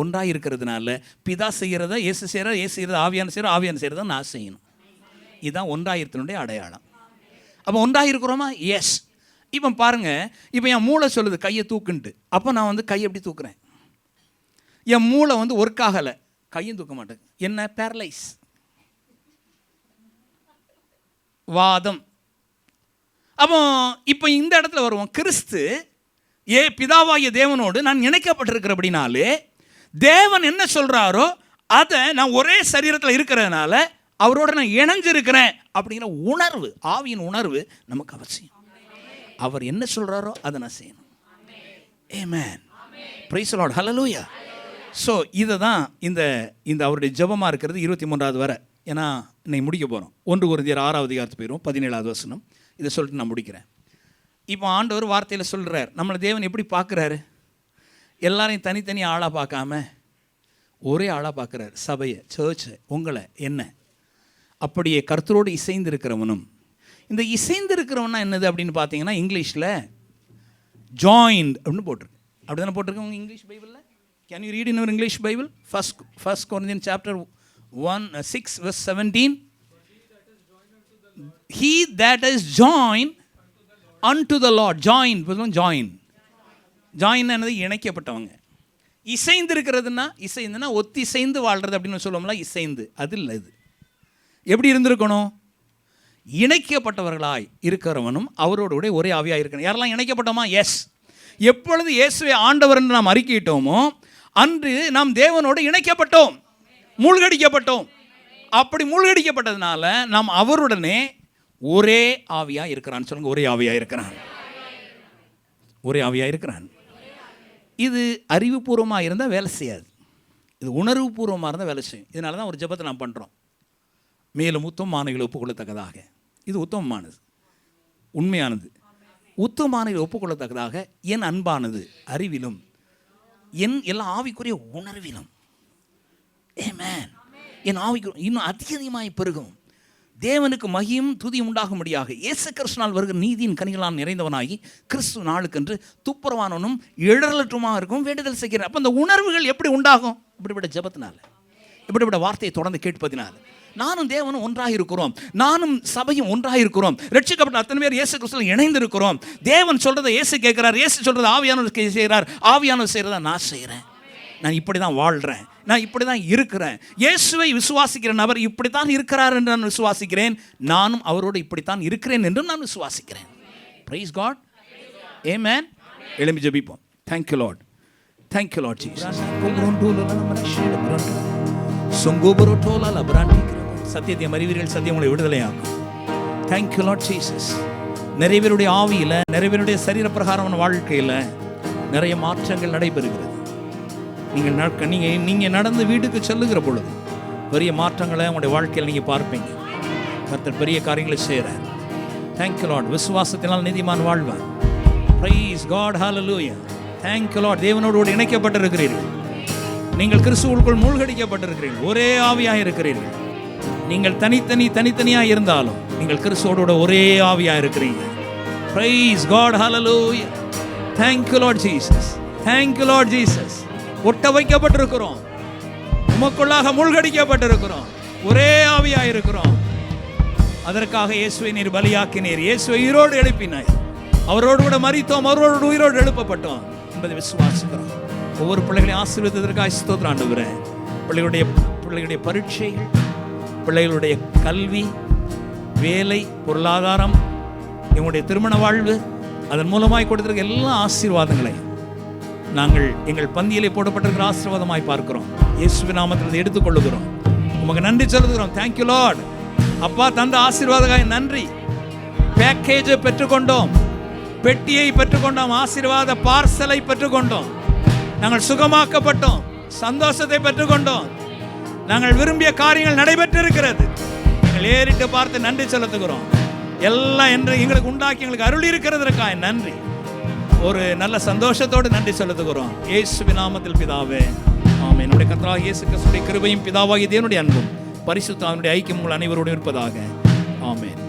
ஒன்றாக இருக்கிறதுனால பிதா செய்கிறத இயேசு செய்கிறார், இயேசு செய்கிறத ஆவியானவர் செய்கிறார், ஆவியானவர் செய்கிறத நான் செய்யணும். இதுதான் ஒன்றாயிருத்தனுடைய அடையாளம். அப்போ ஒன்றாக இருக்கிறோமா? எஸ். இப்போ பாருங்கள், இப்போ என் மூளை சொல்லுது கையை தூக்குன்ட்டு. அப்போ நான் கையை எப்படி தூக்குறேன்? என் மூளை ஒர்க் ஆகலை, கையும் தூக்க மாட்டேன். என்ன? பேரலைஸ், வாதம். அப்போ இப்போ இந்த இடத்துல வருவோம். கிறிஸ்து பிதாவாகிய தேவனோடு நான் இணைக்கப்பட்டிருக்கிறபடினாலே தேவன் என்ன சொல்கிறாரோ அதை நான் ஒரே சரீரத்தில் இருக்கிறதுனால அவரோட நான் இணைஞ்சிருக்கிறேன் அப்படிங்கிற உணர்வு, ஆவியின் உணர்வு நமக்கு அவசியம். அவர் என்ன சொல்கிறாரோ அதை நான் செய்யணும். Amen. Praise the Lord. Hallelujah. So இதை தான் இந்த அவருடைய ஜெபமாக இருக்கிறது. 23வது வரை, ஏன்னா இன்னைக்கு முடிக்க போகிறோம். 1 கொரிந்தியர் 6வது அதிகாரத்துக்கு போயிடும். 17வது வசனம். இதை சொல்லிட்டு நான் முடிக்கிறேன். இப்போ ஆண்டவர் வார்த்தையில் சொல்கிறார், நம்மளை தேவன் எப்படி பார்க்குறாரு? எல்லாரையும் தனித்தனி ஆளாக பார்க்காம ஒரே ஆளாக பார்க்குறாரு. சபையை, சர்ச்சை, உங்களை, என்ன. அப்படியே கர்த்தரோடு இசைந்து இருக்கிறவனும். இந்த இசைந்து இருக்கிறவனா என்னது அப்படின்னு பார்த்தீங்கன்னா, இங்கிலீஷில் ஜாயின்ட் அப்படின்னு போட்டிருக்கு. அப்படி தானே போட்டிருக்கு உங்கள் இங்கிலீஷ் பைபிளில்? Can you read in your English Bible? First Corinthians chapter 6 verse 17. He that is joined unto the Lord. Join என்னது? இணைக்கப்பட்டவங்க. இசைந்து இருக்கிறதுனா, இசைந்துனா ஒத்திசைந்து வாழ்கிறது அப்படின்னு சொல்லுவோம்ல, இசைந்து. அது இல்லை. இது எப்படி இருந்திருக்கணும்? இணைக்கப்பட்டவர்களாய் இருக்கிறவனும் அவரோடு கூட ஒரே ஆவியாக இருக்கணும். யாரெல்லாம் இணைக்கப்பட்டோமா? எஸ். எப்பொழுது இயேசுவை ஆண்டவர் என்று நாம் அறிக்கையிட்டோமோ அன்று நாம் தேவனோடு இணைக்கப்பட்டோம், மூழ்கடிக்கப்பட்டோம். அப்படி மூழ்கடிக்கப்பட்டதுனால நாம் அவருடனே ஒரே ஆவியாக இருக்கிறான். சொல்லுங்க, ஒரே ஆவியாக இருக்கிறான். ஒரே ஆவியாக இருக்கிறான். இது அறிவுபூர்வமாக இருந்தால் வேலை செய்யாது. இது உணர்வுபூர்வமாக இருந்தால் வேலை செய்யும். இதனால தான் ஒரு ஜெபத்தை நாம் பண்ணுறோம். மேலும் உத்தமமானவைகளை ஒப்புக்கொள்ளத்தக்கதாக. இது உத்தமமானது, உண்மையானது. உத்தமமானவைகளை ஒப்புக்கொள்ளத்தக்கதாக என் அன்பானது அறிவிலும் என் எல்லா ஆவிக்குரிய உணர்விலும், ஆமென், என் ஆவிக்கு இன்னும் அதிகமாய் பெருகும். தேவனுக்கு மகியும் துதியும் உண்டாகும்படியாக இயேசு கிறிஸ்துவினால் வருகிற நீதியின் கனிகளால் நிறைந்தவனாகி கிறிஸ்து நாளுக்கென்று துப்புரவானவனும் இடரலற்றுமாக இருக்கும் வேண்டுதல் செய்கிறேன். அப்போ இந்த உணர்வுகள் எப்படி உண்டாகும்? இப்படிப்பட்ட ஜெபத்தினால, இப்படிப்பட்ட வார்த்தையை தொடர்ந்து கேட்பதினால். நானும் தேவனும் ஒன்றாக இருக்கிறோம், நானும் சபையும் ஒன்றாக இருக்கிறோம். ரட்சிக்கப்பட்ட அத்தனை பேர் இயேசு கிறிஸ்துவில் இணைந்திருக்கிறோம். தேவன் சொல்றதை இயேசு கேட்கிறார், இயேசு சொல்றதை ஆவியானவர் செய்கிறார், ஆவியானவர் செய்கிறத நான் செய்கிறேன். நான் இப்படி தான் வாழ்கிறேன், நான் இப்படி தான் இருக்கிறேன். இயேசுவை விசுவாசிக்கிற நபர் இப்படி தான் இருக்கிறார் என்று நான் விசுவாசிக்கிறேன். நானும் அவரோடு இப்படித்தான் இருக்கிறேன் என்றும் நான் விசுவாசிக்கிறேன். Praise God, amen. எழும்பி ஜெபிப்போம். Thank you Lord, thank you Lord Jesus. சத்தியத்தை அறிவீர்கள், சத்தியம் உங்களை விடுதலையாக்கும். Thank you Lord Jesus. நிறைய பேருடைய ஆவியில், நிறைய பேருடைய சரீர பிரகாரமான வாழ்க்கையில் நிறைய மாற்றங்கள் நடைபெறுகிறது. நீங்கள் நடந்து வீட்டுக்கு செல்லுகிற பொழுது பெரிய மாற்றங்களை உங்களுடைய வாழ்க்கையில் நீங்கள் பார்ப்பீங்க. கர்த்தர் பெரிய காரியங்களை செய்கிறார். Thank you Lord. விசுவாசத்தினால் நீதிமான் வாழ்வார். Praise God, hallelujah. Thank you Lord. தேவனோடு கூட இணைக்கப்பட்டிருக்கிறீர்கள். நீங்கள் கிறிஸ்துவுக்குள் மூழ்கடிக்கப்பட்டிருக்கிறீர்கள். ஒரே ஆவியாக இருக்கிறீர்கள். நீங்கள் தனித்தனியாக இருந்தாலும் நீங்கள் கிறிஸ்துவோட ஒரே ஆவியாக இருக்கிறீங்க. Praise God, hallelujah. Thank you Lord Jesus, thank you Lord Jesus. ஒட்ட வைக்கப்பட்டிருக்கிறோம், உமக்குள்ளாக மூழ்கடிக்கப்பட்டிருக்கிறோம், ஒரே ஆவியாக இருக்கிறோம். அதற்காக இயேசுவை நீர் பலியாக்கினீர், இயேசுவை உயிரோடு எழுப்பினார். அவரோடு கூட மரித்தோம், அவரோடு உயிரோடு எழுப்பப்பட்டோம் என்பதை விசுவாசிக்கிறோம். ஒவ்வொரு பிள்ளைகளையும் ஆசீர்வதித்ததற்காக ஸ்தோத்திரம் ஆண்டவரே. பிள்ளைகளுடைய பரீட்சைகள், பிள்ளைகளுடைய கல்வி, வேலை, பொருளாதாரம், எங்களுடைய திருமண வாழ்வு, அதன் மூலமாய் கொடுத்திருக்க எல்லா ஆசீர்வாதங்களையும் நாங்கள் எங்கள் பந்தியிலே போடப்பட்டிருக்கிற ஆசீர்வாதமாய் பார்க்கிறோம். இயேசுவின் நாமத்தில் எடுத்துக்கொள்ளுகிறோம். உமக்கு நன்றி சொல்லுகிறோம். Thank you Lord. அப்பா தந்த ஆசீர்வாதக்காய் நன்றி. பேக்கேஜை பெற்றுக்கொண்டோம், பெட்டியை பெற்றுக்கொண்டோம், ஆசீர்வாத பார்சலை பெற்றுக்கொண்டோம். நாங்கள் சுகமாக்கப்பட்டோம், சந்தோஷத்தை பெற்றுக்கொண்டோம். நாங்கள் விரும்பிய காரியங்கள் நடைபெற்றிருக்கிறது. நாங்கள் ஏறிட்டு பார்த்து நன்றி செலுத்துகிறோம். எல்லாம் என்று எங்களுக்கு உண்டாக்கி எங்களுக்கு அருள் இருக்கிறதற்காக நன்றி. ஒரு நல்ல சந்தோஷத்தோடு நன்றி செலுத்துகிறோம். இயேசுவின் நாமத்தில் பிதாவே, ஆமென். என்னுடைய கர்த்தராகிய இயேசு கிறிஸ்துவின் கிருபையும் பிதாவாகிய தேவனுடைய அன்பும் பரிசுத்த ஆவியானவருடைய ஐக்கியம் உங்கள் அனைவரோடும் இருப்பதாக. ஆமென்.